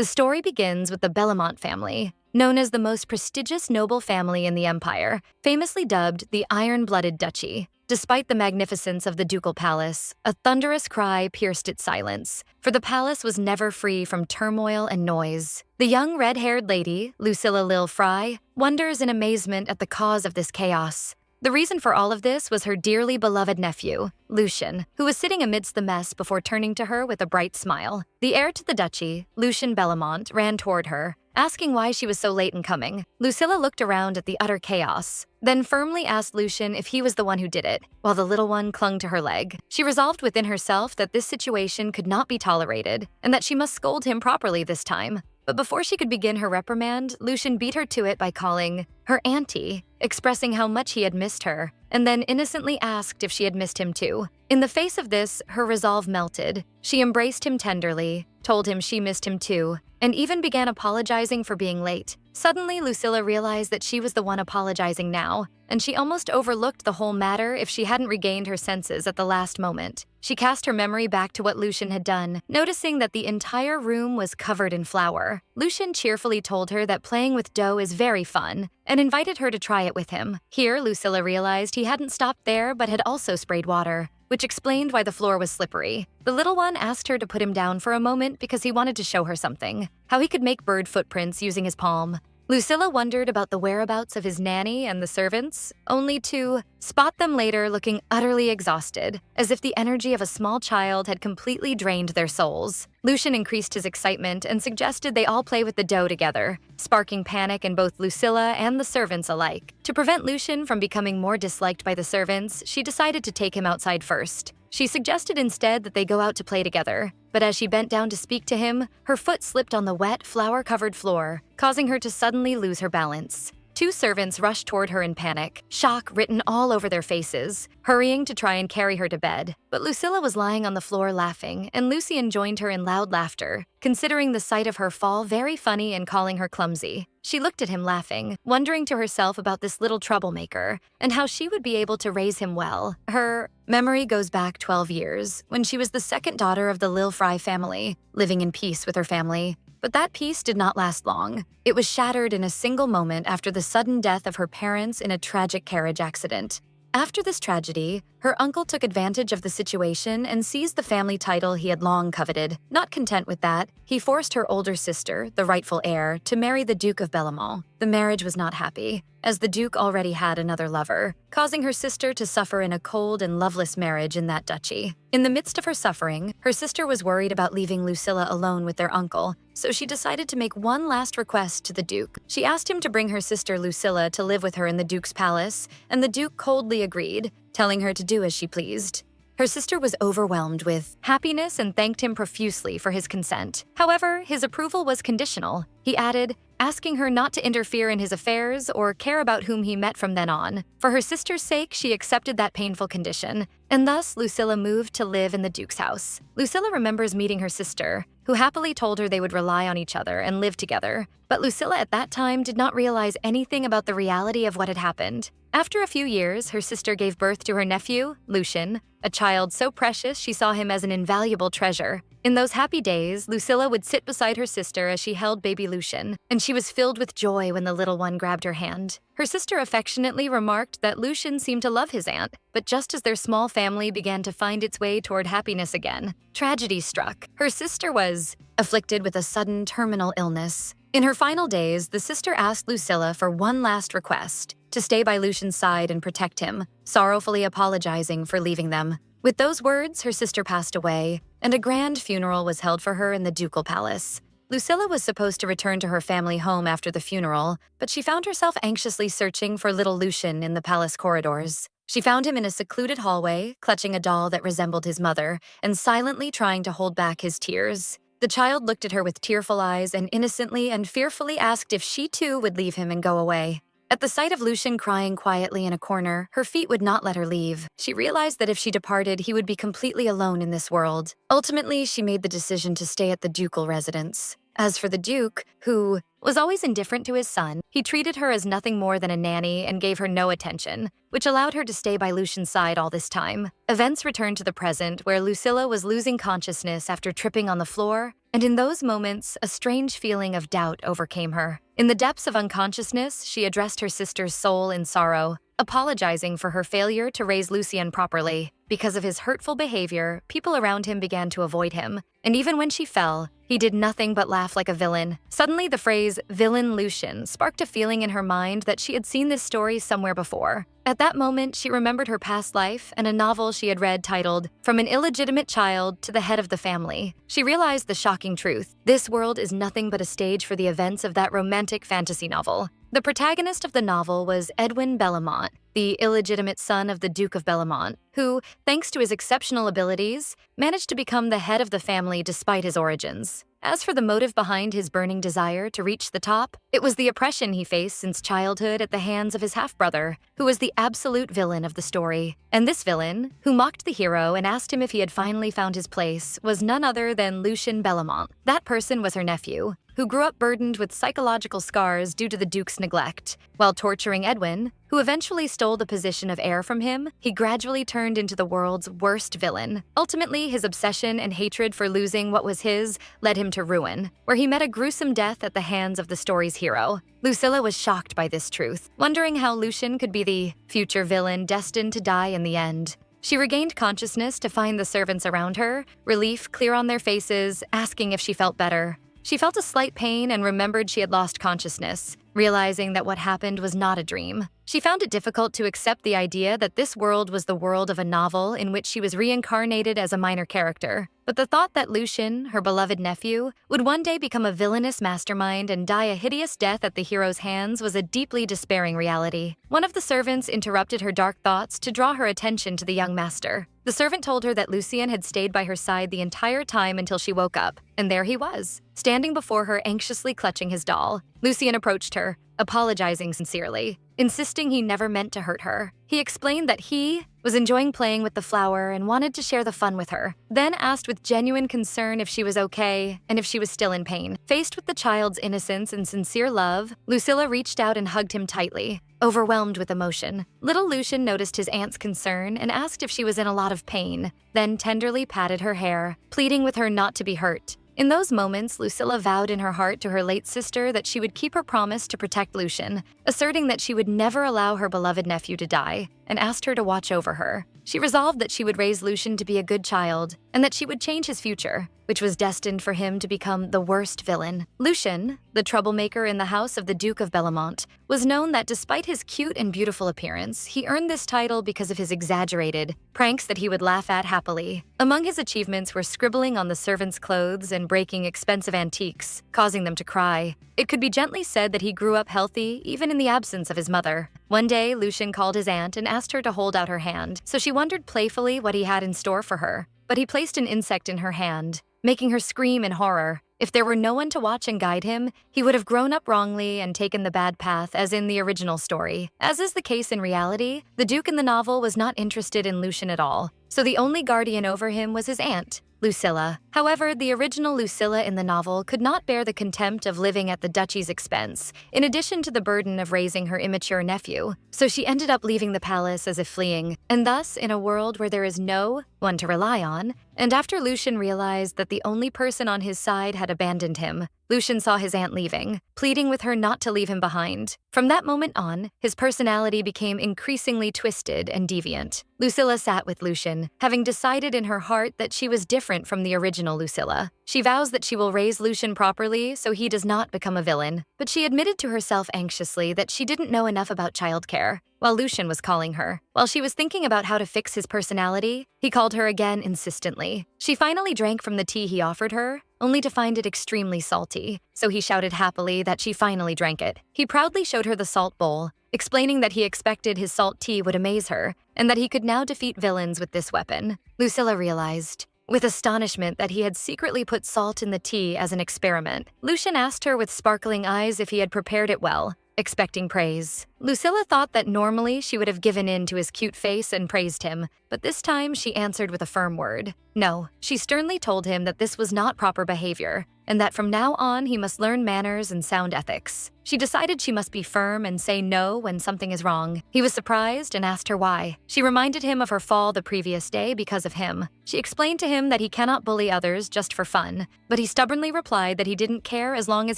The story begins with the Bellamont family, known as the most prestigious noble family in the empire, famously dubbed the Iron-Blooded Duchy. Despite the magnificence of the ducal palace, a thunderous cry pierced its silence, for the palace was never free from turmoil and noise. The young red-haired lady, Lucilla Lil Fry, wonders in amazement at the cause of this chaos. The reason for all of this was her dearly beloved nephew, Lucian, who was sitting amidst the mess before turning to her with a bright smile. The heir to the duchy, Lucian Bellamont, ran toward her, asking why she was so late in coming. Lucilla looked around at the utter chaos, then firmly asked Lucian if he was the one who did it, while the little one clung to her leg. She resolved within herself that this situation could not be tolerated, and that she must scold him properly this time. But before she could begin her reprimand, Lucian beat her to it by calling her auntie, expressing how much he had missed her, and then innocently asked if she had missed him too. In the face of this, her resolve melted. She embraced him tenderly, told him she missed him too, and even began apologizing for being late. Suddenly, Lucilla realized that she was the one apologizing now, and she almost overlooked the whole matter if she hadn't regained her senses at the last moment. She cast her memory back to what Lucian had done, noticing that the entire room was covered in flour. Lucian cheerfully told her that playing with dough is very fun, and invited her to try it with him. Here, Lucilla realized he hadn't stopped there but had also sprayed water, which explained why the floor was slippery. The little one asked her to put him down for a moment because he wanted to show her something, how he could make bird footprints using his palm. Lucilla wondered about the whereabouts of his nanny and the servants, only to spot them later looking utterly exhausted, as if the energy of a small child had completely drained their souls. Lucian increased his excitement and suggested they all play with the dough together, sparking panic in both Lucilla and the servants alike. To prevent Lucian from becoming more disliked by the servants, she decided to take him outside first. She suggested instead that they go out to play together, but as she bent down to speak to him, her foot slipped on the wet, flour-covered floor, causing her to suddenly lose her balance. Two servants rushed toward her in panic, shock written all over their faces, hurrying to try and carry her to bed. But Lucilla was lying on the floor laughing, and Lucian joined her in loud laughter, considering the sight of her fall very funny and calling her clumsy. She looked at him laughing, wondering to herself about this little troublemaker, and how she would be able to raise him well. Her memory goes back 12 years, when she was the second daughter of the Lil Fry family, living in peace with her family. But that peace did not last long. It was shattered in a single moment after the sudden death of her parents in a tragic carriage accident. After this tragedy, her uncle took advantage of the situation and seized the family title he had long coveted. Not content with that, he forced her older sister, the rightful heir, to marry the Duke of Bellamont. The marriage was not happy, as the Duke already had another lover, causing her sister to suffer in a cold and loveless marriage in that duchy. In the midst of her suffering, her sister was worried about leaving Lucilla alone with their uncle, so she decided to make one last request to the Duke. She asked him to bring her sister Lucilla to live with her in the Duke's palace, and the Duke coldly agreed, telling her to do as she pleased. Her sister was overwhelmed with happiness and thanked him profusely for his consent. However, his approval was conditional. He added, asking her not to interfere in his affairs or care about whom he met from then on. For her sister's sake, she accepted that painful condition, and thus Lucilla moved to live in the Duke's house. Lucilla remembers meeting her sister, who happily told her they would rely on each other and live together. But Lucilla at that time did not realize anything about the reality of what had happened. After a few years, her sister gave birth to her nephew, Lucian, a child so precious she saw him as an invaluable treasure. In those happy days, Lucilla would sit beside her sister as she held baby Lucian, and she was filled with joy when the little one grabbed her hand. Her sister affectionately remarked that Lucian seemed to love his aunt, but just as their small family began to find its way toward happiness again, tragedy struck. Her sister was afflicted with a sudden terminal illness. In her final days, the sister asked Lucilla for one last request, to stay by Lucian's side and protect him, sorrowfully apologizing for leaving them. With those words, her sister passed away, and a grand funeral was held for her in the ducal palace. Lucilla was supposed to return to her family home after the funeral, but she found herself anxiously searching for little Lucian in the palace corridors. She found him in a secluded hallway, clutching a doll that resembled his mother, and silently trying to hold back his tears. The child looked at her with tearful eyes and innocently and fearfully asked if she too would leave him and go away. At the sight of Lucian crying quietly in a corner, her feet would not let her leave. She realized that if she departed, he would be completely alone in this world. Ultimately, she made the decision to stay at the ducal residence. As for the Duke, who was always indifferent to his son, he treated her as nothing more than a nanny and gave her no attention, which allowed her to stay by Lucian's side all this time. Events returned to the present, where Lucilla was losing consciousness after tripping on the floor, and in those moments, a strange feeling of doubt overcame her. In the depths of unconsciousness, she addressed her sister's soul in sorrow, apologizing for her failure to raise Lucien properly. Because of his hurtful behavior, people around him began to avoid him, and even when she fell, he did nothing but laugh like a villain. Suddenly, the phrase "villain Lucien" sparked a feeling in her mind that she had seen this story somewhere before. At that moment, she remembered her past life and a novel she had read titled "From an Illegitimate Child to the Head of the Family." She realized the shocking truth. This world is nothing but a stage for the events of that romantic fantasy novel. The protagonist of the novel was Edwin Bellamont, the illegitimate son of the Duke of Bellamont, who, thanks to his exceptional abilities, managed to become the head of the family despite his origins. As for the motive behind his burning desire to reach the top, it was the oppression he faced since childhood at the hands of his half-brother, who was the absolute villain of the story. And this villain, who mocked the hero and asked him if he had finally found his place, was none other than Lucien Bellamont. That person was her nephew, who grew up burdened with psychological scars due to the Duke's neglect. While torturing Edwin, who eventually stole the position of heir from him, he gradually turned into the world's worst villain. Ultimately, his obsession and hatred for losing what was his led him to ruin, where he met a gruesome death at the hands of the story's hero. Lucilla was shocked by this truth, wondering how Lucien could be the future villain destined to die in the end. She regained consciousness to find the servants around her, relief clear on their faces, asking if she felt better. She felt a slight pain and remembered she had lost consciousness, realizing that what happened was not a dream. She found it difficult to accept the idea that this world was the world of a novel in which she was reincarnated as a minor character. But the thought that Lucien, her beloved nephew, would one day become a villainous mastermind and die a hideous death at the hero's hands was a deeply despairing reality. One of the servants interrupted her dark thoughts to draw her attention to the young master. The servant told her that Lucien had stayed by her side the entire time until she woke up, and there he was, standing before her anxiously clutching his doll. Lucien approached her, apologizing sincerely, insisting he never meant to hurt her. He explained that he was enjoying playing with the flower and wanted to share the fun with her, then asked with genuine concern if she was okay and if she was still in pain. Faced with the child's innocence and sincere love, Lucilla reached out and hugged him tightly, overwhelmed with emotion. Little Lucien noticed his aunt's concern and asked if she was in a lot of pain, then tenderly patted her hair, pleading with her not to be hurt. In those moments, Lucilla vowed in her heart to her late sister that she would keep her promise to protect Lucien, asserting that she would never allow her beloved nephew to die, and asked her to watch over her. She resolved that she would raise Lucien to be a good child, and that she would change his future, which was destined for him to become the worst villain. Lucien, the troublemaker in the house of the Duke of Bellamont, was known that despite his cute and beautiful appearance, he earned this title because of his exaggerated pranks that he would laugh at happily. Among his achievements were scribbling on the servants' clothes and breaking expensive antiques, causing them to cry. It could be gently said that he grew up healthy, even in the absence of his mother. One day, Lucien called his aunt and asked her to hold out her hand, so she wondered playfully what he had in store for her. But he placed an insect in her hand, making her scream in horror. If there were no one to watch and guide him, he would have grown up wrongly and taken the bad path as in the original story. As is the case in reality, the Duke in the novel was not interested in Lucien at all, so the only guardian over him was his aunt, Lucilla. However, the original Lucilla in the novel could not bear the contempt of living at the duchy's expense, in addition to the burden of raising her immature nephew, so she ended up leaving the palace as if fleeing, and thus, in a world where there is no one to rely on, and after Lucien realized that the only person on his side had abandoned him, Lucien saw his aunt leaving, pleading with her not to leave him behind. From that moment on, his personality became increasingly twisted and deviant. Lucilla sat with Lucien, having decided in her heart that she was different from the original Lucilla. She vows that she will raise Lucien properly so he does not become a villain, but she admitted to herself anxiously that she didn't know enough about childcare. While Lucien was calling her, while she was thinking about how to fix his personality, he called her again insistently. She finally drank from the tea he offered her, only to find it extremely salty, so he shouted happily that she finally drank it. He proudly showed her the salt bowl, explaining that he expected his salt tea would amaze her, and that he could now defeat villains with this weapon. Lucilla realized, with astonishment, that he had secretly put salt in the tea as an experiment. Lucien asked her with sparkling eyes if he had prepared it well, expecting praise. Lucilla thought that normally she would have given in to his cute face and praised him, but this time she answered with a firm word. No, she sternly told him that this was not proper behavior, and that from now on he must learn manners and sound ethics. She decided she must be firm and say no when something is wrong. He was surprised and asked her why. She reminded him of her fall the previous day because of him. She explained to him that he cannot bully others just for fun, but he stubbornly replied that he didn't care as long as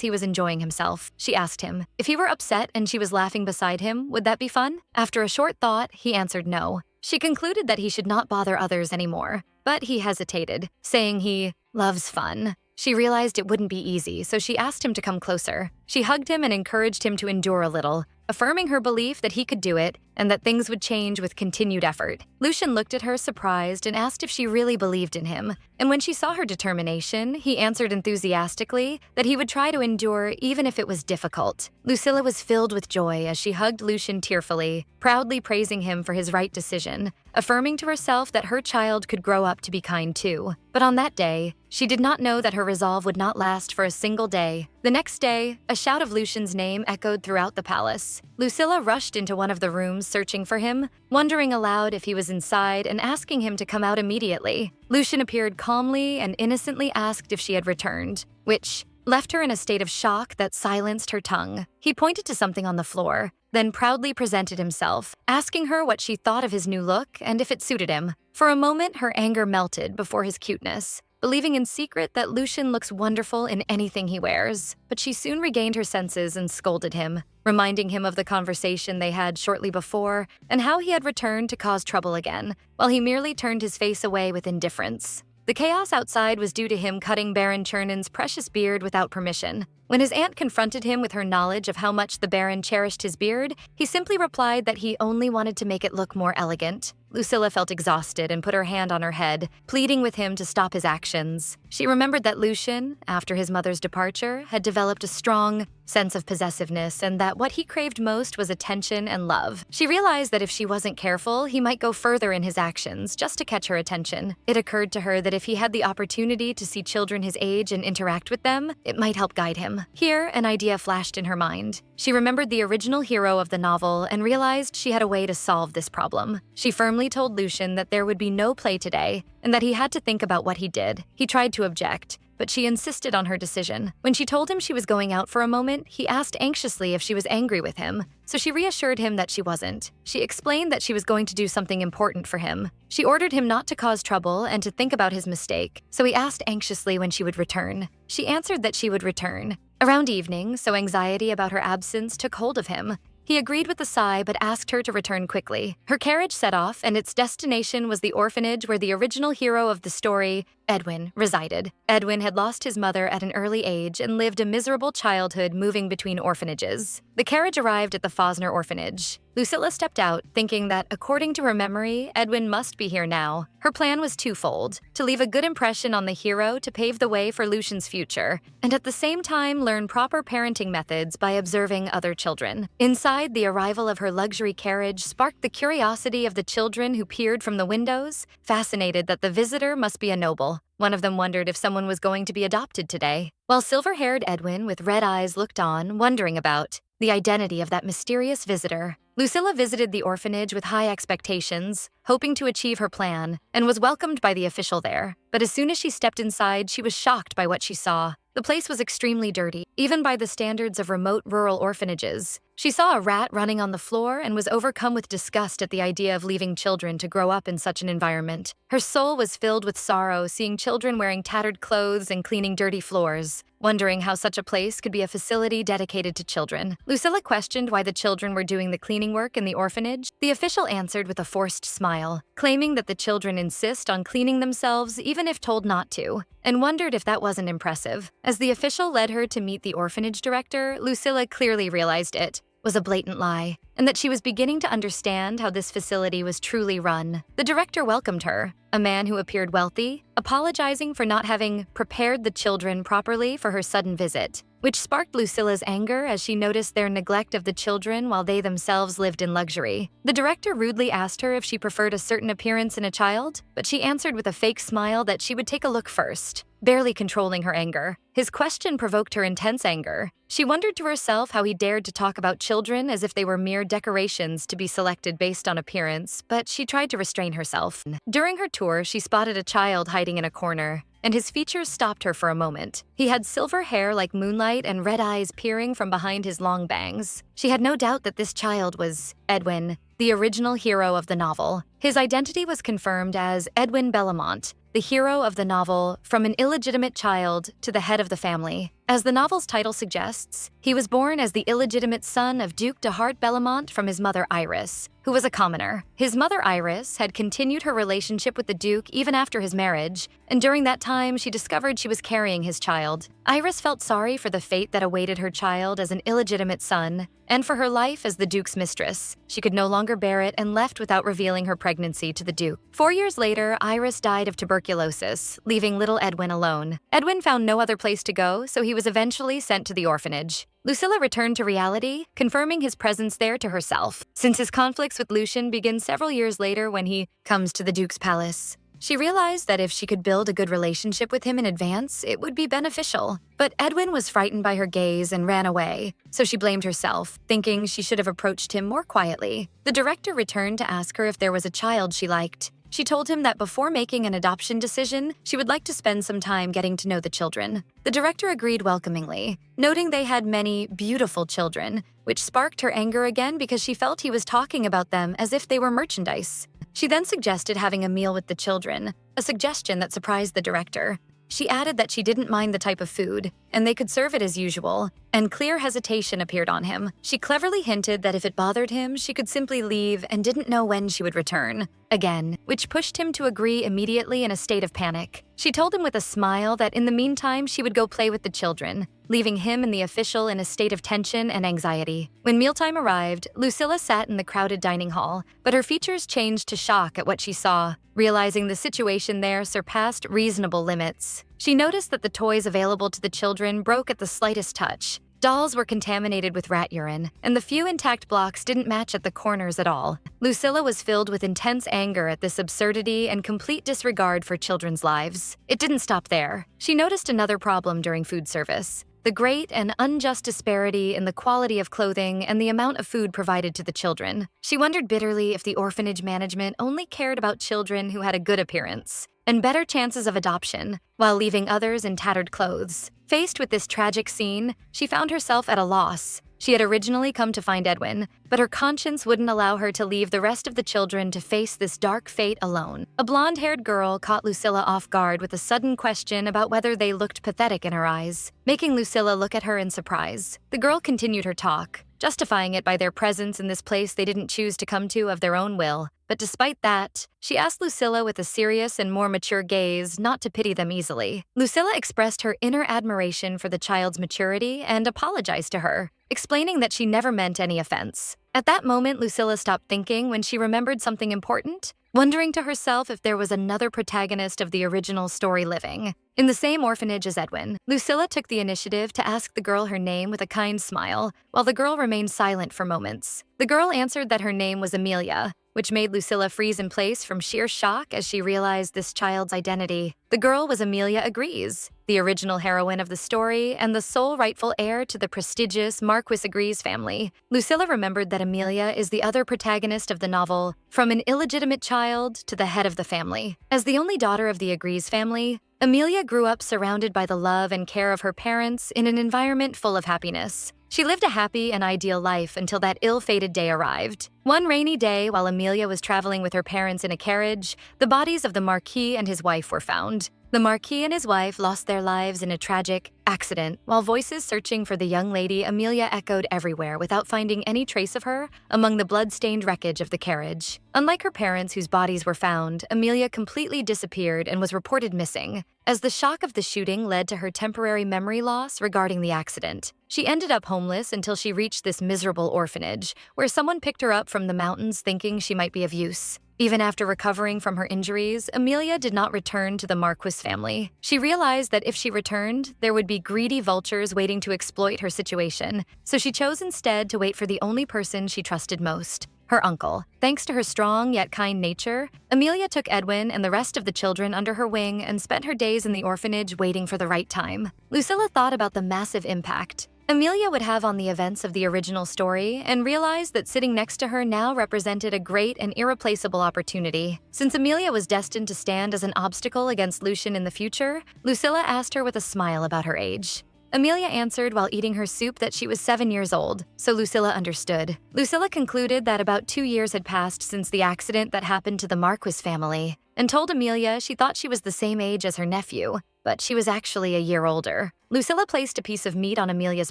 he was enjoying himself. She asked him, if he were upset and she was laughing beside him, would that be fun? After a short thought, he answered no. She concluded that he should not bother others anymore, but he hesitated, saying he loves fun. She realized it wouldn't be easy, so she asked him to come closer. She hugged him and encouraged him to endure a little, affirming her belief that he could do it and that things would change with continued effort. Lucian looked at her surprised and asked if she really believed in him, and when she saw her determination, he answered enthusiastically that he would try to endure even if it was difficult. Lucilla was filled with joy as she hugged Lucian tearfully, proudly praising him for his right decision, affirming to herself that her child could grow up to be kind too. But on that day, she did not know that her resolve would not last for a single day. The next day, a shout of Lucian's name echoed throughout the palace. Lucilla rushed into one of the rooms searching for him, wondering aloud if he was inside and asking him to come out immediately. Lucian appeared calmly and innocently asked if she had returned, which left her in a state of shock that silenced her tongue. He pointed to something on the floor, then proudly presented himself, asking her what she thought of his new look and if it suited him. For a moment, her anger melted before his cuteness, believing in secret that Lucian looks wonderful in anything he wears. But she soon regained her senses and scolded him, reminding him of the conversation they had shortly before and how he had returned to cause trouble again, while he merely turned his face away with indifference. The chaos outside was due to him cutting Baron Chernon's precious beard without permission. When his aunt confronted him with her knowledge of how much the Baron cherished his beard, he simply replied that he only wanted to make it look more elegant. Lucilla felt exhausted and put her hand on her head, pleading with him to stop his actions. She remembered that Lucian, after his mother's departure, had developed a strong sense of possessiveness and that what he craved most was attention and love. She realized that if she wasn't careful, he might go further in his actions just to catch her attention. It occurred to her that if he had the opportunity to see children his age and interact with them, it might help guide him. Here, an idea flashed in her mind. She remembered the original hero of the novel and realized she had a way to solve this problem. She firmly told Lucian that there would be no play today and that he had to think about what he did. He tried to object, but she insisted on her decision. When she told him she was going out for a moment, he asked anxiously if she was angry with him, so she reassured him that she wasn't. She explained that she was going to do something important for him. She ordered him not to cause trouble and to think about his mistake, so he asked anxiously when she would return. She answered that she would return around evening, so anxiety about her absence took hold of him. He agreed with a sigh but asked her to return quickly. Her carriage set off, and its destination was the orphanage where the original hero of the story, Edwin, resided. Edwin had lost his mother at an early age and lived a miserable childhood moving between orphanages. The carriage arrived at the Fosner orphanage. Lucilla stepped out, thinking that, according to her memory, Edwin must be here now. Her plan was twofold: to leave a good impression on the hero to pave the way for Lucian's future, and at the same time learn proper parenting methods by observing other children. Inside, the arrival of her luxury carriage sparked the curiosity of the children who peered from the windows, fascinated that the visitor must be a noble. One of them wondered if someone was going to be adopted today, while silver-haired Edwin with red eyes looked on, wondering about the identity of that mysterious visitor. Lucilla visited the orphanage with high expectations, hoping to achieve her plan, and was welcomed by the official there. But as soon as she stepped inside, she was shocked by what she saw. The place was extremely dirty, even by the standards of remote rural orphanages. She saw a rat running on the floor and was overcome with disgust at the idea of leaving children to grow up in such an environment. Her soul was filled with sorrow seeing children wearing tattered clothes and cleaning dirty floors, wondering how such a place could be a facility dedicated to children. Lucilla questioned why the children were doing the cleaning work in the orphanage. The official answered with a forced smile, claiming that the children insist on cleaning themselves even if told not to, and wondered if that wasn't impressive. As the official led her to meet the orphanage director, Lucilla clearly realized it was a blatant lie, and that she was beginning to understand how this facility was truly run. The director welcomed her, a man who appeared wealthy, apologizing for not having prepared the children properly for her sudden visit, which sparked Lucilla's anger as she noticed their neglect of the children while they themselves lived in luxury. The director rudely asked her if she preferred a certain appearance in a child, but she answered with a fake smile that she would take a look first, barely controlling her anger. His question provoked her intense anger. She wondered to herself how he dared to talk about children as if they were mere decorations to be selected based on appearance, but she tried to restrain herself. During her tour, she spotted a child hiding in a corner, and his features stopped her for a moment. He had silver hair like moonlight and red eyes peering from behind his long bangs. She had no doubt that this child was Edwin, the original hero of the novel. His identity was confirmed as Edwin Bellamont, the hero of the novel, from an illegitimate child to the head of the family. As the novel's title suggests, he was born as the illegitimate son of Duke de Hart Bellamont from his mother Iris, who was a commoner. His mother Iris had continued her relationship with the Duke even after his marriage, and during that time she discovered she was carrying his child. Iris felt sorry for the fate that awaited her child as an illegitimate son, and for her life as the Duke's mistress. She could no longer bear it and left without revealing her pregnancy to the Duke. 4 years later, Iris died of tuberculosis, leaving little Edwin alone. Edwin found no other place to go, so he was eventually sent to the orphanage. Lucilla returned to reality, confirming his presence there to herself, since his conflicts with Lucian begin several years later when he comes to the Duke's palace. She realized that if she could build a good relationship with him in advance, it would be beneficial. But Edwin was frightened by her gaze and ran away, so she blamed herself, thinking she should have approached him more quietly. The director returned to ask her if there was a child she liked. She told him that before making an adoption decision, she would like to spend some time getting to know the children. The director agreed welcomingly, noting they had many beautiful children, which sparked her anger again because she felt he was talking about them as if they were merchandise. She then suggested having a meal with the children, a suggestion that surprised the director. She added that she didn't mind the type of food, and they could serve it as usual, and clear hesitation appeared on him. She cleverly hinted that if it bothered him, she could simply leave and didn't know when she would return. Again, which pushed him to agree immediately in a state of panic. She told him with a smile that in the meantime she would go play with the children, leaving him and the official in a state of tension and anxiety. When mealtime arrived, Lucilla sat in the crowded dining hall, but her features changed to shock at what she saw, realizing the situation there surpassed reasonable limits. She noticed that the toys available to the children broke at the slightest touch. Dolls were contaminated with rat urine, and the few intact blocks didn't match at the corners at all. Lucilla was filled with intense anger at this absurdity and complete disregard for children's lives. It didn't stop there. She noticed another problem during food service: the great and unjust disparity in the quality of clothing and the amount of food provided to the children. She wondered bitterly if the orphanage management only cared about children who had a good appearance and better chances of adoption, while leaving others in tattered clothes. Faced with this tragic scene, she found herself at a loss. She had originally come to find Edwin, but her conscience wouldn't allow her to leave the rest of the children to face this dark fate alone. A blonde-haired girl caught Lucilla off guard with a sudden question about whether they looked pathetic in her eyes, making Lucilla look at her in surprise. The girl continued her talk, justifying it by their presence in this place they didn't choose to come to of their own will. But despite that, she asked Lucilla with a serious and more mature gaze not to pity them easily. Lucilla expressed her inner admiration for the child's maturity and apologized to her, explaining that she never meant any offense. At that moment, Lucilla stopped thinking when she remembered something important, wondering to herself if there was another protagonist of the original story living. In the same orphanage as Edwin, Lucilla took the initiative to ask the girl her name with a kind smile, while the girl remained silent for moments. The girl answered that her name was Amelia, which made Lucilla freeze in place from sheer shock as she realized this child's identity. The girl was Amelia Agrees, the original heroine of the story and the sole rightful heir to the prestigious Marquis Agrees family. Lucilla remembered that Amelia is the other protagonist of the novel, from an illegitimate child to the head of the family. As the only daughter of the Agrees family, Amelia grew up surrounded by the love and care of her parents in an environment full of happiness. She lived a happy and ideal life until that ill-fated day arrived. One rainy day, while Amelia was traveling with her parents in a carriage, the bodies of the Marquis and his wife were found. The Marquis and his wife lost their lives in a tragic accident, while voices searching for the young lady Amelia echoed everywhere without finding any trace of her among the blood-stained wreckage of the carriage. Unlike her parents whose bodies were found, Amelia completely disappeared and was reported missing, as the shock of the shooting led to her temporary memory loss regarding the accident. She ended up homeless until she reached this miserable orphanage, where someone picked her up from the mountains thinking she might be of use. Even after recovering from her injuries, Amelia did not return to the Marquis family. She realized that if she returned, there would be greedy vultures waiting to exploit her situation, so she chose instead to wait for the only person she trusted most, her uncle. Thanks to her strong yet kind nature, Amelia took Edwin and the rest of the children under her wing and spent her days in the orphanage waiting for the right time. Lucilla thought about the massive impact Amelia would have on the events of the original story and realized that sitting next to her now represented a great and irreplaceable opportunity. Since Amelia was destined to stand as an obstacle against Lucian in the future, Lucilla asked her with a smile about her age. Amelia answered while eating her soup that she was 7 years old, so Lucilla understood. Lucilla concluded that about 2 years had passed since the accident that happened to the Marquis family, and told Amelia she thought she was the same age as her nephew, but she was actually a year older. Lucilla placed a piece of meat on Amelia's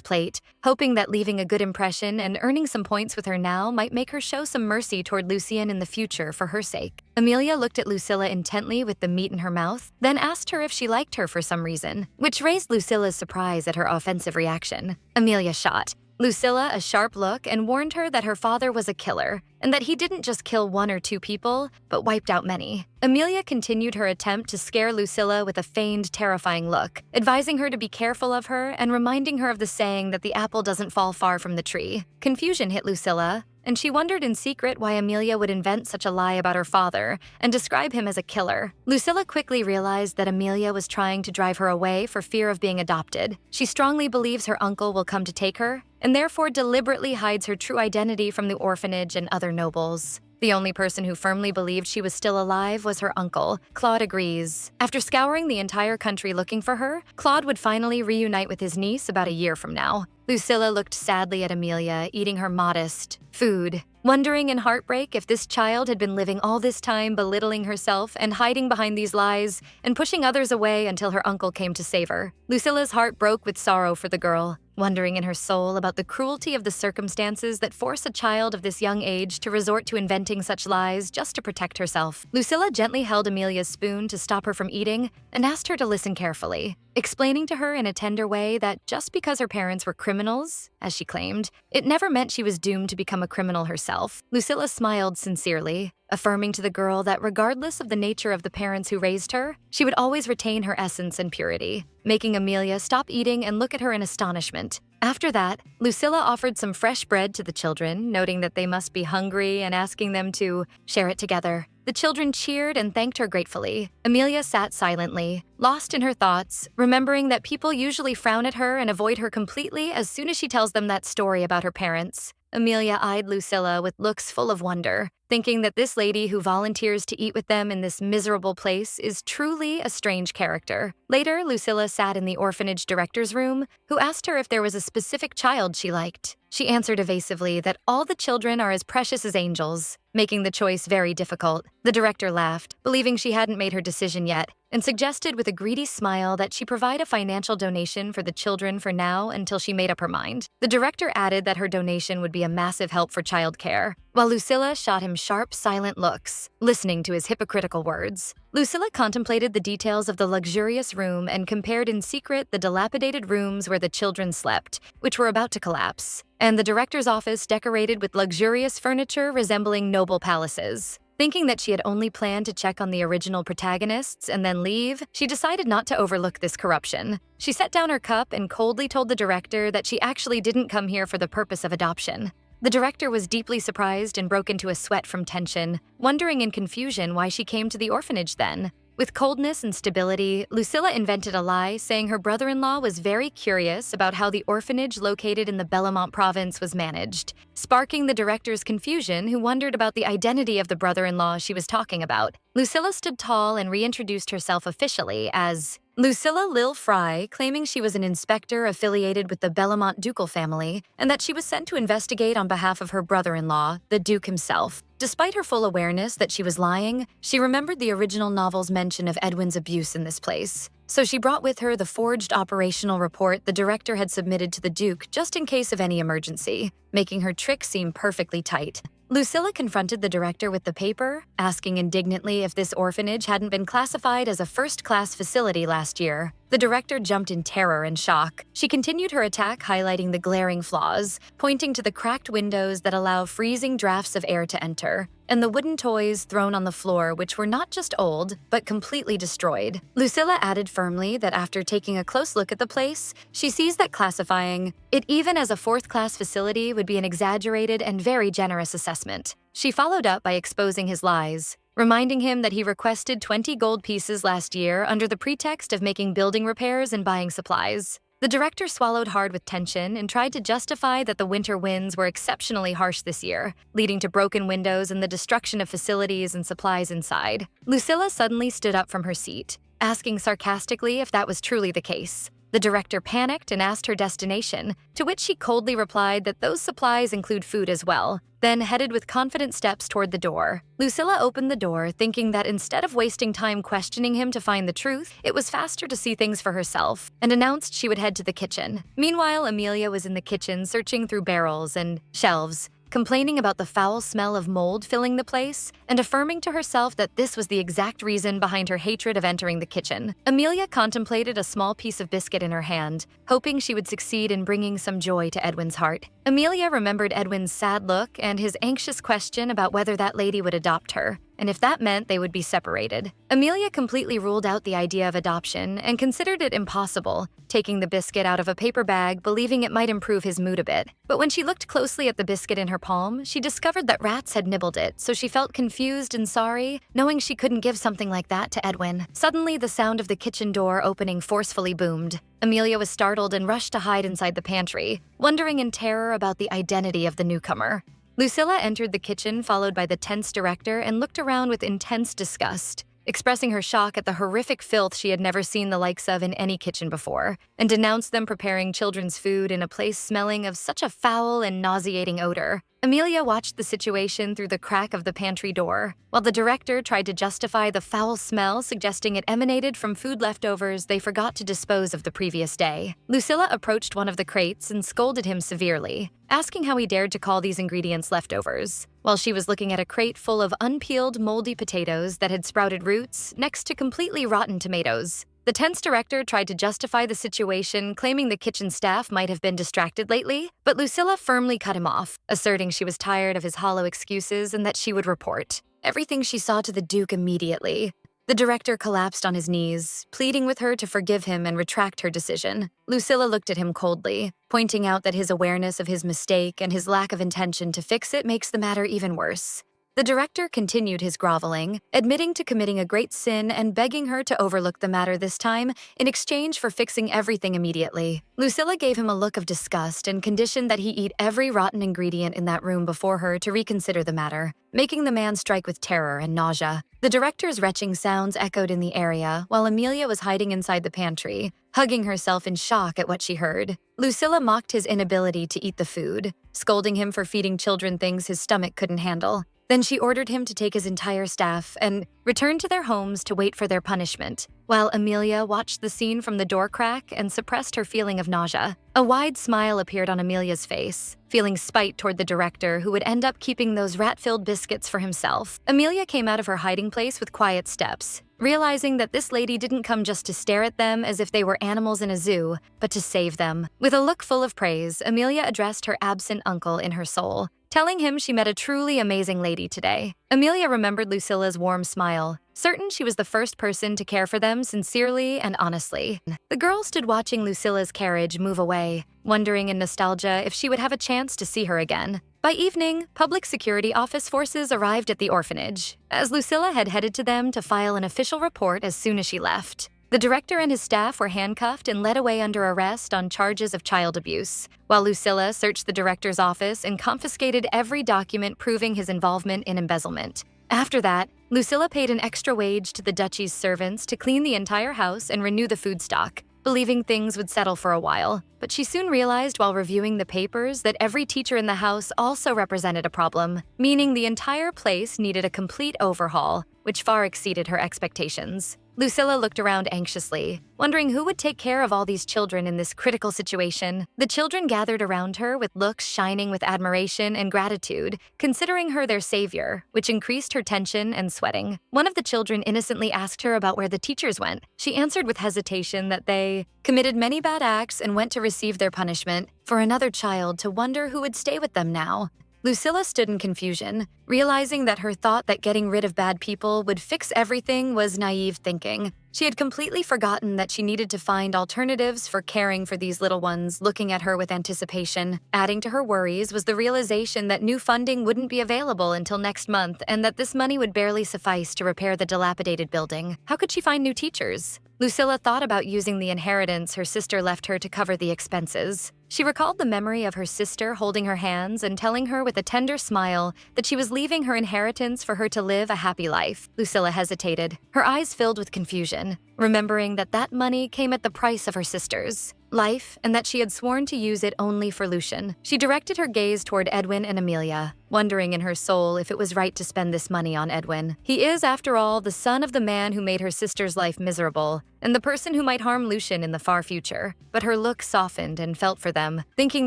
plate, hoping that leaving a good impression and earning some points with her now might make her show some mercy toward Lucian in the future for her sake. Amelia looked at Lucilla intently with the meat in her mouth, then asked her if she liked her for some reason, which raised Lucilla's surprise at her offensive reaction. Amelia shot Lucilla a sharp look and warned her that her father was a killer, and that he didn't just kill 1 or 2 people, but wiped out many. Amelia continued her attempt to scare Lucilla with a feigned, terrifying look, advising her to be careful of her and reminding her of the saying that the apple doesn't fall far from the tree. Confusion hit Lucilla, and she wondered in secret why Amelia would invent such a lie about her father and describe him as a killer. Lucilla quickly realized that Amelia was trying to drive her away for fear of being adopted. She strongly believes her uncle will come to take her, and therefore deliberately hides her true identity from the orphanage and other nobles. The only person who firmly believed she was still alive was her uncle. Claude agrees. After scouring the entire country looking for her, Claude would finally reunite with his niece about a year from now. Lucilla looked sadly at Amelia, eating her modest food, wondering in heartbreak if this child had been living all this time belittling herself and hiding behind these lies and pushing others away until her uncle came to save her. Lucilla's heart broke with sorrow for the girl, wondering in her soul about the cruelty of the circumstances that force a child of this young age to resort to inventing such lies just to protect herself. Lucilla gently held Amelia's spoon to stop her from eating and asked her to listen carefully, explaining to her in a tender way that just because her parents were criminals, as she claimed, it never meant she was doomed to become a criminal herself. Lucilla smiled sincerely, affirming to the girl that regardless of the nature of the parents who raised her, she would always retain her essence and purity, making Amelia stop eating and look at her in astonishment. After that, Lucilla offered some fresh bread to the children, noting that they must be hungry and asking them to share it together. The children cheered and thanked her gratefully. Amelia sat silently, lost in her thoughts, remembering that people usually frown at her and avoid her completely as soon as she tells them that story about her parents. Amelia eyed Lucilla with looks full of wonder, thinking that this lady who volunteers to eat with them in this miserable place is truly a strange character. Later, Lucilla sat in the orphanage director's room, who asked her if there was a specific child she liked. She answered evasively that all the children are as precious as angels, making the choice very difficult. The director laughed, believing she hadn't made her decision yet, and suggested with a greedy smile that she provide a financial donation for the children for now until she made up her mind. The director added that her donation would be a massive help for childcare, while Lucilla shot him sharp, silent looks, listening to his hypocritical words. Lucilla contemplated the details of the luxurious room and compared in secret the dilapidated rooms where the children slept, which were about to collapse, and the director's office decorated with luxurious furniture resembling noble palaces. Thinking that she had only planned to check on the original protagonists and then leave, she decided not to overlook this corruption. She set down her cup and coldly told the director that she actually didn't come here for the purpose of adoption. The director was deeply surprised and broke into a sweat from tension, wondering in confusion why she came to the orphanage then. With coldness and stability, Lucilla invented a lie saying her brother-in-law was very curious about how the orphanage located in the Bellamont province was managed, sparking the director's confusion, who wondered about the identity of the brother-in-law she was talking about. Lucilla stood tall and reintroduced herself officially as Lucilla Lil Fry, claiming she was an inspector affiliated with the Bellamont ducal family and that she was sent to investigate on behalf of her brother-in-law, the Duke himself. Despite her full awareness that she was lying, she remembered the original novel's mention of Edwin's abuse in this place. So she brought with her the forged operational report the director had submitted to the Duke just in case of any emergency, making her trick seem perfectly tight. Lucilla confronted the director with the paper, asking indignantly if this orphanage hadn't been classified as a first-class facility last year. The The director jumped in terror and shock. She continued her attack, highlighting the glaring flaws, pointing to the cracked windows that allow freezing drafts of air to enter, and the wooden toys thrown on the floor, which were not just old, but completely destroyed. Lucilla added firmly that after taking a close look at the place, she sees that classifying it even as a fourth-class facility would be an exaggerated and very generous assessment. She followed up by exposing his lies, reminding him that he requested 20 gold pieces last year under the pretext of making building repairs and buying supplies. The director swallowed hard with tension and tried to justify that the winter winds were exceptionally harsh this year, leading to broken windows and the destruction of facilities and supplies inside. Lucilla suddenly stood up from her seat, asking sarcastically if that was truly the case. The director panicked and asked her destination, to which she coldly replied that those supplies include food as well, then headed with confident steps toward the door. Lucilla opened the door, thinking that instead of wasting time questioning him to find the truth, it was faster to see things for herself, and announced she would head to the kitchen. Meanwhile, Amelia was in the kitchen searching through barrels and shelves, complaining about the foul smell of mold filling the place, and affirming to herself that this was the exact reason behind her hatred of entering the kitchen. Amelia contemplated a small piece of biscuit in her hand, hoping she would succeed in bringing some joy to Edwin's heart. Amelia remembered Edwin's sad look and his anxious question about whether that lady would adopt her, and if that meant they would be separated. Amelia completely ruled out the idea of adoption and considered it impossible, taking the biscuit out of a paper bag, believing it might improve his mood a bit. But when she looked closely at the biscuit in her palm, she discovered that rats had nibbled it, so she felt confused and sorry, knowing she couldn't give something like that to Edwin. Suddenly, the sound of the kitchen door opening forcefully boomed. Amelia was startled and rushed to hide inside the pantry, wondering in terror about the identity of the newcomer. Lucilla entered the kitchen, followed by the tense director, and looked around with intense disgust, expressing her shock at the horrific filth she had never seen the likes of in any kitchen before, and denounced them preparing children's food in a place smelling of such a foul and nauseating odor. Amelia watched the situation through the crack of the pantry door, while the director tried to justify the foul smell, suggesting it emanated from food leftovers they forgot to dispose of the previous day. Lucilla approached one of the crates and scolded him severely, asking how he dared to call these ingredients leftovers, while she was looking at a crate full of unpeeled, moldy potatoes that had sprouted roots next to completely rotten tomatoes. The tense director tried to justify the situation, claiming the kitchen staff might have been distracted lately, but Lucilla firmly cut him off, asserting she was tired of his hollow excuses and that she would report everything she saw to the Duke immediately. The director collapsed on his knees, pleading with her to forgive him and retract her decision. Lucilla looked at him coldly, pointing out that his awareness of his mistake and his lack of intention to fix it makes the matter even worse. The director continued his groveling, admitting to committing a great sin and begging her to overlook the matter this time in exchange for fixing everything immediately. Lucilla gave him a look of disgust and conditioned that he eat every rotten ingredient in that room before her to reconsider the matter, making the man strike with terror and nausea. The director's retching sounds echoed in the area, while Amelia was hiding inside the pantry, hugging herself in shock at what she heard. Lucilla mocked his inability to eat the food, scolding him for feeding children things his stomach couldn't handle. Then she ordered him to take his entire staff and return to their homes to wait for their punishment, while Amelia watched the scene from the door crack and suppressed her feeling of nausea. A wide smile appeared on Amelia's face, feeling spite toward the director who would end up keeping those rat-filled biscuits for himself. Amelia came out of her hiding place with quiet steps, realizing that this lady didn't come just to stare at them as if they were animals in a zoo, but to save them. With a look full of praise, Amelia addressed her absent uncle in her soul, telling him she met a truly amazing lady today. Amelia remembered Lucilla's warm smile, certain she was the first person to care for them sincerely and honestly. The girl stood watching Lucilla's carriage move away, wondering in nostalgia if she would have a chance to see her again. By evening, public security office forces arrived at the orphanage, as Lucilla had headed to them to file an official report as soon as she left. The director and his staff were handcuffed and led away under arrest on charges of child abuse, while Lucilla searched the director's office and confiscated every document proving his involvement in embezzlement. After that, Lucilla paid an extra wage to the duchy's servants to clean the entire house and renew the food stock, believing things would settle for a while. But she soon realized while reviewing the papers that every teacher in the house also represented a problem, meaning the entire place needed a complete overhaul, which far exceeded her expectations. Lucilla looked around anxiously, wondering who would take care of all these children in this critical situation. The children gathered around her with looks shining with admiration and gratitude, considering her their savior, which increased her tension and sweating. One of the children innocently asked her about where the teachers went. She answered with hesitation that they committed many bad acts and went to receive their punishment, for another child to wonder who would stay with them now. Lucilla stood in confusion, realizing that her thought that getting rid of bad people would fix everything was naive thinking. She had completely forgotten that she needed to find alternatives for caring for these little ones, looking at her with anticipation. Adding to her worries was the realization that new funding wouldn't be available until next month and that this money would barely suffice to repair the dilapidated building. How could she find new teachers? Lucilla thought about using the inheritance her sister left her to cover the expenses. She recalled the memory of her sister holding her hands and telling her with a tender smile that she was leaving her inheritance for her to live a happy life. Lucilla hesitated, her eyes filled with confusion, remembering that that money came at the price of her sister's life and that she had sworn to use it only for Lucian. She directed her gaze toward Edwin and Amelia, wondering in her soul if it was right to spend this money on Edwin. He is, after all, the son of the man who made her sister's life miserable, and the person who might harm Lucian in the far future. But her look softened and felt for them, thinking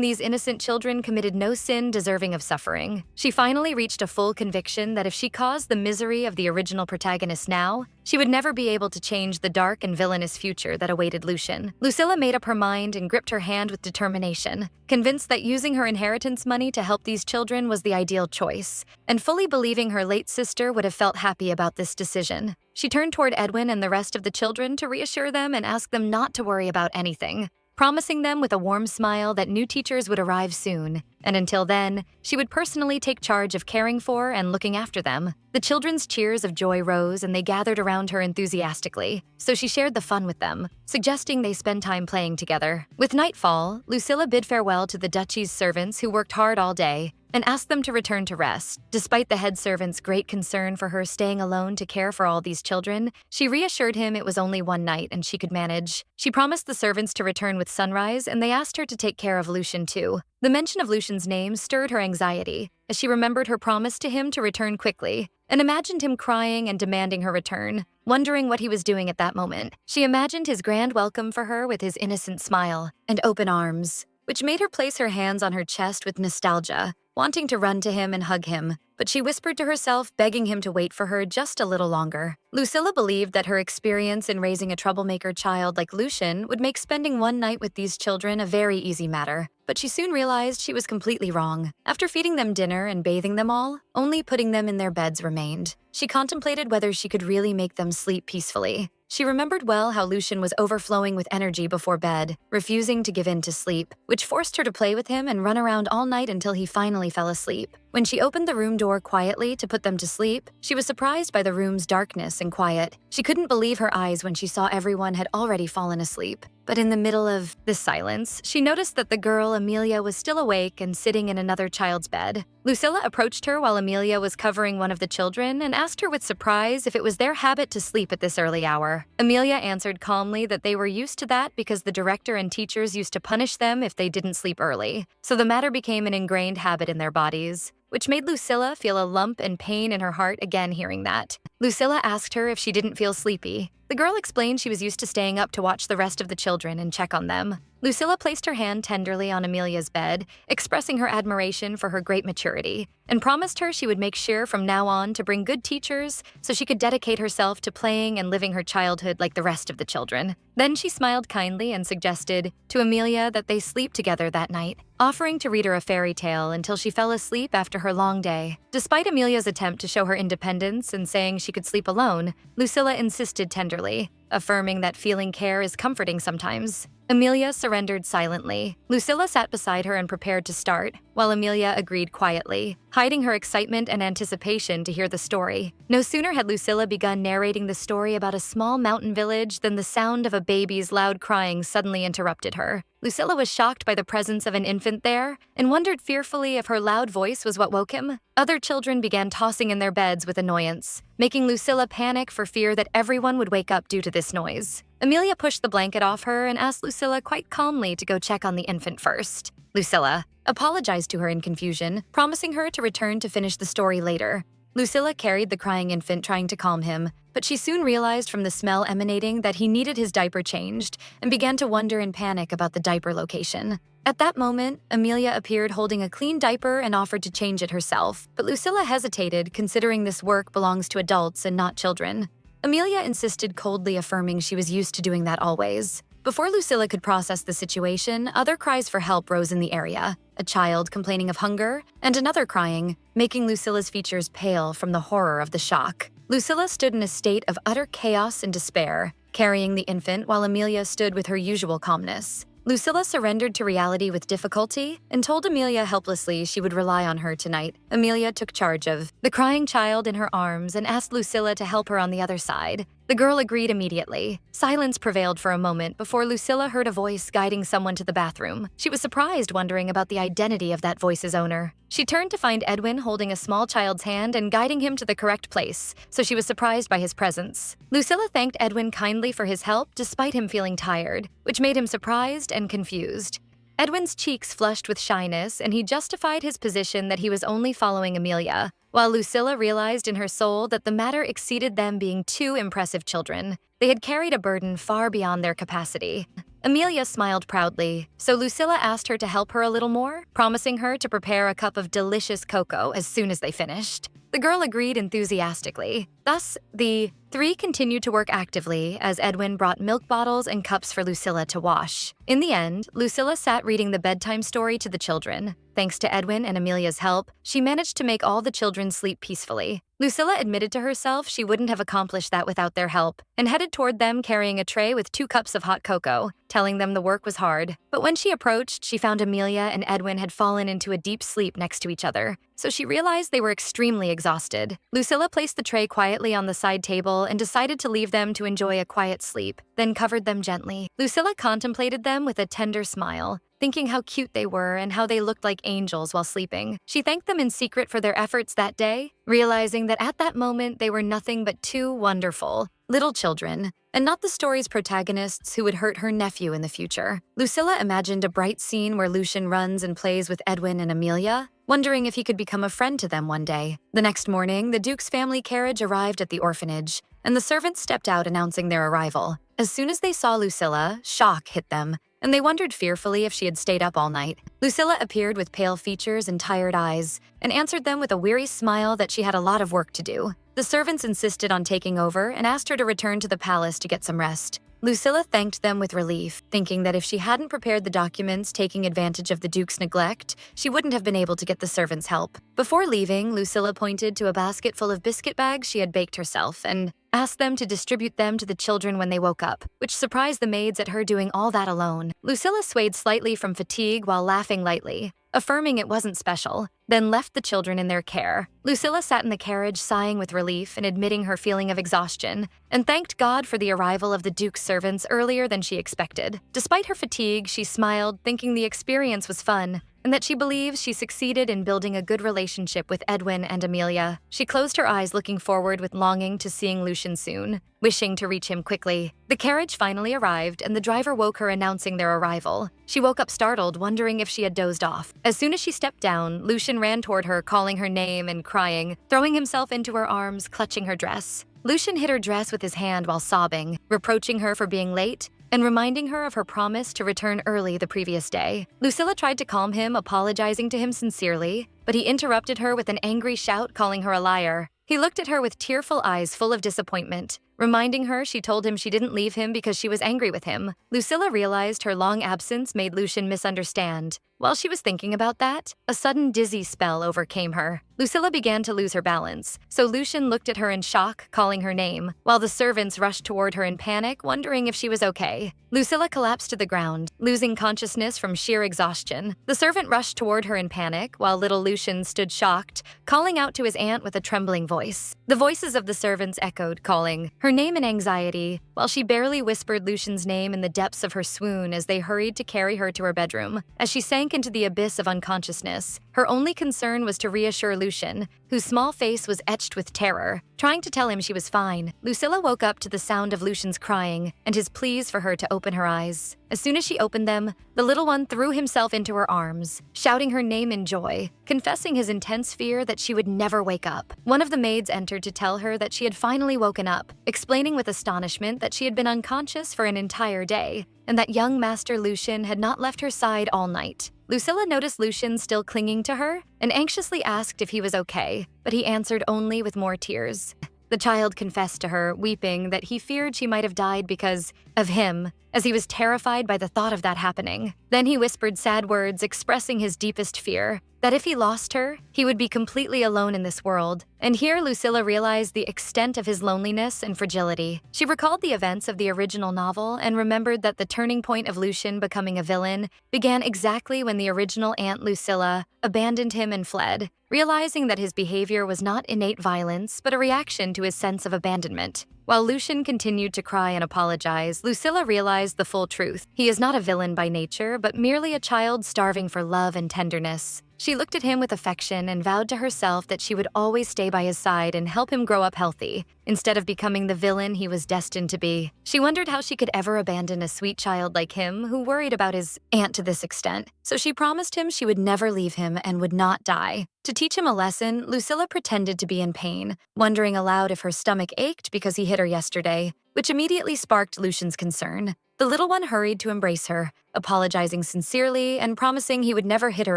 these innocent children committed no sin deserving of suffering. She finally reached a full conviction that if she caused the misery of the original protagonist now, she would never be able to change the dark and villainous future that awaited Lucian. Lucilla made up her mind and gripped her hand with determination, convinced that using her inheritance money to help these children was the ideal choice, and fully believing her late sister would have felt happy about this decision. She turned toward Edwin and the rest of the children to reassure them and ask them not to worry about anything, promising them with a warm smile that new teachers would arrive soon, and until then, she would personally take charge of caring for and looking after them. The children's cheers of joy rose and they gathered around her enthusiastically, so she shared the fun with them, suggesting they spend time playing together. With nightfall, Lucilla bid farewell to the duchy's servants who worked hard all day and asked them to return to rest. Despite the head servant's great concern for her staying alone to care for all these children, she reassured him it was only one night and she could manage. She promised the servants to return with sunrise, and they asked her to take care of Lucian too. The mention of Lucian's name stirred her anxiety, as she remembered her promise to him to return quickly, and imagined him crying and demanding her return, wondering what he was doing at that moment. She imagined his grand welcome for her with his innocent smile and open arms, which made her place her hands on her chest with nostalgia, wanting to run to him and hug him, but she whispered to herself, begging him to wait for her just a little longer. Lucilla believed that her experience in raising a troublemaker child like Lucian would make spending one night with these children a very easy matter, but she soon realized she was completely wrong. After feeding them dinner and bathing them all, only putting them in their beds remained. She contemplated whether she could really make them sleep peacefully. She remembered well how Lucian was overflowing with energy before bed, refusing to give in to sleep, which forced her to play with him and run around all night until he finally fell asleep. When she opened the room door quietly to put them to sleep, she was surprised by the room's darkness and quiet. She couldn't believe her eyes when she saw everyone had already fallen asleep. But in the middle of this silence, she noticed that the girl, Amelia, was still awake and sitting in another child's bed. Lucilla approached her while Amelia was covering one of the children and asked her with surprise if it was their habit to sleep at this early hour. Amelia answered calmly that they were used to that because the director and teachers used to punish them if they didn't sleep early, so the matter became an ingrained habit in their bodies, which made Lucilla feel a lump and pain in her heart again hearing that. Lucilla asked her if she didn't feel sleepy. The girl explained she was used to staying up to watch the rest of the children and check on them. Lucilla placed her hand tenderly on Amelia's bed, expressing her admiration for her great maturity, and promised her she would make sure from now on to bring good teachers so she could dedicate herself to playing and living her childhood like the rest of the children. Then she smiled kindly and suggested to Amelia that they sleep together that night, offering to read her a fairy tale until she fell asleep after her long day. Despite Amelia's attempt to show her independence and saying she could sleep alone, Lucilla insisted tenderly, affirming that feeling care is comforting sometimes. Amelia surrendered silently. Lucilla sat beside her and prepared to start, while Amelia agreed quietly, hiding her excitement and anticipation to hear the story. No sooner had Lucilla begun narrating the story about a small mountain village than the sound of a baby's loud crying suddenly interrupted her. Lucilla was shocked by the presence of an infant there and wondered fearfully if her loud voice was what woke him. Other children began tossing in their beds with annoyance, making Lucilla panic for fear that everyone would wake up due to this noise. Amelia pushed the blanket off her and asked Lucilla quite calmly to go check on the infant first. Lucilla apologized to her in confusion, promising her to return to finish the story later. Lucilla carried the crying infant, trying to calm him, but but she soon realized from the smell emanating that he needed his diaper changed and began to wonder in panic about the diaper location. At that moment, Amelia appeared holding a clean diaper and offered to change it herself, but Lucilla hesitated, considering this work belongs to adults and not children. Amelia insisted, coldly affirming she was used to doing that always. Before Lucilla could process the situation, other cries for help rose in the area, a child complaining of hunger, and another crying, making Lucilla's features pale from the horror of the shock. Lucilla stood in a state of utter chaos and despair, carrying the infant while Amelia stood with her usual calmness. Lucilla surrendered to reality with difficulty and told Amelia helplessly she would rely on her tonight. Amelia took charge of the crying child in her arms and asked Lucilla to help her on the other side. The girl agreed immediately. Silence prevailed for a moment before Lucilla heard a voice guiding someone to the bathroom. She was surprised, wondering about the identity of that voice's owner. She turned to find Edwin holding a small child's hand and guiding him to the correct place, so she was surprised by his presence. Lucilla thanked Edwin kindly for his help despite him feeling tired, which made him surprised and confused. Edwin's cheeks flushed with shyness, and he justified his position that he was only following Amelia, while Lucilla realized in her soul that the matter exceeded them being two impressive children. They had carried a burden far beyond their capacity. Amelia smiled proudly, so Lucilla asked her to help her a little more, promising her to prepare a cup of delicious cocoa as soon as they finished. The girl agreed enthusiastically. Thus, the three continued to work actively as Edwin brought milk bottles and cups for Lucilla to wash. In the end, Lucilla sat reading the bedtime story to the children. Thanks to Edwin and Amelia's help, she managed to make all the children sleep peacefully. Lucilla admitted to herself she wouldn't have accomplished that without their help, and headed toward them carrying a tray with 2 cups of hot cocoa, telling them the work was hard. But when she approached, she found Amelia and Edwin had fallen into a deep sleep next to each other, so she realized they were extremely exhausted. Lucilla placed the tray quietly on the side table and decided to leave them to enjoy a quiet sleep, then covered them gently. Lucilla contemplated them with a tender smile, thinking how cute they were and how they looked like angels while sleeping. She thanked them in secret for their efforts that day, realizing that at that moment they were nothing but 2 wonderful little children, and not the story's protagonists who would hurt her nephew in the future. Lucilla imagined a bright scene where Lucian runs and plays with Edwin and Amelia, wondering if he could become a friend to them one day. The next morning, the Duke's family carriage arrived at the orphanage, and the servants stepped out announcing their arrival. As soon as they saw Lucilla, shock hit them, and they wondered fearfully if she had stayed up all night. Lucilla appeared with pale features and tired eyes, and answered them with a weary smile that she had a lot of work to do. The servants insisted on taking over and asked her to return to the palace to get some rest. Lucilla thanked them with relief, thinking that if she hadn't prepared the documents taking advantage of the Duke's neglect, she wouldn't have been able to get the servants' help. Before leaving, Lucilla pointed to a basket full of biscuit bags she had baked herself and asked them to distribute them to the children when they woke up, which surprised the maids at her doing all that alone. Lucilla swayed slightly from fatigue while laughing lightly, affirming it wasn't special, then left the children in their care. Lucilla sat in the carriage sighing with relief and admitting her feeling of exhaustion, and thanked God for the arrival of the Duke's servants earlier than she expected. Despite her fatigue, she smiled, thinking the experience was fun, and that she believes she succeeded in building a good relationship with Edwin and Amelia. She closed her eyes, looking forward with longing to seeing Lucian soon, wishing to reach him quickly. The carriage finally arrived, and the driver woke her announcing their arrival. She woke up startled, wondering if she had dozed off. As soon as she stepped down, Lucian ran toward her, calling her name and crying, throwing himself into her arms, clutching her dress. Lucian hid her dress with his hand while sobbing, reproaching her for being late and reminding her of her promise to return early the previous day. Lucilla tried to calm him, apologizing to him sincerely, but he interrupted her with an angry shout, calling her a liar. He looked at her with tearful eyes full of disappointment, reminding her she told him she didn't leave him because she was angry with him. Lucilla realized her long absence made Lucian misunderstand. While she was thinking about that, a sudden dizzy spell overcame her. Lucilla began to lose her balance, so Lucian looked at her in shock, calling her name, while the servants rushed toward her in panic, wondering if she was okay. Lucilla collapsed to the ground, losing consciousness from sheer exhaustion. The servant rushed toward her in panic, while little Lucian stood shocked, calling out to his aunt with a trembling voice. The voices of the servants echoed, calling her name in anxiety, while she barely whispered Lucian's name in the depths of her swoon as they hurried to carry her to her bedroom. As she sank into the abyss of unconsciousness, Her only concern was to reassure Lucian, whose small face was etched with terror, trying to tell him she was fine. Lucilla woke up to the sound of Lucian's crying and his pleas for her to open her eyes. As soon as she opened them, the little one threw himself into her arms, shouting her name in joy, confessing his intense fear that she would never wake up. One of the maids entered to tell her that she had finally woken up, explaining with astonishment that she had been unconscious for an entire day, and that young Master Lucian had not left her side all night. Lucilla noticed Lucian still clinging to her and anxiously asked if he was okay, but he answered only with more tears. The child confessed to her, weeping, that he feared she might have died because of him, as he was terrified by the thought of that happening. Then he whispered sad words expressing his deepest fear, that if he lost her, he would be completely alone in this world. And here Lucilla realized the extent of his loneliness and fragility. She recalled the events of the original novel and remembered that the turning point of Lucian becoming a villain began exactly when the original Aunt Lucilla abandoned him and fled, realizing that his behavior was not innate violence but a reaction to his sense of abandonment. While Lucian continued to cry and apologize, Lucilla realized the full truth. He is not a villain by nature, but merely a child starving for love and tenderness. She looked at him with affection and vowed to herself that she would always stay by his side and help him grow up healthy, instead of becoming the villain he was destined to be. She wondered how she could ever abandon a sweet child like him who worried about his aunt to this extent, so she promised him she would never leave him and would not die. To teach him a lesson, Lucilla pretended to be in pain, wondering aloud if her stomach ached because he hit her yesterday, which immediately sparked Lucian's concern. The little one hurried to embrace her, apologizing sincerely and promising he would never hit her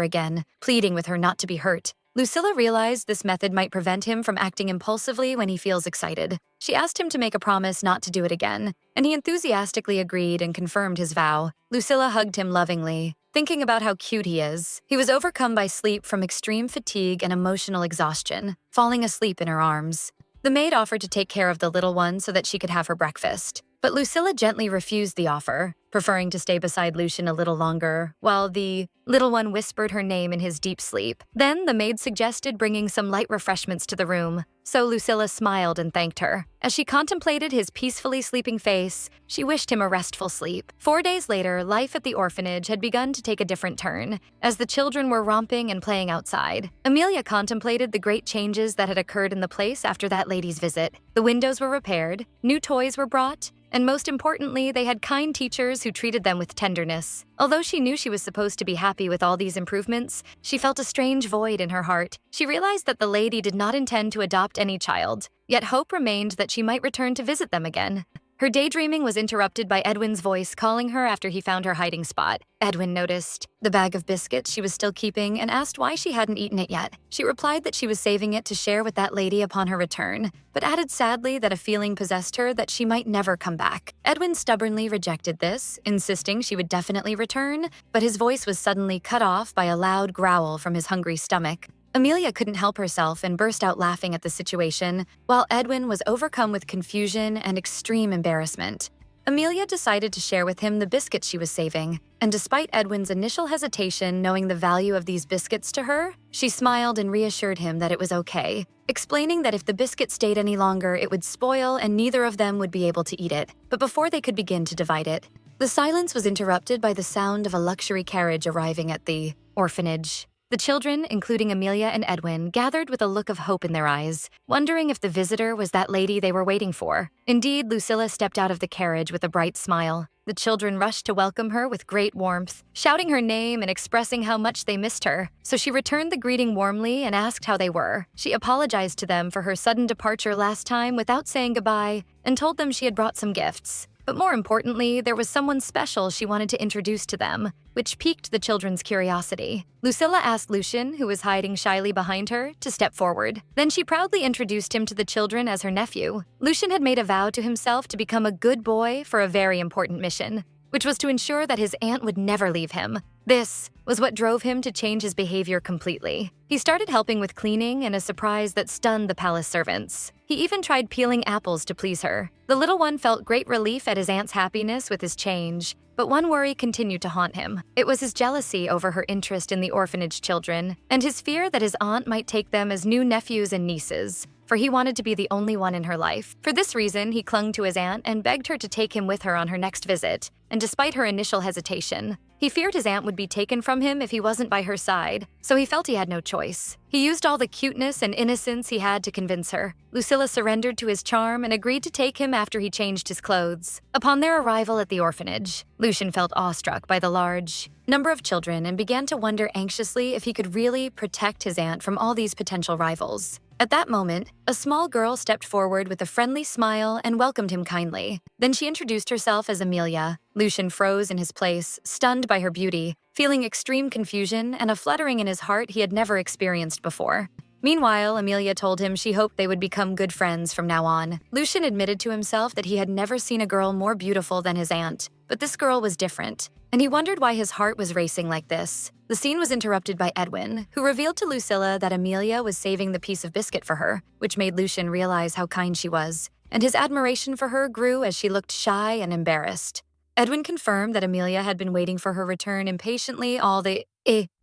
again, pleading with her not to be hurt. Lucilla realized this method might prevent him from acting impulsively when he feels excited. She asked him to make a promise not to do it again, and he enthusiastically agreed and confirmed his vow. Lucilla hugged him lovingly, thinking about how cute he is. He was overcome by sleep from extreme fatigue and emotional exhaustion, falling asleep in her arms. The maid offered to take care of the little one so that she could have her breakfast, but Lucilla gently refused the offer, preferring to stay beside Lucian a little longer, while the little one whispered her name in his deep sleep. Then the maid suggested bringing some light refreshments to the room, so Lucilla smiled and thanked her. As she contemplated his peacefully sleeping face, she wished him a restful sleep. 4 days later, life at the orphanage had begun to take a different turn, as the children were romping and playing outside. Amelia contemplated the great changes that had occurred in the place after that lady's visit. The windows were repaired, new toys were brought, and most importantly, they had kind teachers who treated them with tenderness. Although she knew she was supposed to be happy with all these improvements, she felt a strange void in her heart. She realized that the lady did not intend to adopt any child, yet hope remained that she might return to visit them again. Her daydreaming was interrupted by Edwin's voice calling her after he found her hiding spot. Edwin noticed the bag of biscuits she was still keeping and asked why she hadn't eaten it yet. She replied that she was saving it to share with that lady upon her return, but added sadly that a feeling possessed her that she might never come back. Edwin stubbornly rejected this, insisting she would definitely return, but his voice was suddenly cut off by a loud growl from his hungry stomach. Amelia couldn't help herself and burst out laughing at the situation, while Edwin was overcome with confusion and extreme embarrassment. Amelia decided to share with him the biscuits she was saving, and despite Edwin's initial hesitation knowing the value of these biscuits to her, she smiled and reassured him that it was okay, explaining that if the biscuit stayed any longer, it would spoil and neither of them would be able to eat it. But before they could begin to divide it, the silence was interrupted by the sound of a luxury carriage arriving at the orphanage. The children, including Amelia and Edwin, gathered with a look of hope in their eyes, wondering if the visitor was that lady they were waiting for. Indeed, Lucilla stepped out of the carriage with a bright smile. The children rushed to welcome her with great warmth, shouting her name and expressing how much they missed her. So she returned the greeting warmly and asked how they were. She apologized to them for her sudden departure last time without saying goodbye and told them she had brought some gifts. But more importantly, there was someone special she wanted to introduce to them, which piqued the children's curiosity. Lucilla asked Lucian, who was hiding shyly behind her, to step forward. Then she proudly introduced him to the children as her nephew. Lucian had made a vow to himself to become a good boy for a very important mission, which was to ensure that his aunt would never leave him. This was what drove him to change his behavior completely. He started helping with cleaning in a surprise that stunned the palace servants. He even tried peeling apples to please her. The little one felt great relief at his aunt's happiness with his change, but one worry continued to haunt him. It was his jealousy over her interest in the orphanage children, and his fear that his aunt might take them as new nephews and nieces. for he wanted to be the only one in her life. For this reason, he clung to his aunt and begged her to take him with her on her next visit. And despite her initial hesitation, he feared his aunt would be taken from him if he wasn't by her side, so he felt he had no choice. He used all the cuteness and innocence he had to convince her. Lucilla surrendered to his charm and agreed to take him after he changed his clothes. Upon their arrival at the orphanage, Lucian felt awestruck by the large number of children and began to wonder anxiously if he could really protect his aunt from all these potential rivals. At that moment, a small girl stepped forward with a friendly smile and welcomed him kindly. Then she introduced herself as Amelia. Lucian froze in his place, stunned by her beauty, feeling extreme confusion and a fluttering in his heart he had never experienced before. Meanwhile, Amelia told him she hoped they would become good friends from now on. Lucian admitted to himself that he had never seen a girl more beautiful than his aunt, but this girl was different, and he wondered why his heart was racing like this. The scene was interrupted by Edwin, who revealed to Lucilla that Amelia was saving the piece of biscuit for her, which made Lucian realize how kind she was, and his admiration for her grew as she looked shy and embarrassed. Edwin confirmed that Amelia had been waiting for her return impatiently all the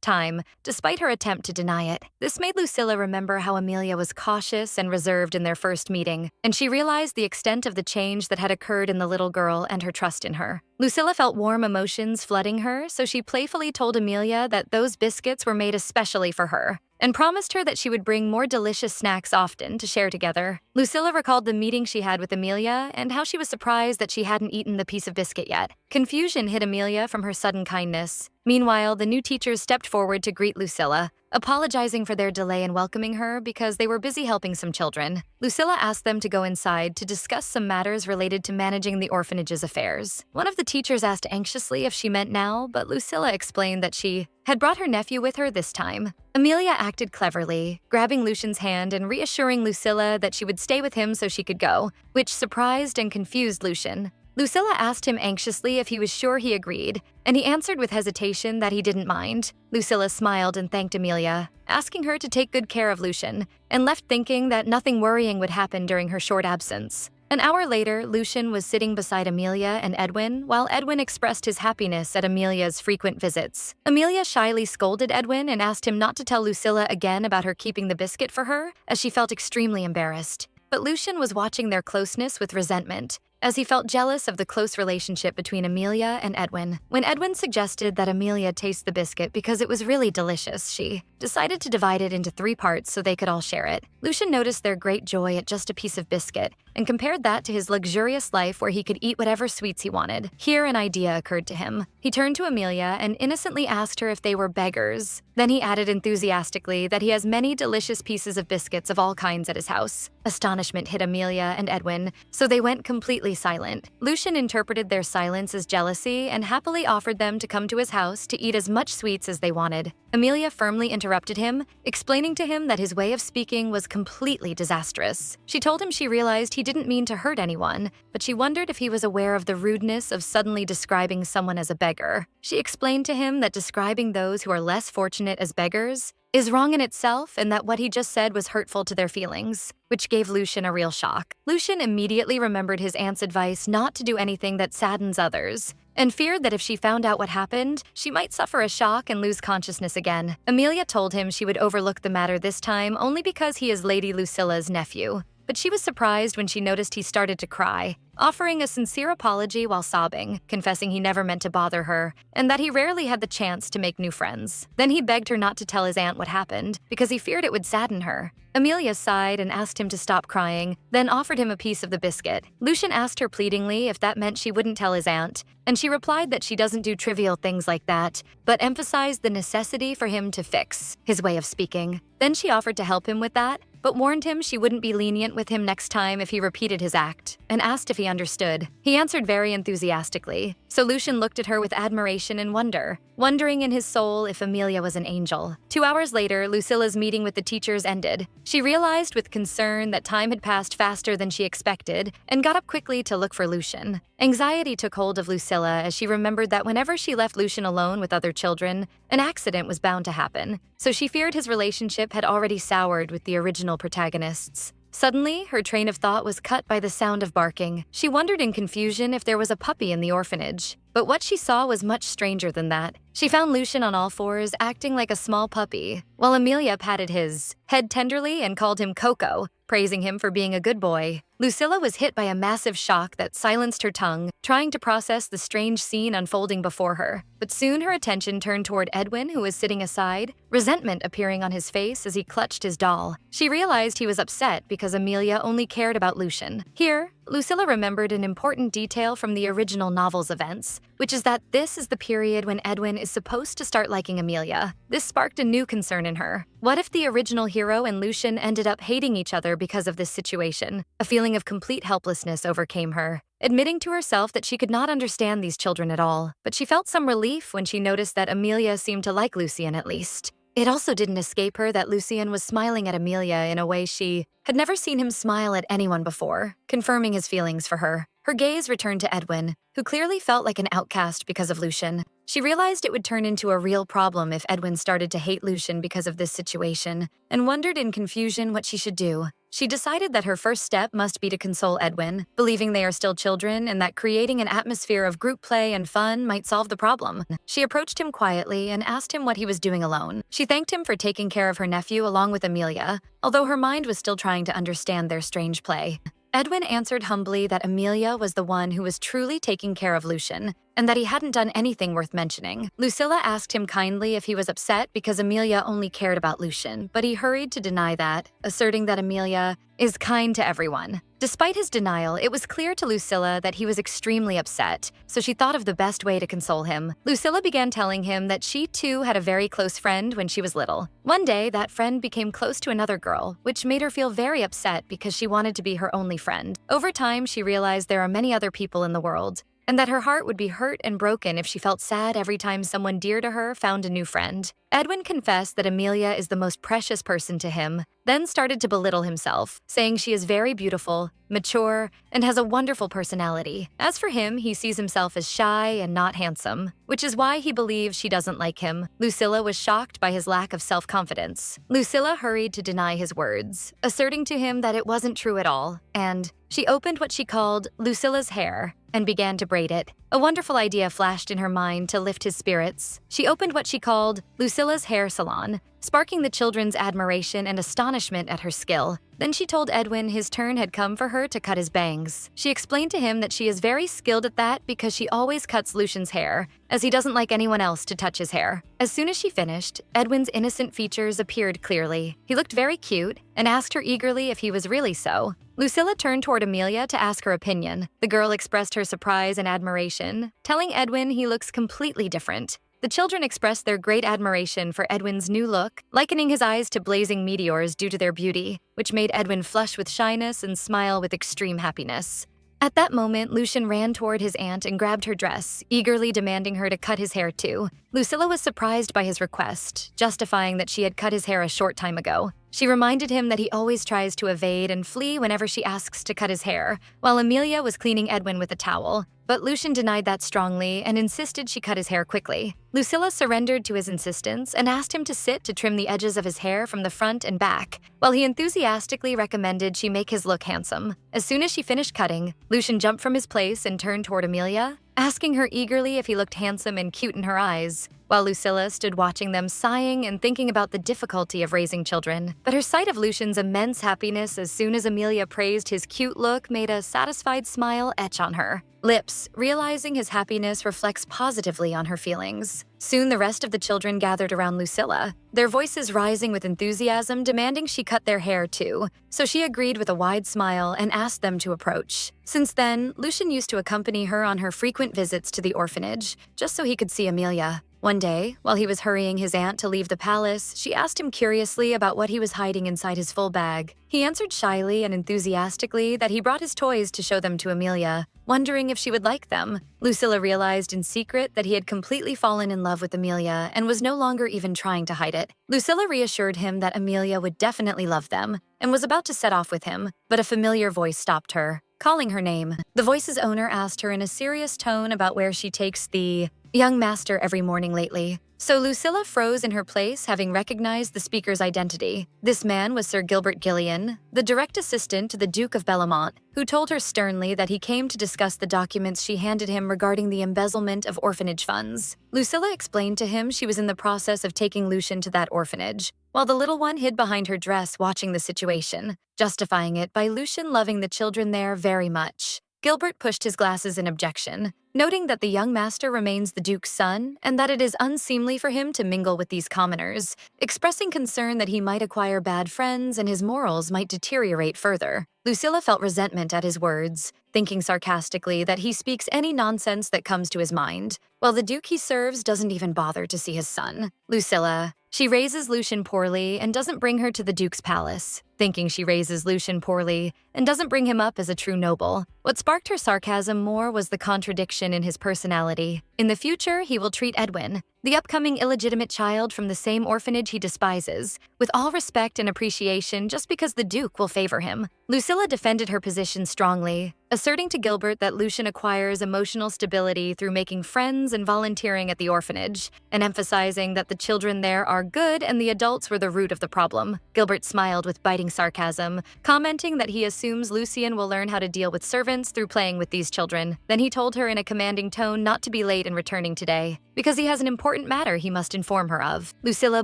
time, despite her attempt to deny it. This made Lucilla remember how Amelia was cautious and reserved in their first meeting, and she realized the extent of the change that had occurred in the little girl and her trust in her. Lucilla felt warm emotions flooding her, so she playfully told Amelia that those biscuits were made especially for her, and promised her that she would bring more delicious snacks often to share together. Lucilla recalled the meeting she had with Amelia and how she was surprised that she hadn't eaten the piece of biscuit yet. Confusion hit Amelia from her sudden kindness. Meanwhile, the new teachers stepped forward to greet Lucilla, apologizing for their delay in welcoming her because they were busy helping some children. Lucilla asked them to go inside to discuss some matters related to managing the orphanage's affairs. One of the teachers asked anxiously if she meant now, but Lucilla explained that she had brought her nephew with her this time. Amelia acted cleverly, grabbing Lucian's hand and reassuring Lucilla that she would stay with him so she could go, which surprised and confused Lucian. Lucilla asked him anxiously if he was sure he agreed, and he answered with hesitation that he didn't mind. Lucilla smiled and thanked Amelia, asking her to take good care of Lucian, and left thinking that nothing worrying would happen during her short absence. An hour later, Lucian was sitting beside Amelia and Edwin while Edwin expressed his happiness at Amelia's frequent visits. Amelia shyly scolded Edwin and asked him not to tell Lucilla again about her keeping the biscuit for her, as she felt extremely embarrassed. But Lucian was watching their closeness with resentment, as he felt jealous of the close relationship between Amelia and Edwin. When Edwin suggested that Amelia taste the biscuit because it was really delicious, she decided to divide it into 3 parts so they could all share it. Lucian noticed their great joy at just a piece of biscuit and compared that to his luxurious life where he could eat whatever sweets he wanted. Here, an idea occurred to him. He turned to Amelia and innocently asked her if they were beggars. Then he added enthusiastically that he has many delicious pieces of biscuits of all kinds at his house. Astonishment hit Amelia and Edwin, so they went completely silent. Lucian interpreted their silence as jealousy and happily offered them to come to his house to eat as much sweets as they wanted. Amelia firmly interrupted him, explaining to him that his way of speaking was completely disastrous. She told him she realized he didn't mean to hurt anyone, but she wondered if he was aware of the rudeness of suddenly describing someone as a beggar. She explained to him that describing those who are less fortunate as beggars is wrong in itself and that what he just said was hurtful to their feelings, which gave Lucian a real shock. Lucian immediately remembered his aunt's advice not to do anything that saddens others, and feared that if she found out what happened, she might suffer a shock and lose consciousness again. Amelia told him she would overlook the matter this time only because he is Lady Lucilla's nephew, but she was surprised when she noticed he started to cry, offering a sincere apology while sobbing, confessing he never meant to bother her, and that he rarely had the chance to make new friends. Then he begged her not to tell his aunt what happened, because he feared it would sadden her. Amelia sighed and asked him to stop crying, then offered him a piece of the biscuit. Lucian asked her pleadingly if that meant she wouldn't tell his aunt, and she replied that she doesn't do trivial things like that, but emphasized the necessity for him to fix his way of speaking. Then she offered to help him with that, but warned him she wouldn't be lenient with him next time if he repeated his act, and asked if he understood. He answered very enthusiastically, so Lucian looked at her with admiration and wonder, wondering in his soul if Amelia was an angel. 2 hours later, Lucilla's meeting with the teachers ended. She realized with concern that time had passed faster than she expected and got up quickly to look for Lucian. Anxiety took hold of Lucilla as she remembered that whenever she left Lucian alone with other children, an accident was bound to happen, so she feared his relationship had already soured with the original protagonists. Suddenly, her train of thought was cut by the sound of barking. She wondered in confusion if there was a puppy in the orphanage. But what she saw was much stranger than that. She found Lucian on all fours, acting like a small puppy, while Amelia patted his head tenderly and called him Coco, praising him for being a good boy. Lucilla was hit by a massive shock that silenced her tongue, trying to process the strange scene unfolding before her. But soon her attention turned toward Edwin, who was sitting aside, resentment appearing on his face as he clutched his doll. She realized he was upset because Amelia only cared about Lucian. Here, Lucilla remembered an important detail from the original novel's events, which is that this is the period when Edwin is supposed to start liking Amelia. This sparked a new concern in her. What if the original hero and Lucian ended up hating each other because of this situation? A feeling of complete helplessness overcame her, admitting to herself that she could not understand these children at all. But she felt some relief when she noticed that Amelia seemed to like Lucian at least. It also didn't escape her that Lucian was smiling at Amelia in a way she had never seen him smile at anyone before, confirming his feelings for her. Her gaze returned to Edwin, who clearly felt like an outcast because of Lucian. She realized it would turn into a real problem if Edwin started to hate Lucian because of this situation, and wondered in confusion what she should do. She decided that her first step must be to console Edwin, believing they are still children and that creating an atmosphere of group play and fun might solve the problem. She approached him quietly and asked him what he was doing alone. She thanked him for taking care of her nephew along with Amelia, although her mind was still trying to understand their strange play. Edwin answered humbly that Amelia was the one who was truly taking care of Lucian, and that he hadn't done anything worth mentioning. Lucilla asked him kindly if he was upset because Amelia only cared about Lucian, but he hurried to deny that, asserting that Amelia is kind to everyone. Despite his denial, it was clear to Lucilla that he was extremely upset, so she thought of the best way to console him. Lucilla began telling him that she too had a very close friend when she was little. One day, that friend became close to another girl, which made her feel very upset because she wanted to be her only friend. Over time, she realized there are many other people in the world, and that her heart would be hurt and broken if she felt sad every time someone dear to her found a new friend. Edwin confessed that Amelia is the most precious person to him, then started to belittle himself, saying she is very beautiful, mature, and has a wonderful personality. As for him, he sees himself as shy and not handsome, which is why he believes she doesn't like him. Lucilla was shocked by his lack of self-confidence. Lucilla hurried to deny his words, asserting to him that it wasn't true at all, and she opened what she called Lucilla's hair and began to braid it. A wonderful idea flashed in her mind to lift his spirits. She opened what she called Lucilla's hair salon, sparking the children's admiration and astonishment at her skill. Then she told Edwin his turn had come for her to cut his bangs. She explained to him that she is very skilled at that because she always cuts Lucian's hair, as he doesn't like anyone else to touch his hair. As soon as she finished, Edwin's innocent features appeared clearly. He looked very cute and asked her eagerly if he was really so. Lucilla turned toward Amelia to ask her opinion. The girl expressed her surprise and admiration, telling Edwin he looks completely different. The children expressed their great admiration for Edwin's new look, likening his eyes to blazing meteors due to their beauty, which made Edwin flush with shyness and smile with extreme happiness. At that moment, Lucian ran toward his aunt and grabbed her dress, eagerly demanding her to cut his hair too. Lucilla was surprised by his request, justifying that she had cut his hair a short time ago. She reminded him that he always tries to evade and flee whenever she asks to cut his hair, while Amelia was cleaning Edwin with a towel. But Lucian denied that strongly and insisted she cut his hair quickly. Lucilla surrendered to his insistence and asked him to sit to trim the edges of his hair from the front and back, while he enthusiastically recommended she make his look handsome. As soon as she finished cutting, Lucian jumped from his place and turned toward Amelia, asking her eagerly if he looked handsome and cute in her eyes, while Lucilla stood watching them, sighing and thinking about the difficulty of raising children. But her sight of Lucian's immense happiness as soon as Amelia praised his cute look made a satisfied smile etch on her lips, realizing his happiness reflects positively on her feelings. Soon the rest of the children gathered around Lucilla, their voices rising with enthusiasm, demanding she cut their hair too, so she agreed with a wide smile and asked them to approach. Since then, Lucian used to accompany her on her frequent visits to the orphanage, just so he could see Amelia. One day, while he was hurrying his aunt to leave the palace, she asked him curiously about what he was hiding inside his full bag. He answered shyly and enthusiastically that he brought his toys to show them to Amelia, wondering if she would like them. Lucilla realized in secret that he had completely fallen in love with Amelia and was no longer even trying to hide it. Lucilla reassured him that Amelia would definitely love them and was about to set off with him, but a familiar voice stopped her, calling her name. The voice's owner asked her in a serious tone about where she takes the young master every morning lately. So Lucilla froze in her place, having recognized the speaker's identity. This man was Sir Gilbert Gillian, the direct assistant to the Duke of Bellamont, who told her sternly that he came to discuss the documents she handed him regarding the embezzlement of orphanage funds. Lucilla explained to him she was in the process of taking Lucian to that orphanage, while the little one hid behind her dress watching the situation, justifying it by Lucian loving the children there very much. Gilbert pushed his glasses in objection, noting that the young master remains the Duke's son and that it is unseemly for him to mingle with these commoners, expressing concern that he might acquire bad friends and his morals might deteriorate further. Lucilla felt resentment at his words, thinking sarcastically that he speaks any nonsense that comes to his mind, while the Duke he serves doesn't even bother to see his son. Lucilla. She raises Lucian poorly and doesn't bring her to the Duke's palace, thinking she raises Lucian poorly and doesn't bring him up as a true noble. What sparked her sarcasm more was the contradiction in his personality. In the future, he will treat Edwin, the upcoming illegitimate child from the same orphanage he despises, with all respect and appreciation just because the Duke will favor him. Lucilla defended her position strongly, asserting to Gilbert that Lucian acquires emotional stability through making friends and volunteering at the orphanage, and emphasizing that the children there are good and the adults were the root of the problem. Gilbert smiled with biting sarcasm, commenting that he assumes Lucian will learn how to deal with servants through playing with these children. Then he told her in a commanding tone not to be late in returning today, because he has an important matter he must inform her of. Lucilla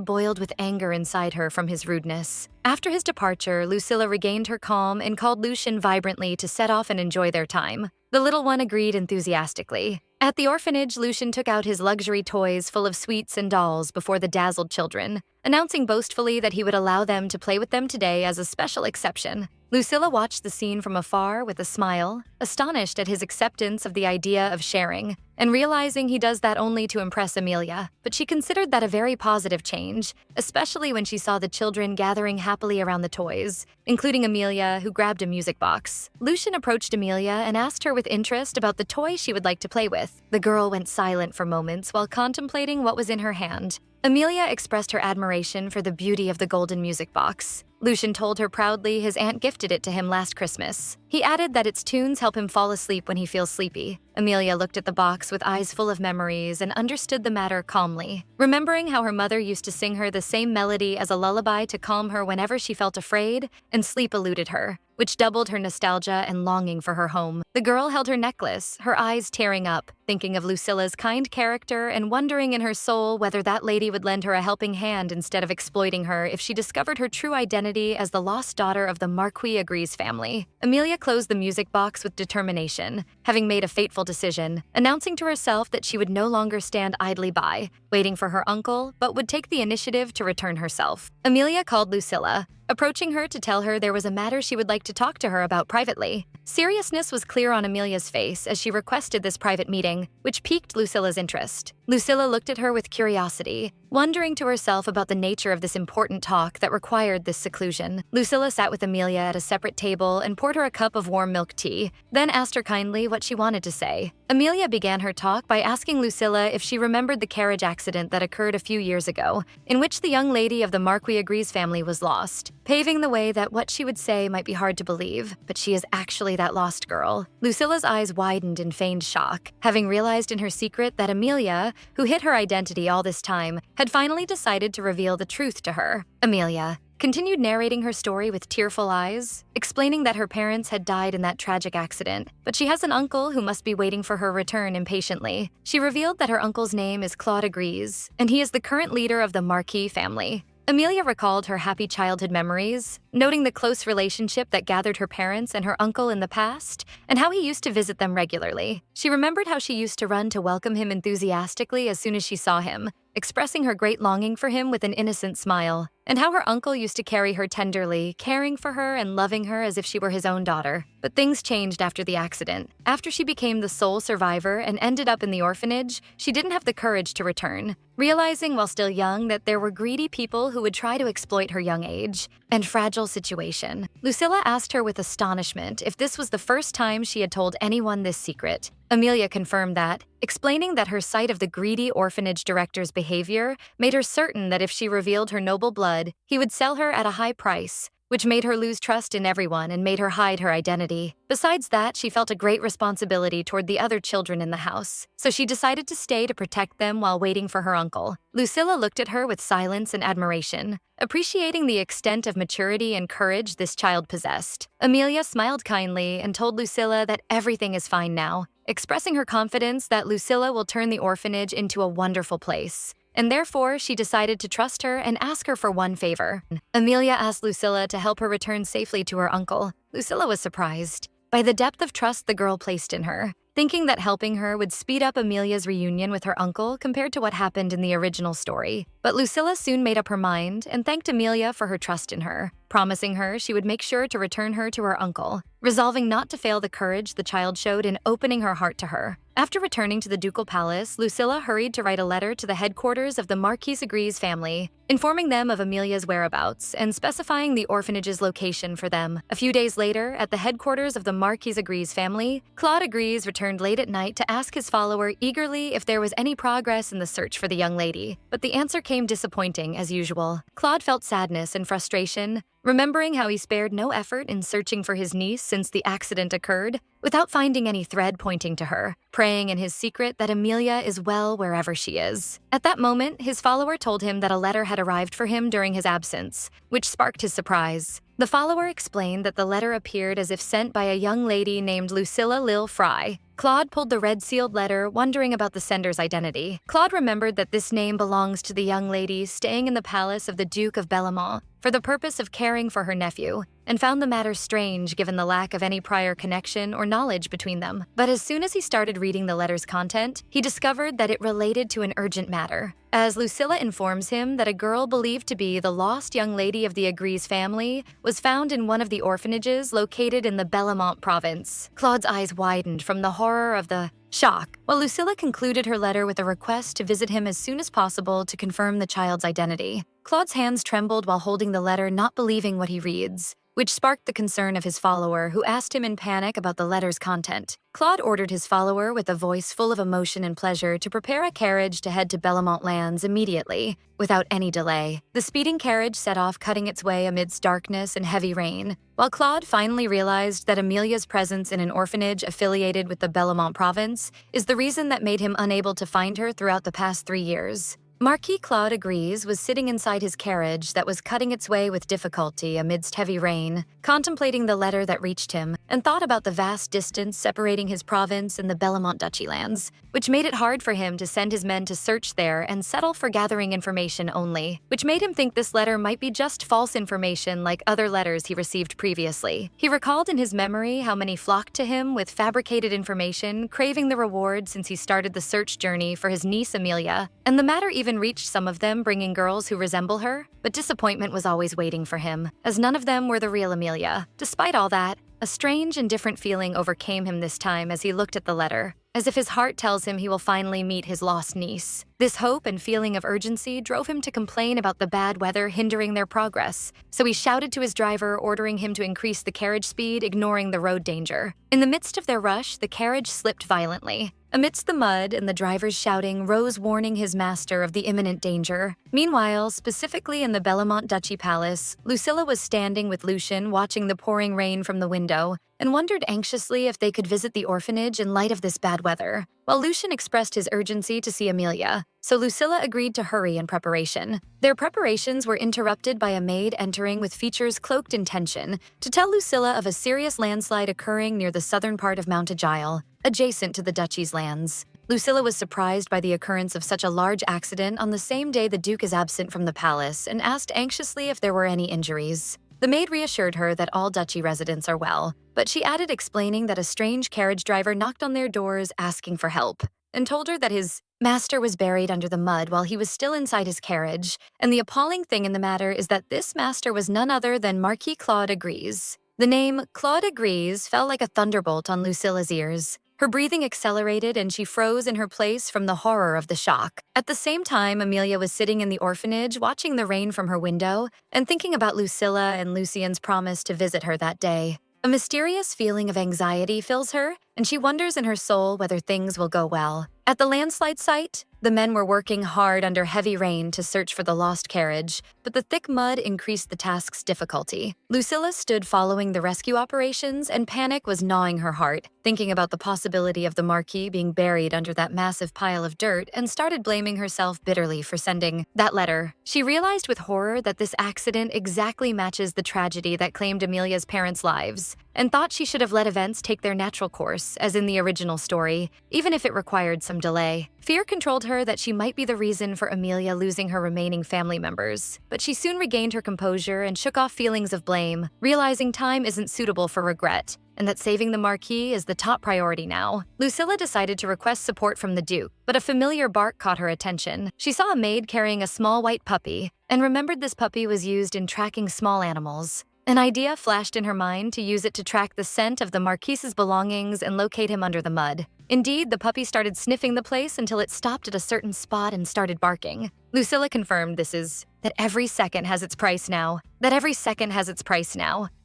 boiled with anger inside her from his rudeness. After his departure, Lucilla regained her calm and called Lucian vibrantly to set off and enjoy their time. The little one agreed enthusiastically. At the orphanage, Lucian took out his luxury toys full of sweets and dolls before the dazzled children, announcing boastfully that he would allow them to play with them today as a special exception. Lucilla watched the scene from afar with a smile, astonished at his acceptance of the idea of sharing, and realizing he does that only to impress Amelia. But she considered that a very positive change, especially when she saw the children gathering happily around the toys, including Amelia, who grabbed a music box. Lucian approached Amelia and asked her with interest about the toy she would like to play with. The girl went silent for moments while contemplating what was in her hand. Amelia expressed her admiration for the beauty of the golden music box. Lucian told her proudly his aunt gifted it to him last Christmas. He added that its tunes help him fall asleep when he feels sleepy. Amelia looked at the box with eyes full of memories and understood the matter calmly, remembering how her mother used to sing her the same melody as a lullaby to calm her whenever she felt afraid, and sleep eluded her, which doubled her nostalgia and longing for her home. The girl held her necklace, her eyes tearing up, thinking of Lucilla's kind character and wondering in her soul whether that lady would lend her a helping hand instead of exploiting her if she discovered her true identity as the lost daughter of the Marquis Agrees family. Amelia closed the music box with determination, having made a fateful decision, announcing to herself that she would no longer stand idly by, waiting for her uncle, but would take the initiative to return herself. Amelia called Lucilla, approaching her to tell her there was a matter she would like to talk to her about privately. Seriousness was clear on Amelia's face as she requested this private meeting, which piqued Lucilla's interest. Lucilla looked at her with curiosity, wondering to herself about the nature of this important talk that required this seclusion. Lucilla sat with Amelia at a separate table and poured her a cup of warm milk tea, then asked her kindly what she wanted to say. Amelia began her talk by asking Lucilla if she remembered the carriage accident that occurred a few years ago, in which the young lady of the Marquis Agrees family was lost, paving the way that what she would say might be hard to believe, but she is actually that lost girl. Lucilla's eyes widened in feigned shock, having realized in her secret that Amelia, who hid her identity all this time, had finally decided to reveal the truth to her. Amelia continued narrating her story with tearful eyes, explaining that her parents had died in that tragic accident, but she has an uncle who must be waiting for her return impatiently. She revealed that her uncle's name is Claude Agrees, and he is the current leader of the Marquis family. Amelia recalled her happy childhood memories, noting the close relationship that gathered her parents and her uncle in the past, and how he used to visit them regularly. She remembered how she used to run to welcome him enthusiastically as soon as she saw him, expressing her great longing for him with an innocent smile, and how her uncle used to carry her tenderly, caring for her and loving her as if she were his own daughter. But things changed after the accident. After she became the sole survivor and ended up in the orphanage, she didn't have the courage to return, realizing while still young that there were greedy people who would try to exploit her young age and fragile situation. Lucilla asked her with astonishment if this was the first time she had told anyone this secret. Amelia confirmed that, explaining that her sight of the greedy orphanage director's behavior made her certain that if she revealed her noble blood, he would sell her at a high price, which made her lose trust in everyone and made her hide her identity. Besides that, she felt a great responsibility toward the other children in the house, so she decided to stay to protect them while waiting for her uncle. Lucilla looked at her with silence and admiration, appreciating the extent of maturity and courage this child possessed. Amelia smiled kindly and told Lucilla that everything is fine now, expressing her confidence that Lucilla will turn the orphanage into a wonderful place. And therefore, she decided to trust her and ask her for one favor. Amelia asked Lucilla to help her return safely to her uncle. Lucilla was surprised by the depth of trust the girl placed in her, thinking that helping her would speed up Amelia's reunion with her uncle compared to what happened in the original story. But Lucilla soon made up her mind and thanked Amelia for her trust in her, promising her she would make sure to return her to her uncle, resolving not to fail the courage the child showed in opening her heart to her. After returning to the ducal palace, Lucilla hurried to write a letter to the headquarters of the Marquise Agree's family, informing them of Amelia's whereabouts and specifying the orphanage's location for them. A few days later, at the headquarters of the Marquise Agree's family, Claude Agrees returned late at night to ask his follower eagerly if there was any progress in the search for the young lady, but the answer came disappointing as usual. Claude felt sadness and frustration, remembering how he spared no effort in searching for his niece since the accident occurred, without finding any thread pointing to her, praying in his secret that Amelia is well wherever she is. At that moment, his follower told him that a letter had arrived for him during his absence, which sparked his surprise. The follower explained that the letter appeared as if sent by a young lady named Lucilla Lil Fry. Claude pulled the red-sealed letter, wondering about the sender's identity. Claude remembered that this name belongs to the young lady staying in the palace of the Duke of Bellamont for the purpose of caring for her nephew, and found the matter strange given the lack of any prior connection or knowledge between them. But as soon as he started reading the letter's content, he discovered that it related to an urgent matter, as Lucilla informs him that a girl believed to be the lost young lady of the Agrees family was found in one of the orphanages located in the Bellamont province. Claude's eyes widened from the horror of the shock, while Lucilla concluded her letter with a request to visit him as soon as possible to confirm the child's identity. Claude's hands trembled while holding the letter, not believing what he reads, which sparked the concern of his follower, who asked him in panic about the letter's content. Claude ordered his follower, with a voice full of emotion and pleasure, to prepare a carriage to head to Bellamont lands immediately, without any delay. The speeding carriage set off, cutting its way amidst darkness and heavy rain, while Claude finally realized that Amelia's presence in an orphanage affiliated with the Bellamont province is the reason that made him unable to find her throughout the past 3 years. Marquis Claude Agrees was sitting inside his carriage that was cutting its way with difficulty amidst heavy rain, contemplating the letter that reached him, and thought about the vast distance separating his province and the Bellamont Duchy lands, which made it hard for him to send his men to search there and settle for gathering information only, which made him think this letter might be just false information like other letters he received previously. He recalled in his memory how many flocked to him with fabricated information, craving the reward since he started the search journey for his niece Amelia, and the matter even reached some of them bringing girls who resemble her, but disappointment was always waiting for him, as none of them were the real Amelia. Despite all that, a strange and different feeling overcame him this time as he looked at the letter, as if his heart tells him he will finally meet his lost niece. This hope and feeling of urgency drove him to complain about the bad weather hindering their progress, so he shouted to his driver, ordering him to increase the carriage speed, ignoring the road danger. In the midst of their rush, the carriage slipped violently. Amidst the mud and the driver's shouting, Rose warning his master of the imminent danger. Meanwhile, specifically in the Bellamont Duchy Palace, Lucilla was standing with Lucien watching the pouring rain from the window and wondered anxiously if they could visit the orphanage in light of this bad weather, while Lucien expressed his urgency to see Amelia, so Lucilla agreed to hurry in preparation. Their preparations were interrupted by a maid entering with features cloaked in tension to tell Lucilla of a serious landslide occurring near the southern part of Mount Agile, adjacent to the duchy's lands. Lucilla was surprised by the occurrence of such a large accident on the same day the Duke is absent from the palace and asked anxiously if there were any injuries. The maid reassured her that all duchy residents are well, but she added, explaining that a strange carriage driver knocked on their doors asking for help, and told her that his master was buried under the mud while he was still inside his carriage, and the appalling thing in the matter is that this master was none other than Marquis Claude Agrees. The name Claude Agrees fell like a thunderbolt on Lucilla's ears. Her breathing accelerated and she froze in her place from the horror of the shock. At the same time, Amelia was sitting in the orphanage watching the rain from her window and thinking about Lucilla and Lucien's promise to visit her that day. A mysterious feeling of anxiety fills her, and she wonders in her soul whether things will go well. At the landslide site, The men were working hard under heavy rain to search for the lost carriage, but the thick mud increased the task's difficulty. Lucilla stood following the rescue operations, and panic was gnawing her heart, thinking about the possibility of the Marquis being buried under that massive pile of dirt, and started blaming herself bitterly for sending that letter. She realized with horror that this accident exactly matches the tragedy that claimed Amelia's parents' lives, and thought she should have let events take their natural course, as in the original story, even if it required some delay. Fear controlled her that she might be the reason for Amelia losing her remaining family members, but she soon regained her composure and shook off feelings of blame, realizing time isn't suitable for regret, and that saving the Marquis is the top priority now. Lucilla decided to request support from the Duke, but a familiar bark caught her attention. She saw a maid carrying a small white puppy, and remembered this puppy was used in tracking small animals. An idea flashed in her mind to use it to track the scent of the Marquis's belongings and locate him under the mud. Indeed, the puppy started sniffing the place until it stopped at a certain spot and started barking. Lucilla confirmed that every second has its price now.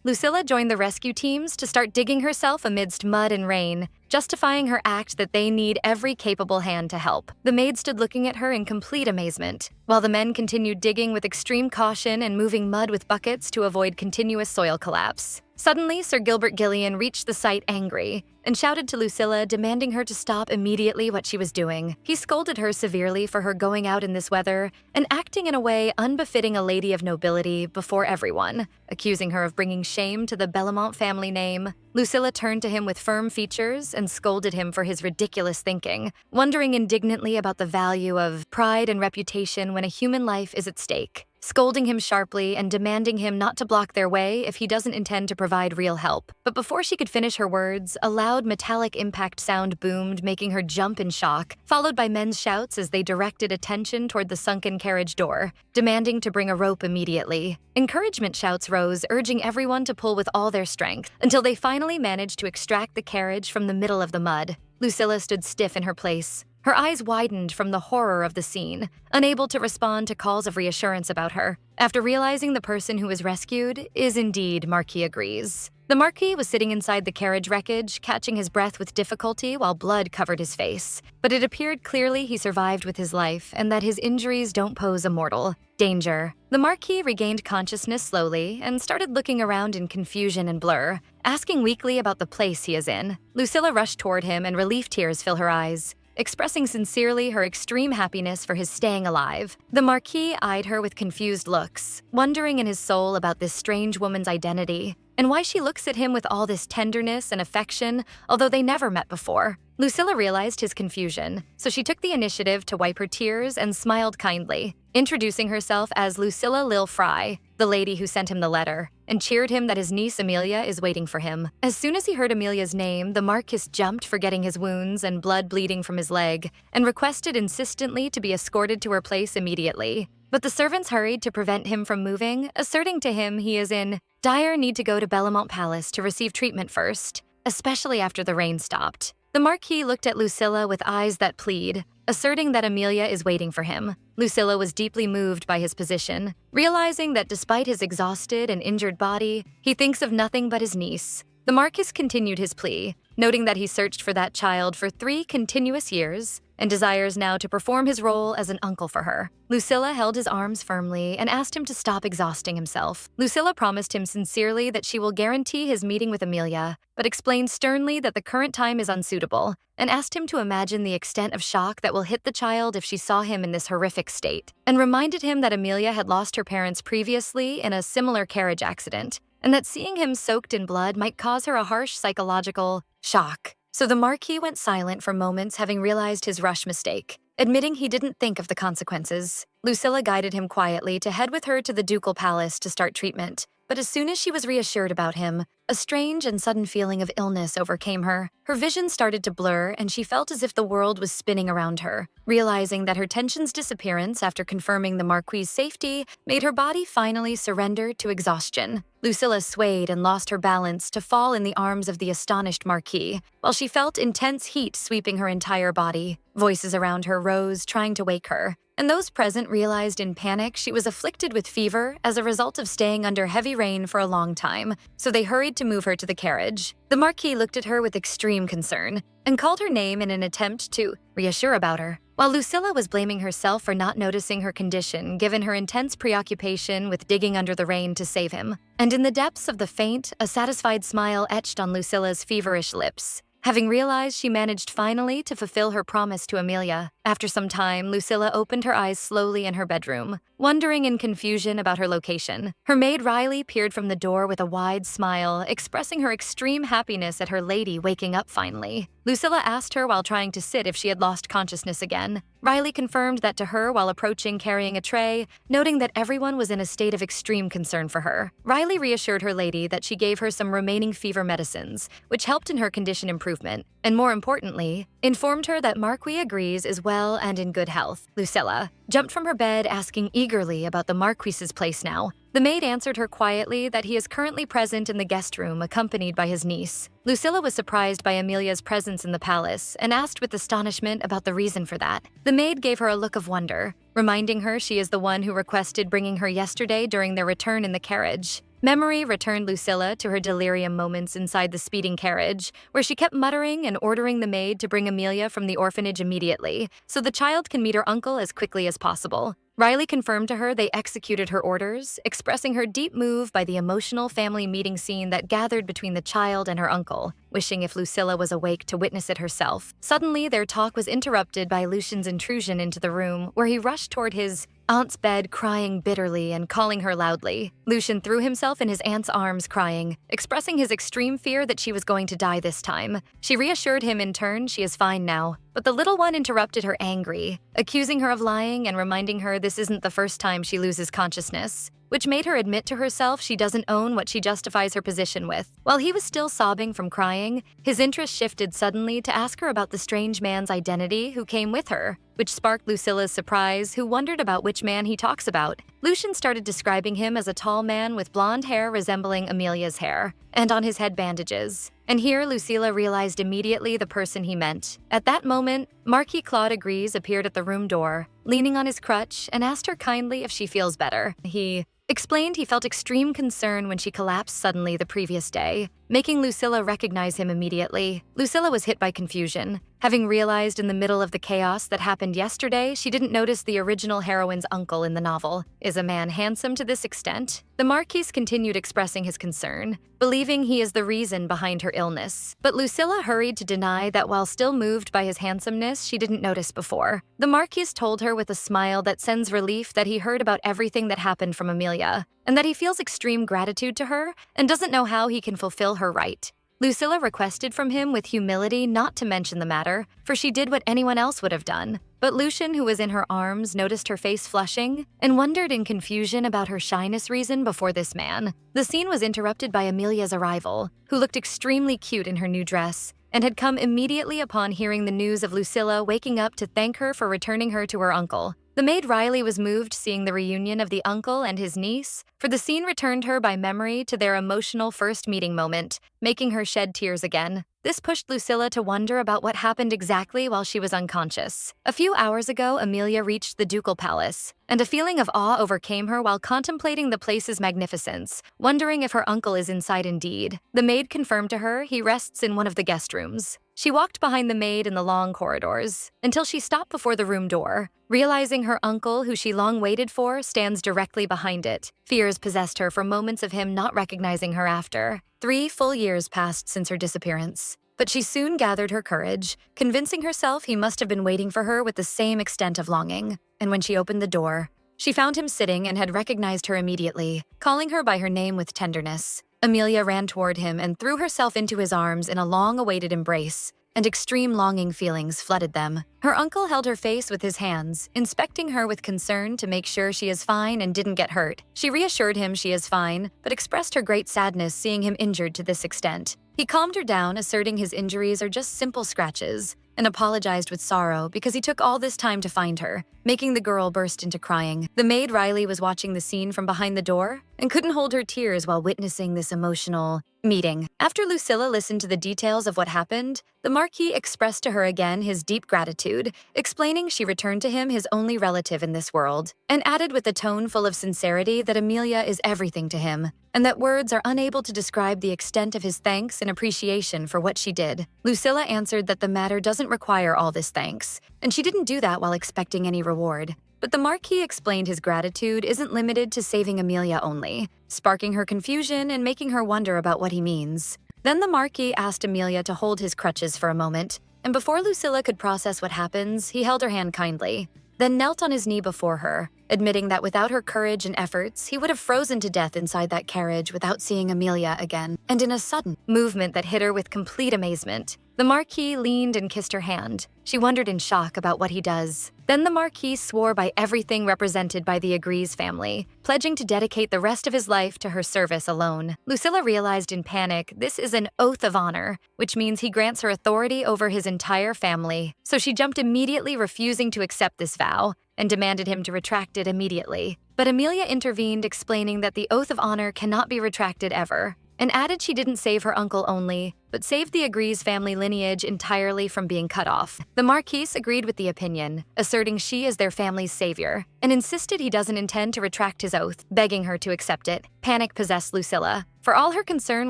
Lucilla joined the rescue teams to start digging herself amidst mud and rain, justifying her act that they need every capable hand to help. The maid stood looking at her in complete amazement, while the men continued digging with extreme caution and moving mud with buckets to avoid continuous soil collapse. Suddenly, Sir Gilbert Gillian reached the site angry and shouted to Lucilla, demanding her to stop immediately what she was doing. He scolded her severely for her going out in this weather and acting in a way unbefitting a lady of nobility before everyone, accusing her of bringing shame to the Bellamont family name. Lucilla turned to him with firm features and scolded him for his ridiculous thinking, wondering indignantly about the value of pride and reputation when a human life is at stake, scolding him sharply and demanding him not to block their way if he doesn't intend to provide real help. But before she could finish her words, a loud metallic impact sound boomed, making her jump in shock, followed by men's shouts as they directed attention toward the sunken carriage door, demanding to bring a rope immediately. Encouragement shouts rose, urging everyone to pull with all their strength, until they finally managed to extract the carriage from the middle of the mud. Lucilla stood stiff in her place. Her eyes widened from the horror of the scene, unable to respond to calls of reassurance about her, after realizing the person who was rescued is indeed Marquis Agrees. The Marquis was sitting inside the carriage wreckage, catching his breath with difficulty while blood covered his face. But it appeared clearly he survived with his life and that his injuries don't pose a mortal danger. The Marquis regained consciousness slowly and started looking around in confusion and blur, asking weakly about the place he is in. Lucilla rushed toward him and relief tears fill her eyes, expressing sincerely her extreme happiness for his staying alive. The Marquis eyed her with confused looks, wondering in his soul about this strange woman's identity and why she looks at him with all this tenderness and affection, although they never met before. Lucilla realized his confusion, so she took the initiative to wipe her tears and smiled kindly, introducing herself as Lucilla Lil Fry, the lady who sent him the letter, and cheered him that his niece Amelia is waiting for him. As soon as he heard Amelia's name, the Marquis jumped, forgetting his wounds and blood bleeding from his leg, and requested insistently to be escorted to her place immediately. But the servants hurried to prevent him from moving, asserting to him he is in dire need to go to Bellamont Palace to receive treatment first, especially after the rain stopped. The Marquis looked at Lucilla with eyes that plead, asserting that Amelia is waiting for him. Lucilla was deeply moved by his position, realizing that despite his exhausted and injured body, he thinks of nothing but his niece. The Marquis continued his plea, noting that he searched for that child for 3 continuous years and desires now to perform his role as an uncle for her. Lucilla held his arms firmly and asked him to stop exhausting himself. Lucilla promised him sincerely that she will guarantee his meeting with Amelia, but explained sternly that the current time is unsuitable, and asked him to imagine the extent of shock that will hit the child if she saw him in this horrific state, and reminded him that Amelia had lost her parents previously in a similar carriage accident, and that seeing him soaked in blood might cause her a harsh psychological shock. So the Marquis went silent for moments, having realized his rush mistake, admitting he didn't think of the consequences. Lucilla guided him quietly to head with her to the ducal palace to start treatment, but as soon as she was reassured about him, a strange and sudden feeling of illness overcame her. Her vision started to blur, and she felt as if the world was spinning around her. Realizing that her tension's disappearance after confirming the Marquis's safety made her body finally surrender to exhaustion. Lucilla swayed and lost her balance to fall in the arms of the astonished Marquis, while she felt intense heat sweeping her entire body. Voices around her rose, trying to wake her, and those present realized in panic she was afflicted with fever as a result of staying under heavy rain for a long time, so they hurried to move her to the carriage. The Marquis looked at her with extreme concern and called her name in an attempt to reassure about her. While Lucilla was blaming herself for not noticing her condition given her intense preoccupation with digging under the rain to save him. And in the depths of the faint, a satisfied smile etched on Lucilla's feverish lips. Having realized she managed finally to fulfill her promise to Amelia, after some time, Lucilla opened her eyes slowly in her bedroom, wondering in confusion about her location. Her maid Riley peered from the door with a wide smile, expressing her extreme happiness at her lady waking up finally. Lucilla asked her while trying to sit if she had lost consciousness again. Riley confirmed that to her while approaching carrying a tray, noting that everyone was in a state of extreme concern for her. Riley reassured her lady that she gave her some remaining fever medicines, which helped in her condition improvement, and more importantly, informed her that Marquis agrees is well and in good health. Lucilla jumped from her bed asking eagerly about the Marquis's place now. The maid answered her quietly that he is currently present in the guest room accompanied by his niece. Lucilla was surprised by Amelia's presence in the palace and asked with astonishment about the reason for that. The maid gave her a look of wonder, reminding her she is the one who requested bringing her yesterday during their return in the carriage. Memory returned Lucilla to her delirium moments inside the speeding carriage, where she kept muttering and ordering the maid to bring Amelia from the orphanage immediately, so the child can meet her uncle as quickly as possible. Riley confirmed to her they executed her orders, expressing her deep move by the emotional family meeting scene that gathered between the child and her uncle, wishing if Lucilla was awake to witness it herself. Suddenly, their talk was interrupted by Lucian's intrusion into the room, where he rushed toward his aunt's bed crying bitterly and calling her loudly. Lucian threw himself in his aunt's arms crying, expressing his extreme fear that she was going to die this time. She reassured him in turn she is fine now, but the little one interrupted her angry, accusing her of lying and reminding her this isn't the first time she loses consciousness, which made her admit to herself she doesn't own what she justifies her position with. While he was still sobbing from crying, his interest shifted suddenly to ask her about the strange man's identity who came with her, which sparked Lucilla's surprise, who wondered about which man he talks about. Lucian started describing him as a tall man with blonde hair resembling Amelia's hair, and on his head bandages. And here, Lucilla realized immediately the person he meant. At that moment, Marquis Claude Agrees appeared at the room door, leaning on his crutch, and asked her kindly if she feels better. He explained he felt extreme concern when she collapsed suddenly the previous day, making Lucilla recognize him immediately. Lucilla was hit by confusion. Having realized in the middle of the chaos that happened yesterday, she didn't notice the original heroine's uncle in the novel. Is a man handsome to this extent? The Marquis continued expressing his concern, believing he is the reason behind her illness. But Lucilla hurried to deny that while still moved by his handsomeness, she didn't notice before. The Marquis told her with a smile that sends relief that he heard about everything that happened from Amelia, and that he feels extreme gratitude to her and doesn't know how he can fulfill her right. Lucilla requested from him with humility not to mention the matter, for she did what anyone else would have done. But Lucian, who was in her arms, noticed her face flushing and wondered in confusion about her shyness reason before this man. The scene was interrupted by Amelia's arrival, who looked extremely cute in her new dress, and had come immediately upon hearing the news of Lucilla waking up to thank her for returning her to her uncle. The maid Riley was moved seeing the reunion of the uncle and his niece, for the scene returned her by memory to their emotional first meeting moment, making her shed tears again. This pushed Lucilla to wonder about what happened exactly while she was unconscious. A few hours ago, Amelia reached the ducal palace, and a feeling of awe overcame her while contemplating the place's magnificence, wondering if her uncle is inside indeed. The maid confirmed to her he rests in one of the guest rooms. She walked behind the maid in the long corridors, until she stopped before the room door, realizing her uncle, who she long waited for, stands directly behind it. Fears possessed her for moments of him not recognizing her after. 3 full years passed since her disappearance, but she soon gathered her courage, convincing herself he must have been waiting for her with the same extent of longing. And when she opened the door, she found him sitting and had recognized her immediately, calling her by her name with tenderness. Amelia ran toward him and threw herself into his arms in a long-awaited embrace, and extreme longing feelings flooded them. Her uncle held her face with his hands, inspecting her with concern to make sure she is fine and didn't get hurt. She reassured him she is fine, but expressed her great sadness seeing him injured to this extent. He calmed her down, asserting his injuries are just simple scratches, and apologized with sorrow because he took all this time to find her, making the girl burst into crying. The maid Riley was watching the scene from behind the door and couldn't hold her tears while witnessing this emotional meeting. After Lucilla listened to the details of what happened, the Marquis expressed to her again his deep gratitude, explaining she returned to him his only relative in this world, and added with a tone full of sincerity that Amelia is everything to him, and that words are unable to describe the extent of his thanks and appreciation for what she did. Lucilla answered that the matter doesn't require all this thanks, and she didn't do that while expecting any reward. But the Marquis explained his gratitude isn't limited to saving Amelia only, sparking her confusion and making her wonder about what he means. Then the Marquis asked Amelia to hold his crutches for a moment, and before Lucilla could process what happens, he held her hand kindly, then knelt on his knee before her, admitting that without her courage and efforts, he would have frozen to death inside that carriage without seeing Amelia again. And in a sudden movement that hit her with complete amazement, the Marquis leaned and kissed her hand. She wondered in shock about what he does. Then the Marquis swore by everything represented by the Agrees family, pledging to dedicate the rest of his life to her service alone. Lucilla realized in panic this is an oath of honor, which means he grants her authority over his entire family. So she jumped immediately, refusing to accept this vow, and demanded him to retract it immediately. But Amelia intervened, explaining that the oath of honor cannot be retracted ever, and added she didn't save her uncle only, but saved the Agrees family lineage entirely from being cut off. The Marquise agreed with the opinion, asserting she is their family's savior, and insisted he doesn't intend to retract his oath, begging her to accept it. Panic possessed Lucilla, for all her concern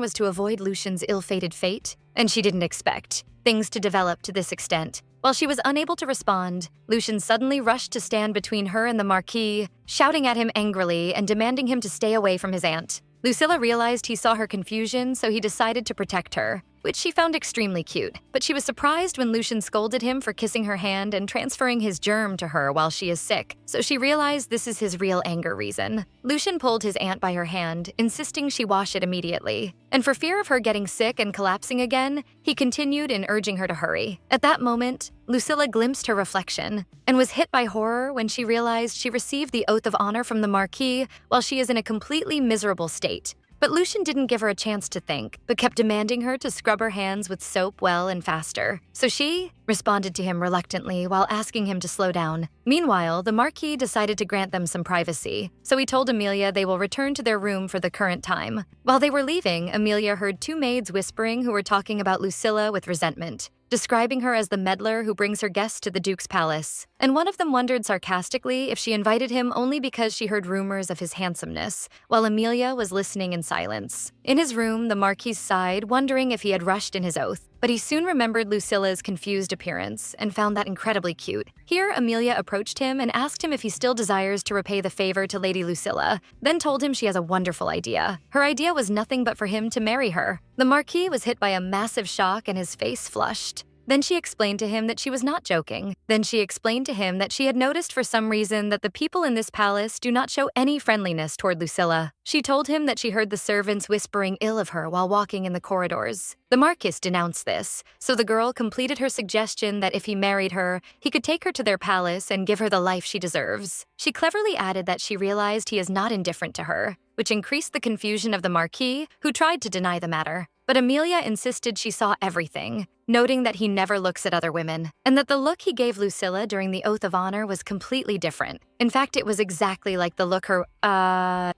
was to avoid Lucian's ill-fated fate, and she didn't expect things to develop to this extent. While she was unable to respond, Lucian suddenly rushed to stand between her and the Marquis, shouting at him angrily and demanding him to stay away from his aunt. Lucilla realized he saw her confusion, so he decided to protect her, which she found extremely cute. But she was surprised when Lucian scolded him for kissing her hand and transferring his germ to her while she is sick, so she realized this is his real anger reason. Lucian pulled his aunt by her hand, insisting she wash it immediately. And for fear of her getting sick and collapsing again, he continued in urging her to hurry. At that moment, Lucilla glimpsed her reflection and was hit by horror when she realized she received the oath of honor from the Marquis while she is in a completely miserable state. But Lucian didn't give her a chance to think, but kept demanding her to scrub her hands with soap well and faster. So she responded to him reluctantly while asking him to slow down. Meanwhile, the Marquis decided to grant them some privacy, so he told Amelia they will return to their room for the current time. While they were leaving, Amelia heard two maids whispering who were talking about Lucilla with resentment, describing her as the meddler who brings her guests to the Duke's palace. And one of them wondered sarcastically if she invited him only because she heard rumors of his handsomeness, while Amelia was listening in silence. In his room, the Marquis sighed, wondering if he had rushed in his oath, but he soon remembered Lucilla's confused appearance and found that incredibly cute. Here, Amelia approached him and asked him if he still desires to repay the favor to Lady Lucilla, then told him she has a wonderful idea. Her idea was nothing but for him to marry her. The Marquis was hit by a massive shock and his face flushed. Then she explained to him that she was not joking. Then she explained to him that she had noticed for some reason that the people in this palace do not show any friendliness toward Lucilla. She told him that she heard the servants whispering ill of her while walking in the corridors. The Marquis denounced this, so the girl completed her suggestion that if he married her, he could take her to their palace and give her the life she deserves. She cleverly added that she realized he is not indifferent to her, which increased the confusion of the Marquis, who tried to deny the matter. But Amelia insisted she saw everything, noting that he never looks at other women, and that the look he gave Lucilla during the oath of honor was completely different. In fact, it was exactly like the look her,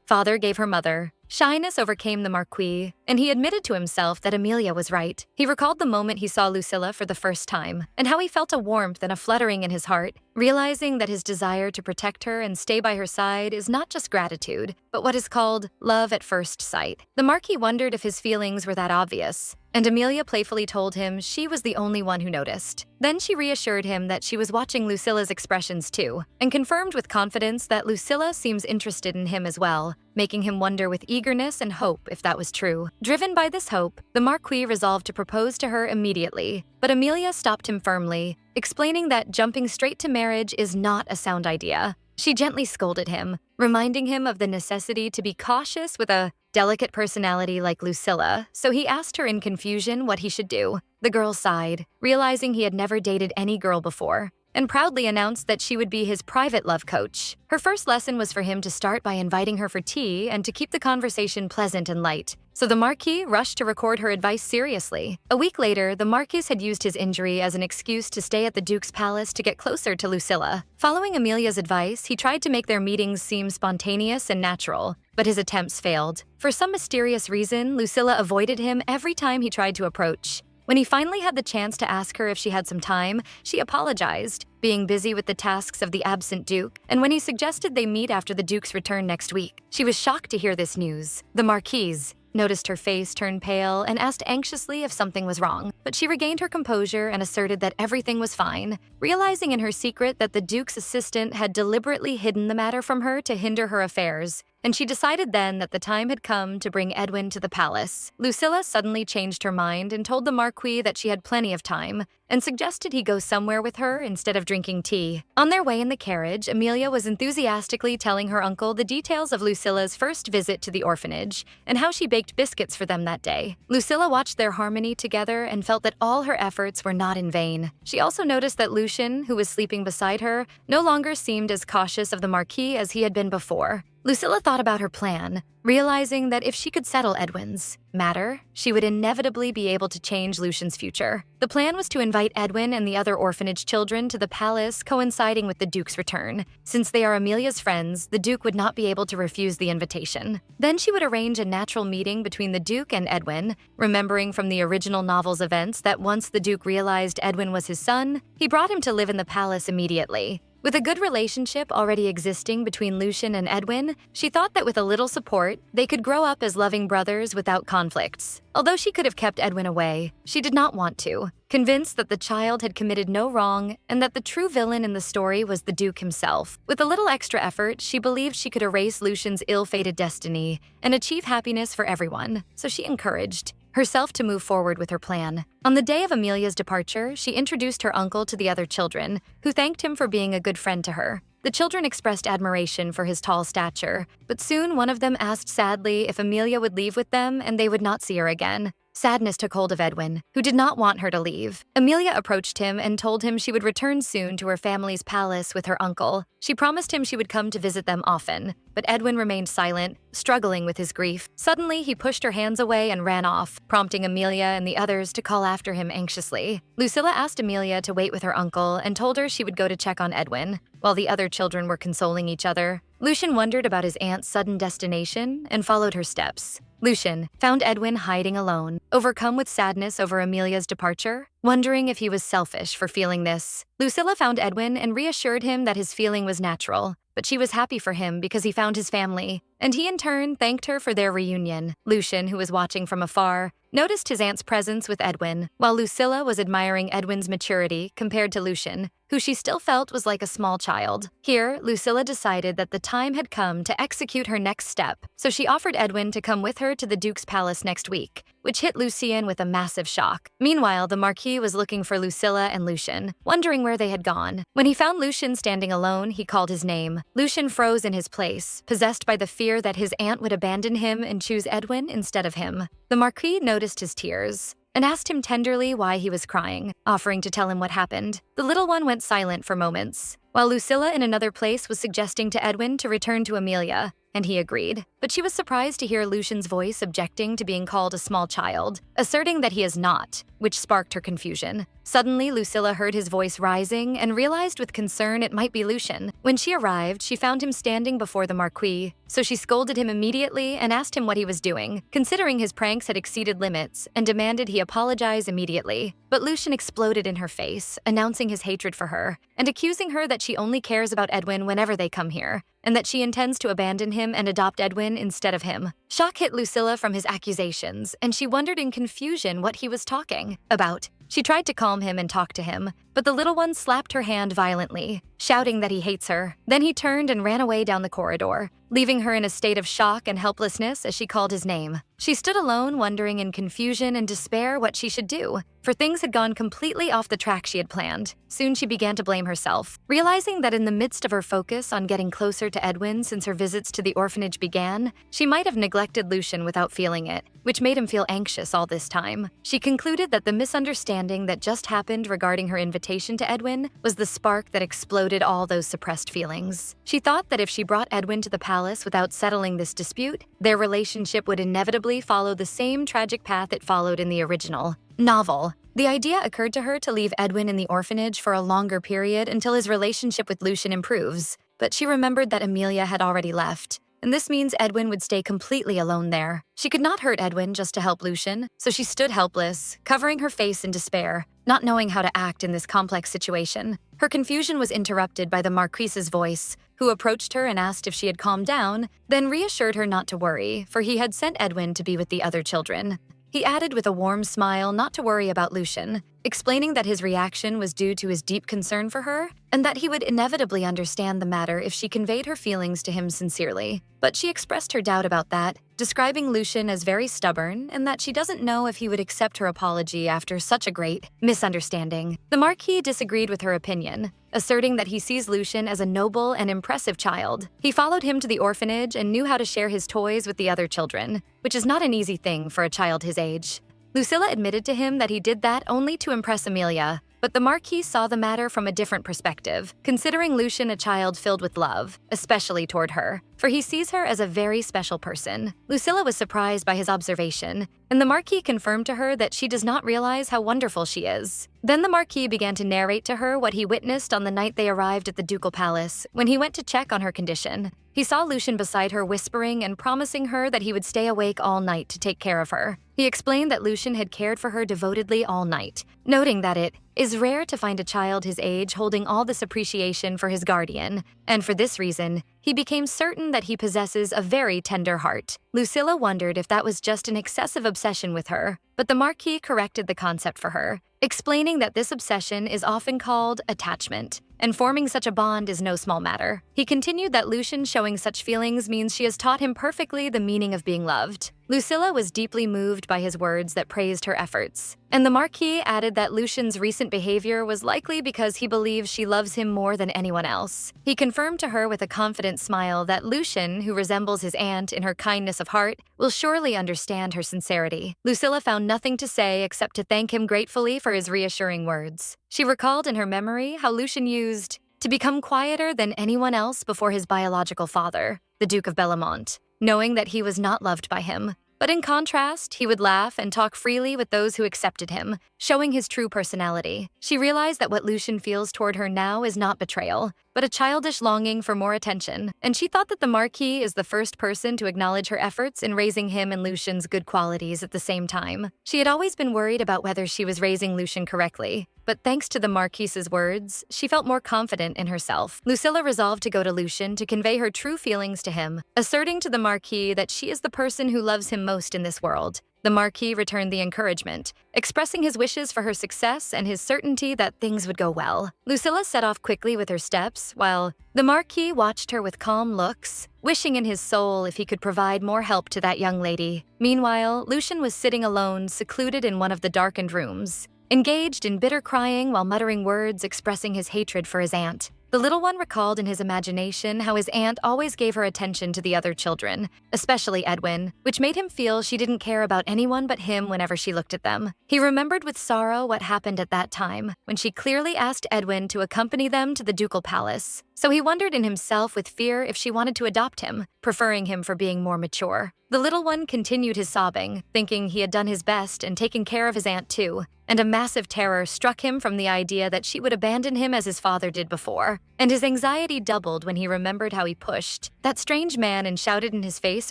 father gave her mother. Shyness overcame the Marquis, and he admitted to himself that Amelia was right. He recalled the moment he saw Lucilla for the first time, and how he felt a warmth and a fluttering in his heart, realizing that his desire to protect her and stay by her side is not just gratitude, but what is called love at first sight. The Marquis wondered if his feelings were that obvious, and Amelia playfully told him she was the only one who noticed. Then she reassured him that she was watching Lucilla's expressions too, and confirmed with confidence that Lucilla seems interested in him as well, making him wonder with eagerness and hope if that was true. Driven by this hope, the Marquis resolved to propose to her immediately, but Amelia stopped him firmly, explaining that jumping straight to marriage is not a sound idea. She gently scolded him, reminding him of the necessity to be cautious with a delicate personality like Lucilla, so he asked her in confusion what he should do. The girl sighed, realizing he had never dated any girl before, and proudly announced that she would be his private love coach. Her first lesson was for him to start by inviting her for tea and to keep the conversation pleasant and light. So the Marquis rushed to record her advice seriously. A week later, the Marquis had used his injury as an excuse to stay at the Duke's palace to get closer to Lucilla. Following Amelia's advice, he tried to make their meetings seem spontaneous and natural, but his attempts failed. For some mysterious reason, Lucilla avoided him every time he tried to approach. When he finally had the chance to ask her if she had some time, she apologized, being busy with the tasks of the absent Duke, and when he suggested they meet after the Duke's return next week, she was shocked to hear this news. The Marquise noticed her face turn pale, and asked anxiously if something was wrong. But she regained her composure and asserted that everything was fine, realizing in her secret that the Duke's assistant had deliberately hidden the matter from her to hinder her affairs. And she decided then that the time had come to bring Edwin to the palace. Lucilla suddenly changed her mind and told the Marquis that she had plenty of time, and suggested he go somewhere with her instead of drinking tea. On their way in the carriage, Amelia was enthusiastically telling her uncle the details of Lucilla's first visit to the orphanage and how she baked biscuits for them that day. Lucilla watched their harmony together and felt that all her efforts were not in vain. She also noticed that Lucien, who was sleeping beside her, no longer seemed as cautious of the Marquis as he had been before. Lucilla thought about her plan, realizing that if she could settle Edwin's matter, she would inevitably be able to change Lucien's future. The plan was to invite Edwin and the other orphanage children to the palace, coinciding with the Duke's return. Since they are Amelia's friends, the Duke would not be able to refuse the invitation. Then she would arrange a natural meeting between the Duke and Edwin, remembering from the original novel's events that once the Duke realized Edwin was his son, he brought him to live in the palace immediately. With a good relationship already existing between Lucien and Edwin, she thought that with a little support, they could grow up as loving brothers without conflicts. Although she could have kept Edwin away, she did not want to, convinced that the child had committed no wrong and that the true villain in the story was the Duke himself. With a little extra effort, she believed she could erase Lucien's ill-fated destiny and achieve happiness for everyone, so she encouraged herself to move forward with her plan. On the day of Amelia's departure, she introduced her uncle to the other children, who thanked him for being a good friend to her. The children expressed admiration for his tall stature, but soon one of them asked sadly if Amelia would leave with them and they would not see her again. Sadness took hold of Edwin, who did not want her to leave. Amelia approached him and told him she would return soon to her family's palace with her uncle. She promised him she would come to visit them often, but Edwin remained silent, struggling with his grief. Suddenly, he pushed her hands away and ran off, prompting Amelia and the others to call after him anxiously. Lucilla asked Amelia to wait with her uncle and told her she would go to check on Edwin, while the other children were consoling each other. Lucien wondered about his aunt's sudden destination and followed her steps. Lucien found Edwin hiding alone, overcome with sadness over Amelia's departure, wondering if he was selfish for feeling this. Lucilla found Edwin and reassured him that his feeling was natural, but she was happy for him because he found his family, and he in turn thanked her for their reunion. Lucien, who was watching from afar, noticed his aunt's presence with Edwin, while Lucilla was admiring Edwin's maturity compared to Lucien, who she still felt was like a small child. Here, Lucilla decided that the time had come to execute her next step, so she offered Edwin to come with her to the Duke's palace next week, which hit Lucien with a massive shock. Meanwhile, the Marquis was looking for Lucilla and Lucien, wondering where they had gone. When he found Lucien standing alone, he called his name. Lucien froze in his place, possessed by the fear that his aunt would abandon him and choose Edwin instead of him. The Marquis noticed his tears and asked him tenderly why he was crying, offering to tell him what happened. The little one went silent for moments, while Lucilla in another place was suggesting to Edwin to return to Amelia, and he agreed. But she was surprised to hear Lucien's voice objecting to being called a small child, asserting that he is not, which sparked her confusion. Suddenly, Lucilla heard his voice rising and realized with concern it might be Lucien. When she arrived, she found him standing before the Marquis, so she scolded him immediately and asked him what he was doing, considering his pranks had exceeded limits, and demanded he apologize immediately. But Lucien exploded in her face, announcing his hatred for her, and accusing her that she only cares about Edwin whenever they come here, and that she intends to abandon him and adopt Edwin instead of him. Shock hit Lucilla from his accusations, and she wondered in confusion what he was talking about. She tried to calm him and talk to him, but the little one slapped her hand violently, shouting that he hates her. Then he turned and ran away down the corridor, leaving her in a state of shock and helplessness as she called his name. She stood alone, wondering in confusion and despair what she should do, for things had gone completely off the track she had planned. Soon she began to blame herself, realizing that in the midst of her focus on getting closer to Edwin since her visits to the orphanage began, she might have neglected Lucien without feeling it, which made him feel anxious all this time. She concluded that the misunderstanding that just happened regarding her invitation to Edwin was the spark that exploded all those suppressed feelings. She thought that if she brought Edwin to the palace without settling this dispute, their relationship would inevitably follow the same tragic path it followed in the original novel. The idea occurred to her to leave Edwin in the orphanage for a longer period until his relationship with Lucien improves, but she remembered that Amelia had already left, and this means Edwin would stay completely alone there. She could not hurt Edwin just to help Lucien, so she stood helpless, covering her face in despair. not knowing how to act in this complex situation. Her confusion was interrupted by the Marquise's voice, who approached her and asked if she had calmed down, then reassured her not to worry, for he had sent Edwin to be with the other children. He added with a warm smile not to worry about Lucien, explaining that his reaction was due to his deep concern for her and that he would inevitably understand the matter if she conveyed her feelings to him sincerely. But she expressed her doubt about that, describing Lucien as very stubborn and that she doesn't know if he would accept her apology after such a great misunderstanding. The Marquis disagreed with her opinion, asserting that he sees Lucien as a noble and impressive child. He followed him to the orphanage and knew how to share his toys with the other children, which is not an easy thing for a child his age. Lucilla admitted to him that he did that only to impress Amelia, but the Marquis saw the matter from a different perspective, considering Lucien a child filled with love, especially toward her, for he sees her as a very special person. Lucilla was surprised by his observation, and the Marquis confirmed to her that she does not realize how wonderful she is. Then the Marquis began to narrate to her what he witnessed on the night they arrived at the ducal palace, when he went to check on her condition. He saw Lucien beside her whispering and promising her that he would stay awake all night to take care of her. He explained that Lucien had cared for her devotedly all night, noting that it is rare to find a child his age holding all this appreciation for his guardian, and for this reason, he became certain that he possesses a very tender heart. Lucilla wondered if that was just an excessive obsession with her, but the Marquis corrected the concept for her, explaining that this obsession is often called attachment, and forming such a bond is no small matter. He continued that Lucien showing such feelings means she has taught him perfectly the meaning of being loved. Lucilla was deeply moved by his words that praised her efforts, and the Marquis added that Lucien's recent behavior was likely because he believes she loves him more than anyone else. He confirmed to her with a confident smile that Lucien, who resembles his aunt in her kindness of heart, will surely understand her sincerity. Lucilla found nothing to say except to thank him gratefully for his reassuring words. She recalled in her memory how Lucien used to become quieter than anyone else before his biological father, the Duke of Bellamont, knowing that he was not loved by him. But in contrast, he would laugh and talk freely with those who accepted him, showing his true personality. She realized that what Lucien feels toward her now is not betrayal, but a childish longing for more attention, and she thought that the Marquis is the first person to acknowledge her efforts in raising him and Lucien's good qualities at the same time. She had always been worried about whether she was raising Lucien correctly, but thanks to the Marquis's words, she felt more confident in herself. Lucilla resolved to go to Lucien to convey her true feelings to him, asserting to the Marquis that she is the person who loves him most in this world. The Marquis returned the encouragement, expressing his wishes for her success and his certainty that things would go well. Lucilla set off quickly with her steps, while the Marquis watched her with calm looks, wishing in his soul if he could provide more help to that young lady. Meanwhile, Lucien was sitting alone, secluded in one of the darkened rooms, engaged in bitter crying while muttering words expressing his hatred for his aunt. The little one recalled in his imagination how his aunt always gave her attention to the other children, especially Edwin, which made him feel she didn't care about anyone but him whenever she looked at them. He remembered with sorrow what happened at that time, when she clearly asked Edwin to accompany them to the ducal palace. So he wondered in himself with fear if she wanted to adopt him, preferring him for being more mature. The little one continued his sobbing, thinking he had done his best and taken care of his aunt too, and a massive terror struck him from the idea that she would abandon him as his father did before. And his anxiety doubled when he remembered how he pushed that strange man and shouted in his face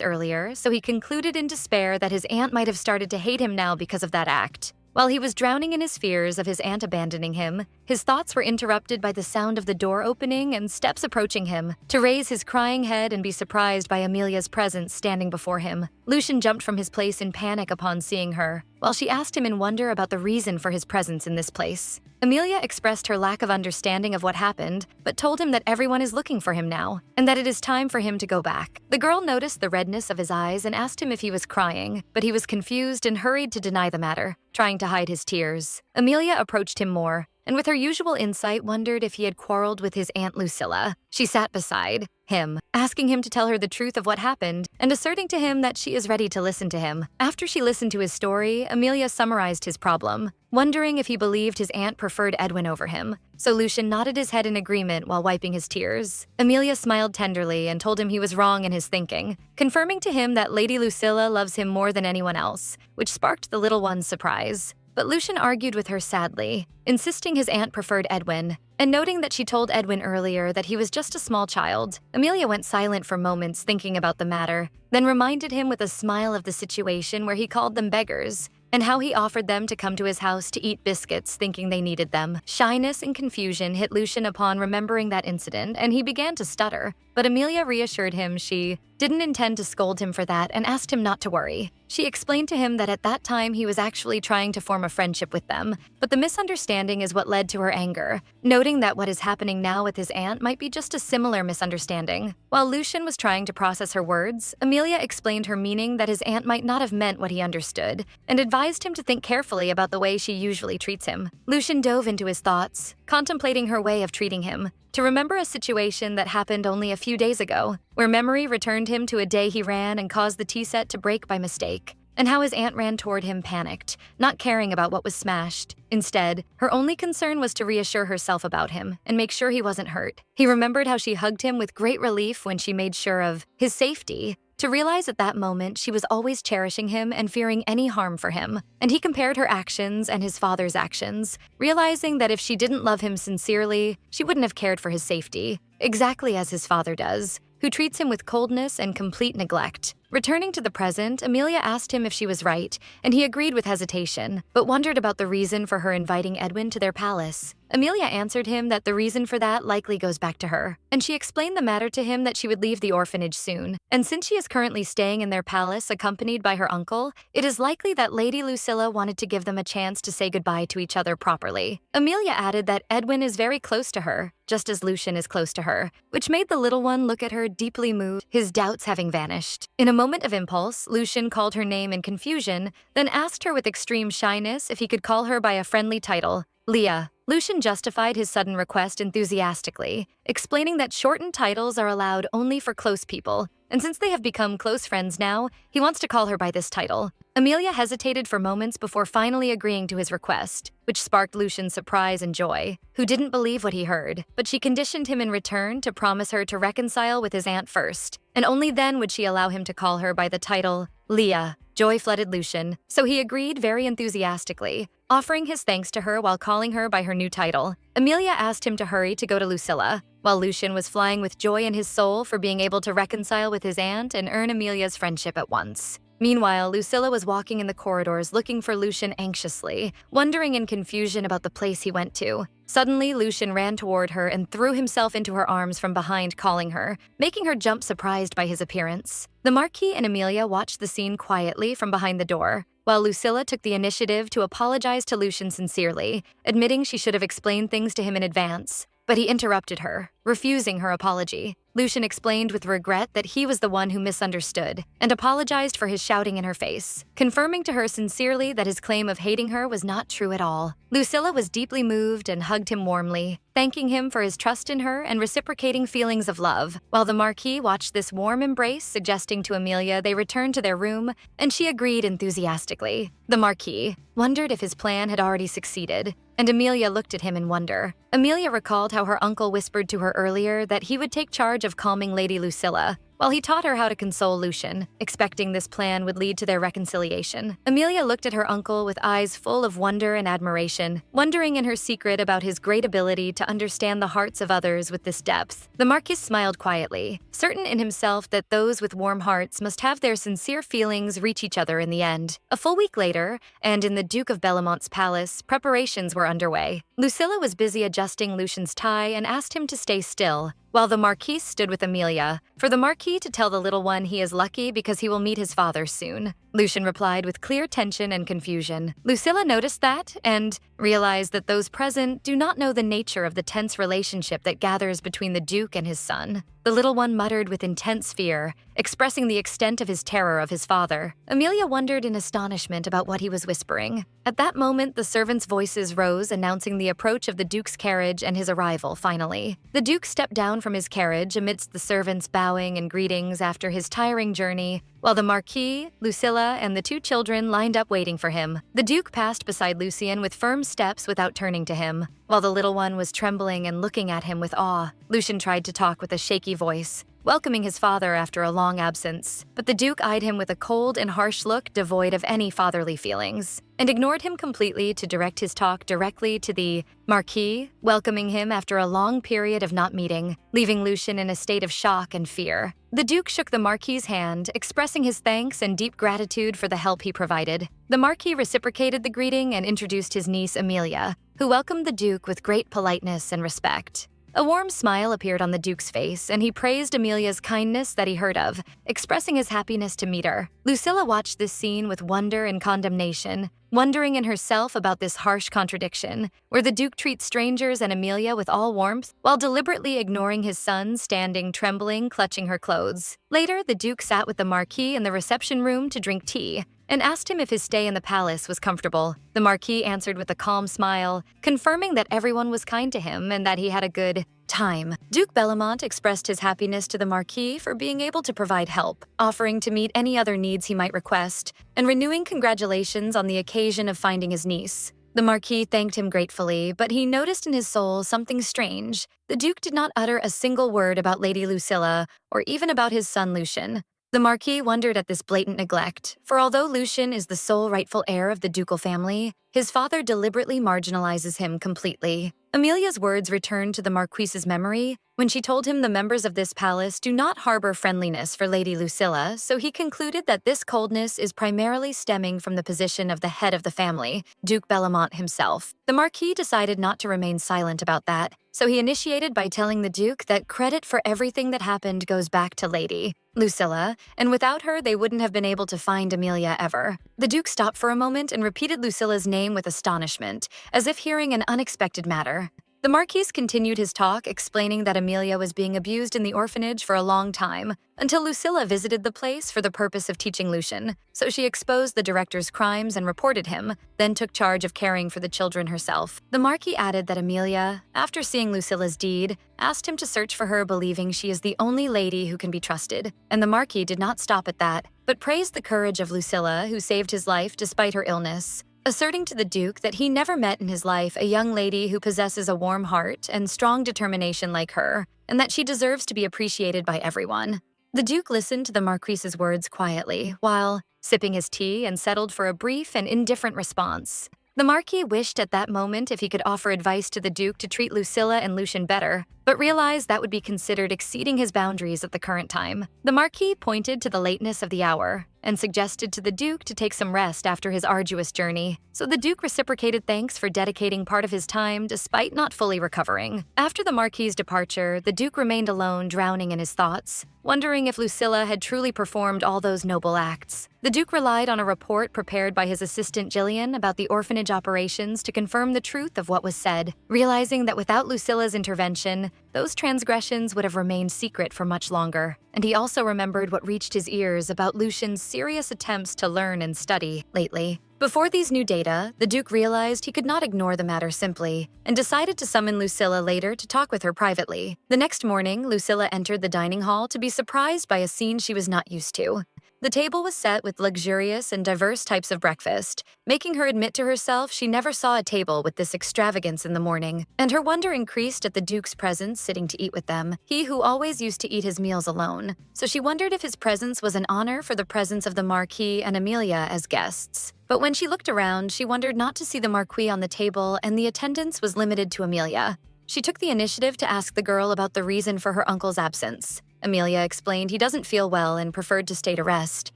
earlier, so he concluded in despair that his aunt might have started to hate him now because of that act. While he was drowning in his fears of his aunt abandoning him, his thoughts were interrupted by the sound of the door opening and steps approaching him, to raise his crying head and be surprised by Amelia's presence standing before him. Lucien jumped from his place in panic upon seeing her, while she asked him in wonder about the reason for his presence in this place. Amelia expressed her lack of understanding of what happened, but told him that everyone is looking for him now, and that it is time for him to go back. The girl noticed the redness of his eyes and asked him if he was crying, but he was confused and hurried to deny the matter, trying to hide his tears. Amelia approached him more, and with her usual insight wondered if he had quarreled with his Aunt Lucilla. She sat beside him, asking him to tell her the truth of what happened, and asserting to him that she is ready to listen to him. After she listened to his story, Amelia summarized his problem, wondering if he believed his aunt preferred Edwin over him. So Lucien nodded his head in agreement while wiping his tears. Amelia smiled tenderly and told him he was wrong in his thinking, confirming to him that Lady Lucilla loves him more than anyone else, which sparked the little one's surprise. But Lucien argued with her sadly, insisting his aunt preferred Edwin, and noting that she told Edwin earlier that he was just a small child. Amelia went silent for moments thinking about the matter, then reminded him with a smile of the situation where he called them beggars, and how he offered them to come to his house to eat biscuits thinking they needed them. Shyness and confusion hit Lucian upon remembering that incident, and he began to stutter. But Amelia reassured him she didn't intend to scold him for that and asked him not to worry. She explained to him that at that time he was actually trying to form a friendship with them, but the misunderstanding is what led to her anger, noting that what is happening now with his aunt might be just a similar misunderstanding. While Lucian was trying to process her words, Amelia explained her meaning that his aunt might not have meant what he understood, and advised him to think carefully about the way she usually treats him. Lucian dove into his thoughts, contemplating her way of treating him, to remember a situation that happened only a few days ago, where memory returned him to a day he ran and caused the tea set to break by mistake, and how his aunt ran toward him panicked, not caring about what was smashed. Instead, her only concern was to reassure herself about him and make sure he wasn't hurt. He remembered how she hugged him with great relief when she made sure of his safety, to realize at that moment she was always cherishing him and fearing any harm for him. And he compared her actions and his father's actions, realizing that if she didn't love him sincerely, she wouldn't have cared for his safety, exactly as his father does, who treats him with coldness and complete neglect. Returning to the present, Amelia asked him if she was right, and he agreed with hesitation, but wondered about the reason for her inviting Edwin to their palace. Amelia answered him that the reason for that likely goes back to her, and she explained the matter to him that she would leave the orphanage soon, and since she is currently staying in their palace accompanied by her uncle, it is likely that Lady Lucilla wanted to give them a chance to say goodbye to each other properly. Amelia added that Edwin is very close to her, just as Lucian is close to her, which made the little one look at her deeply moved, his doubts having vanished. In a moment of impulse, Lucian called her name in confusion, then asked her with extreme shyness if he could call her by a friendly title, Leah. Lucian justified his sudden request enthusiastically, explaining that shortened titles are allowed only for close people, and since they have become close friends now, he wants to call her by this title. Amelia hesitated for moments before finally agreeing to his request, which sparked Lucian's surprise and joy, who didn't believe what he heard, but she conditioned him in return to promise her to reconcile with his aunt first, and only then would she allow him to call her by the title Leah. Joy flooded Lucian, so he agreed very enthusiastically, offering his thanks to her while calling her by her new title. Amelia asked him to hurry to go to Lucilla, while Lucian was flying with joy in his soul for being able to reconcile with his aunt and earn Amelia's friendship at once. Meanwhile, Lucilla was walking in the corridors looking for Lucian anxiously, wondering in confusion about the place he went to. Suddenly, Lucian ran toward her and threw himself into her arms from behind, calling her, making her jump surprised by his appearance. The Marquis and Amelia watched the scene quietly from behind the door, while Lucilla took the initiative to apologize to Lucian sincerely, admitting she should have explained things to him in advance. But he interrupted her, refusing her apology. Lucian explained with regret that he was the one who misunderstood, and apologized for his shouting in her face, confirming to her sincerely that his claim of hating her was not true at all. Lucilla was deeply moved and hugged him warmly, thanking him for his trust in her and reciprocating feelings of love, while the Marquis watched this warm embrace, suggesting to Amelia they return to their room, and she agreed enthusiastically. The Marquis wondered if his plan had already succeeded, and Amelia looked at him in wonder. Amelia recalled how her uncle whispered to her earlier that he would take charge of calming Lady Lucilla, while he taught her how to console Lucian, expecting this plan would lead to their reconciliation. Amelia looked at her uncle with eyes full of wonder and admiration, wondering in her secret about his great ability to understand the hearts of others with this depth. The Marquis smiled quietly, certain in himself that those with warm hearts must have their sincere feelings reach each other in the end. A full week later, and in the Duke of Bellamont's palace, preparations were underway. Lucilla was busy adjusting Lucian's tie and asked him to stay still, while the Marquis stood with Amelia, for the Marquis to tell the little one he is lucky because he will meet his father soon. Lucian replied with clear tension and confusion. Lucilla noticed that and realized that those present do not know the nature of the tense relationship that gathers between the Duke and his son. The little one muttered with intense fear, expressing the extent of his terror of his father. Amelia wondered in astonishment about what he was whispering. At that moment, the servants' voices rose, announcing the approach of the Duke's carriage and his arrival, finally. The Duke stepped down from his carriage amidst the servants bowing and greetings after his tiring journey, while the Marquis, Lucilla, and the two children lined up waiting for him. The Duke passed beside Lucian with firm steps without turning to him, while the little one was trembling and looking at him with awe. Lucian tried to talk with a shaky voice, welcoming his father after a long absence, but the Duke eyed him with a cold and harsh look devoid of any fatherly feelings, and ignored him completely to direct his talk directly to the Marquis, welcoming him after a long period of not meeting, leaving Lucian in a state of shock and fear. The Duke shook the Marquis's hand, expressing his thanks and deep gratitude for the help he provided. The Marquis reciprocated the greeting and introduced his niece Amelia, who welcomed the Duke with great politeness and respect. A warm smile appeared on the Duke's face, and he praised Amelia's kindness that he heard of, expressing his happiness to meet her. Lucilla watched this scene with wonder and condemnation, wondering in herself about this harsh contradiction, where the Duke treats strangers and Amelia with all warmth, while deliberately ignoring his son standing trembling, clutching her clothes. Later, the Duke sat with the Marquis in the reception room to drink tea, and asked him if his stay in the palace was comfortable. The Marquis answered with a calm smile, confirming that everyone was kind to him and that he had a good time. Duke Bellamont expressed his happiness to the Marquis for being able to provide help, offering to meet any other needs he might request, and renewing congratulations on the occasion of finding his niece. The Marquis thanked him gratefully, but he noticed in his soul something strange. The Duke did not utter a single word about Lady Lucilla or even about his son Lucian. The Marquis wondered at this blatant neglect, for although Lucian is the sole rightful heir of the ducal family, his father deliberately marginalizes him completely. Amelia's words returned to the Marquis's memory when she told him the members of this palace do not harbor friendliness for Lady Lucilla, so he concluded that this coldness is primarily stemming from the position of the head of the family, Duke Bellamont himself. The Marquis decided not to remain silent about that, so he initiated by telling the Duke that credit for everything that happened goes back to Lady Lucilla, and without her they wouldn't have been able to find Amelia ever. The Duke stopped for a moment and repeated Lucilla's name with astonishment, as if hearing an unexpected matter. The Marquis continued his talk, explaining that Amelia was being abused in the orphanage for a long time, until Lucilla visited the place for the purpose of teaching Lucian, so she exposed the director's crimes and reported him, then took charge of caring for the children herself. The Marquis added that Amelia, after seeing Lucilla's deed, asked him to search for her, believing she is the only lady who can be trusted, and the Marquis did not stop at that, but praised the courage of Lucilla, who saved his life despite her illness, asserting to the Duke that he never met in his life a young lady who possesses a warm heart and strong determination like her, and that she deserves to be appreciated by everyone. The Duke listened to the Marquis's words quietly, while sipping his tea and settled for a brief and indifferent response. The Marquis wished at that moment if he could offer advice to the Duke to treat Lucilla and Lucian better, but realized that would be considered exceeding his boundaries at the current time. The Marquis pointed to the lateness of the hour and suggested to the Duke to take some rest after his arduous journey, so the Duke reciprocated thanks for dedicating part of his time despite not fully recovering. After the Marquis's departure, the Duke remained alone, drowning in his thoughts, wondering if Lucilla had truly performed all those noble acts. The Duke relied on a report prepared by his assistant Jillian about the orphanage operations to confirm the truth of what was said, realizing that without Lucilla's intervention, those transgressions would have remained secret for much longer. And he also remembered what reached his ears about Lucian's serious attempts to learn and study lately. Before these new data, the Duke realized he could not ignore the matter simply, and decided to summon Lucilla later to talk with her privately. The next morning, Lucilla entered the dining hall to be surprised by a scene she was not used to. The table was set with luxurious and diverse types of breakfast, making her admit to herself she never saw a table with this extravagance in the morning, and her wonder increased at the Duke's presence sitting to eat with them, he who always used to eat his meals alone. So she wondered if his presence was an honor for the presence of the Marquis and Amelia as guests. But when she looked around, she wondered not to see the Marquis on the table, and the attendance was limited to Amelia. She took the initiative to ask the girl about the reason for her uncle's absence. Amelia explained he doesn't feel well and preferred to stay to rest,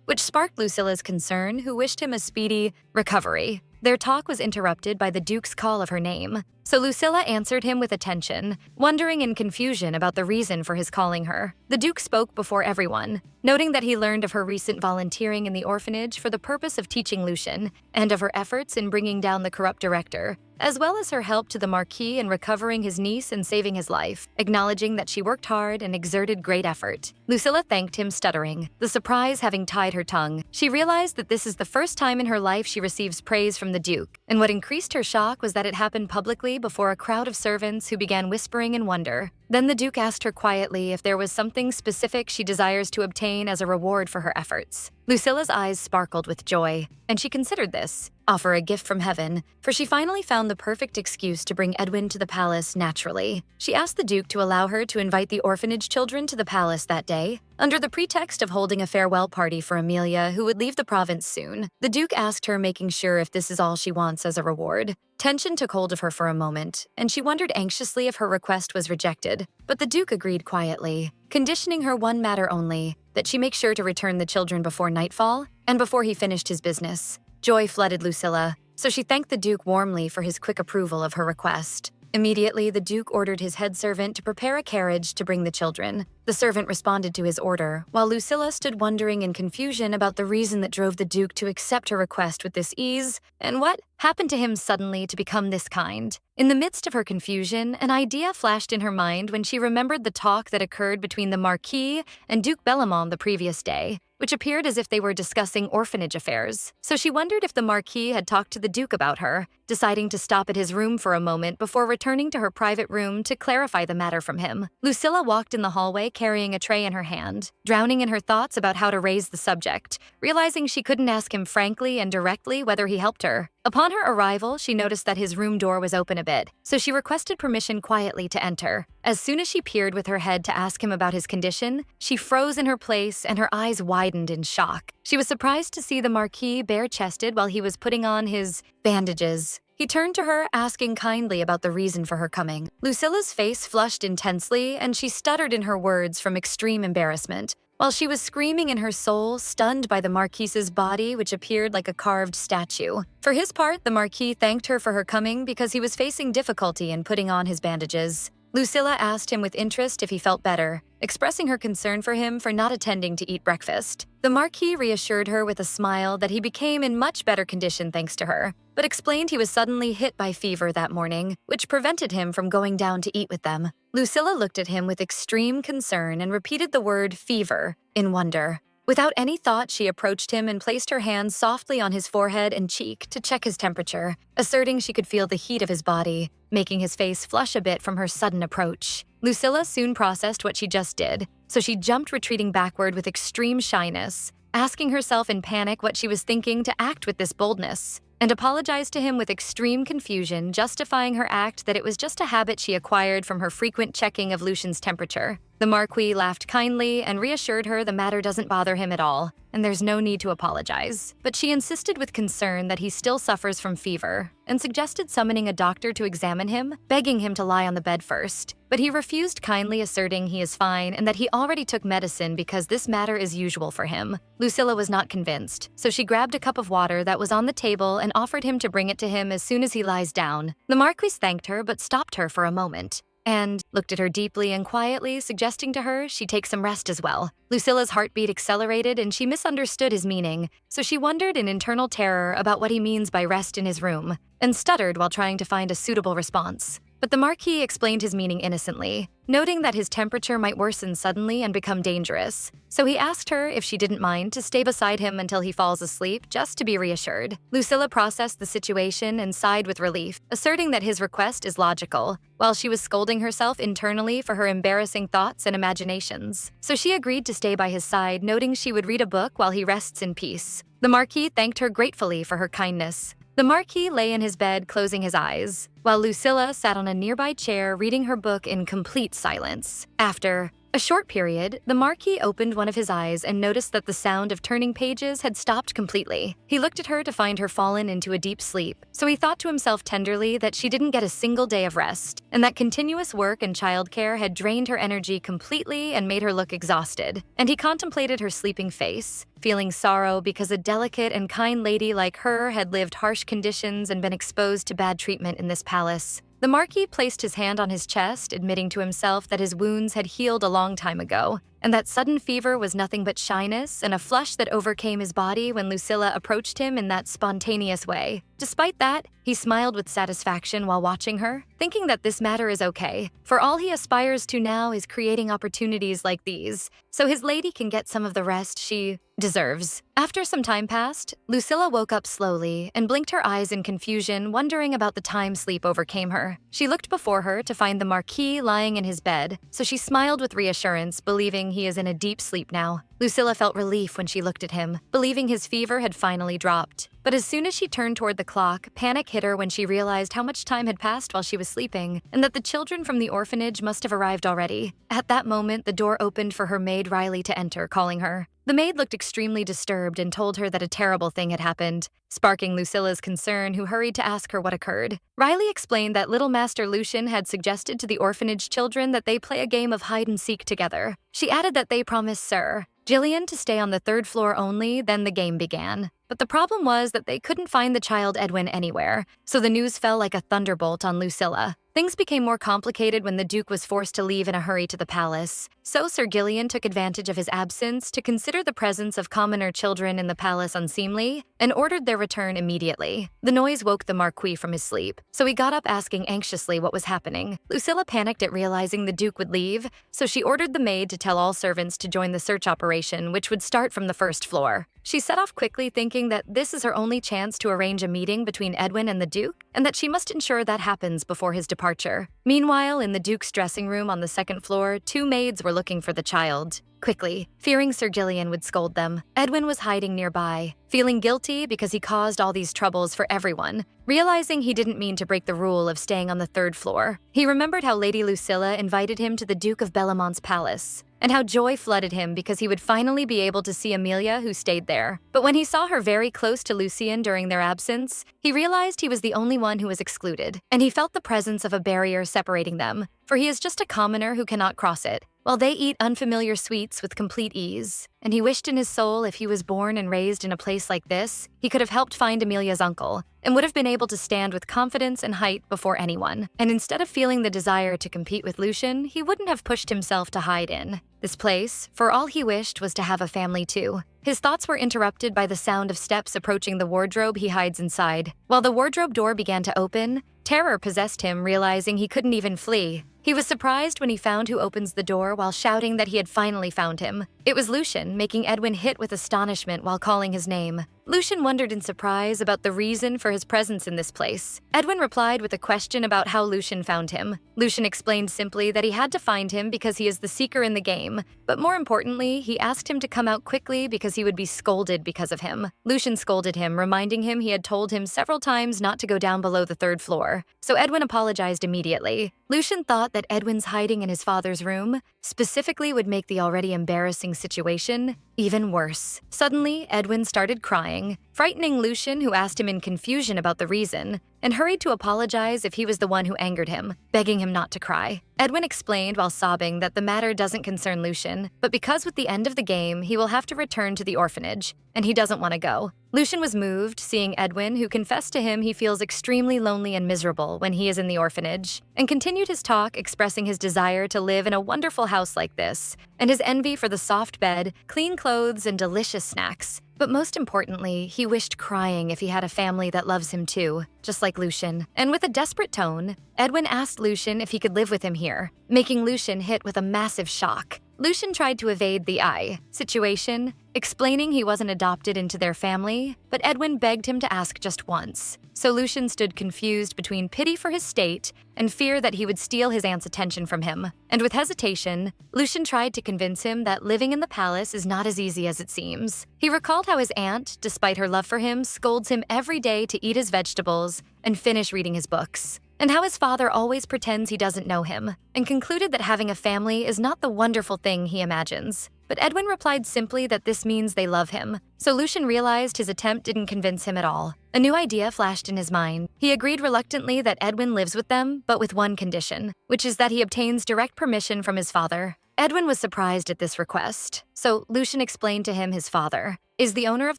which sparked Lucilla's concern, who wished him a speedy recovery. Their talk was interrupted by the Duke's call of her name, so Lucilla answered him with attention, wondering in confusion about the reason for his calling her. The Duke spoke before everyone, noting that he learned of her recent volunteering in the orphanage for the purpose of teaching Lucian, and of her efforts in bringing down the corrupt director, as well as her help to the Marquis in recovering his niece and saving his life, acknowledging that she worked hard and exerted great effort. Lucilla thanked him, stuttering, the surprise having tied her tongue. She realized that this is the first time in her life she receives praise from the Duke, and what increased her shock was that it happened publicly before a crowd of servants who began whispering in wonder. Then the Duke asked her quietly if there was something specific she desires to obtain as a reward for her efforts. Lucilla's eyes sparkled with joy, and she considered this, offer a gift from heaven, for she finally found the perfect excuse to bring Edwin to the palace naturally. She asked the Duke to allow her to invite the orphanage children to the palace that day, under the pretext of holding a farewell party for Amelia, who would leave the province soon. The Duke asked her, making sure if this is all she wants as a reward. Tension took hold of her for a moment, and she wondered anxiously if her request was rejected, but the Duke agreed quietly. conditioning her one matter only, that she make sure to return the children before nightfall and before he finished his business. Joy flooded Lucilla, so she thanked the Duke warmly for his quick approval of her request. Immediately, the Duke ordered his head servant to prepare a carriage to bring the children. The servant responded to his order, while Lucilla stood wondering in confusion about the reason that drove the Duke to accept her request with this ease, and what happened to him suddenly to become this kind. In the midst of her confusion, an idea flashed in her mind when she remembered the talk that occurred between the Marquis and Duke Bellamont the previous day, which appeared as if they were discussing orphanage affairs. So she wondered if the Marquis had talked to the Duke about her, deciding to stop at his room for a moment before returning to her private room to clarify the matter from him. Lucilla walked in the hallway carrying a tray in her hand, drowning in her thoughts about how to raise the subject, realizing she couldn't ask him frankly and directly whether he helped her. Upon her arrival, she noticed that his room door was open a bit, so she requested permission quietly to enter. As soon as she peered with her head to ask him about his condition, she froze in her place and her eyes widened in shock. She was surprised to see the Marquis bare-chested while he was putting on his bandages. He turned to her, asking kindly about the reason for her coming. Lucilla's face flushed intensely, and she stuttered in her words from extreme embarrassment, while she was screaming in her soul, stunned by the Marquis's body, which appeared like a carved statue. For his part, the Marquis thanked her for her coming because he was facing difficulty in putting on his bandages. Lucilla asked him with interest if he felt better, expressing her concern for him for not attending to eat breakfast. The Marquis reassured her with a smile that he became in much better condition thanks to her, but explained he was suddenly hit by fever that morning, which prevented him from going down to eat with them. Lucilla looked at him with extreme concern and repeated the word fever in wonder. Without any thought, she approached him and placed her hands softly on his forehead and cheek to check his temperature, asserting she could feel the heat of his body, making his face flush a bit from her sudden approach. Lucilla soon processed what she just did, so she jumped retreating backward with extreme shyness, asking herself in panic what she was thinking to act with this boldness, and apologized to him with extreme confusion, justifying her act that it was just a habit she acquired from her frequent checking of Lucian's temperature. The Marquis laughed kindly and reassured her the matter doesn't bother him at all, and there's no need to apologize. But she insisted with concern that he still suffers from fever, and suggested summoning a doctor to examine him, begging him to lie on the bed first. But he refused kindly, asserting he is fine and that he already took medicine because this matter is usual for him. Lucilla was not convinced, so she grabbed a cup of water that was on the table and offered him to bring it to him as soon as he lies down. The Marquis thanked her but stopped her for a moment, and looked at her deeply and quietly, suggesting to her she take some rest as well. Lucilla's heartbeat accelerated and she misunderstood his meaning, so she wondered in internal terror about what he means by rest in his room, and stuttered while trying to find a suitable response. But the Marquis explained his meaning innocently, noting that his temperature might worsen suddenly and become dangerous. So he asked her if she didn't mind to stay beside him until he falls asleep, just to be reassured. Lucilla processed the situation and sighed with relief, asserting that his request is logical, while she was scolding herself internally for her embarrassing thoughts and imaginations. So she agreed to stay by his side, noting she would read a book while he rests in peace. The Marquis thanked her gratefully for her kindness. The Marquis lay in his bed, closing his eyes, while Lucilla sat on a nearby chair reading her book in complete silence. After a short period, the Marquis opened one of his eyes and noticed that the sound of turning pages had stopped completely. He looked at her to find her fallen into a deep sleep, so he thought to himself tenderly that she didn't get a single day of rest, and that continuous work and childcare had drained her energy completely and made her look exhausted. And he contemplated her sleeping face, feeling sorrow because a delicate and kind lady like her had lived harsh conditions and been exposed to bad treatment in this palace. The Marquis placed his hand on his chest, admitting to himself that his wounds had healed a long time ago, and that sudden fever was nothing but shyness and a flush that overcame his body when Lucilla approached him in that spontaneous way. Despite that, he smiled with satisfaction while watching her, thinking that this matter is okay, for all he aspires to now is creating opportunities like these, so his lady can get some of the rest she deserves. After some time passed, Lucilla woke up slowly and blinked her eyes in confusion, wondering about the time sleep overcame her. She looked before her to find the Marquis lying in his bed, so she smiled with reassurance, believing he is in a deep sleep now. Lucilla felt relief when she looked at him, believing his fever had finally dropped. But as soon as she turned toward the clock, panic hit her when she realized how much time had passed while she was sleeping, and that the children from the orphanage must have arrived already. At that moment, the door opened for her maid Riley to enter, calling her. The maid looked extremely disturbed and told her that a terrible thing had happened, sparking Lucilla's concern, who hurried to ask her what occurred. Riley explained that Little Master Lucian had suggested to the orphanage children that they play a game of hide-and-seek together. She added that they promised Sir Jillian to stay on the third floor only, then the game began. But the problem was that they couldn't find the child Edwin anywhere, so the news fell like a thunderbolt on Lucilla. Things became more complicated when the Duke was forced to leave in a hurry to the palace. So Sir Gillian took advantage of his absence to consider the presence of commoner children in the palace unseemly and ordered their return immediately. The noise woke the Marquis from his sleep, so he got up asking anxiously what was happening. Lucilla panicked at realizing the Duke would leave, so she ordered the maid to tell all servants to join the search operation, which would start from the first floor. She set off quickly, thinking that this is her only chance to arrange a meeting between Edwin and the Duke, and that she must ensure that happens before his departure. Meanwhile, in the Duke's dressing room on the second floor, two maids were looking for the child. Quickly, fearing Sir Gillian would scold them, Edwin was hiding nearby, feeling guilty because he caused all these troubles for everyone. Realizing he didn't mean to break the rule of staying on the third floor, he remembered how Lady Lucilla invited him to the Duke of Bellamont's palace, and how joy flooded him because he would finally be able to see Amelia, who stayed there. But when he saw her very close to Lucian during their absence, he realized he was the only one who was excluded, and he felt the presence of a barrier separating them, for he is just a commoner who cannot cross it, while they eat unfamiliar sweets with complete ease. And he wished in his soul if he was born and raised in a place like this, he could have helped find Amelia's uncle, and would have been able to stand with confidence and height before anyone. And instead of feeling the desire to compete with Lucian, he wouldn't have pushed himself to hide in. This place, for all he wished, was to have a family too. His thoughts were interrupted by the sound of steps approaching the wardrobe he hides inside. While the wardrobe door began to open, terror possessed him, realizing he couldn't even flee. He was surprised when he found who opens the door while shouting that he had finally found him. It was Lucian, making Edwin hit with astonishment while calling his name. Lucian wondered in surprise about the reason for his presence in this place. Edwin replied with a question about how Lucian found him. Lucian explained simply that he had to find him because he is the seeker in the game, but more importantly, he asked him to come out quickly because he would be scolded because of him. Lucian scolded him, reminding him he had told him several times not to go down below the third floor, so Edwin apologized immediately. Lucian thought that Edwin's hiding in his father's room specifically would make the already embarrassing situation even worse. Suddenly, Edwin started crying, frightening Lucian, who asked him in confusion about the reason, and hurried to apologize if he was the one who angered him, begging him not to cry. Edwin explained while sobbing that the matter doesn't concern Lucian, but because with the end of the game, he will have to return to the orphanage, and he doesn't want to go. Lucian was moved, seeing Edwin, who confessed to him he feels extremely lonely and miserable when he is in the orphanage, and continued his talk, expressing his desire to live in a wonderful house like this, and his envy for the soft bed, clean clothes, and delicious snacks. But most importantly, he wished crying if he had a family that loves him too, just like Lucian. And with a desperate tone, Edwin asked Lucian if he could live with him here, making Lucian hit with a massive shock. Lucian tried to evade the situation, explaining he wasn't adopted into their family, but Edwin begged him to ask just once. So Lucian stood confused between pity for his state and fear that he would steal his aunt's attention from him. And with hesitation, Lucian tried to convince him that living in the palace is not as easy as it seems. He recalled how his aunt, despite her love for him, scolds him every day to eat his vegetables and finish reading his books, and how his father always pretends he doesn't know him, and concluded that having a family is not the wonderful thing he imagines. But Edwin replied simply that this means they love him, so Lucian realized his attempt didn't convince him at all. A new idea flashed in his mind. He agreed reluctantly that Edwin lives with them, but with one condition, which is that he obtains direct permission from his father. Edwin was surprised at this request, so Lucian explained to him his father is the owner of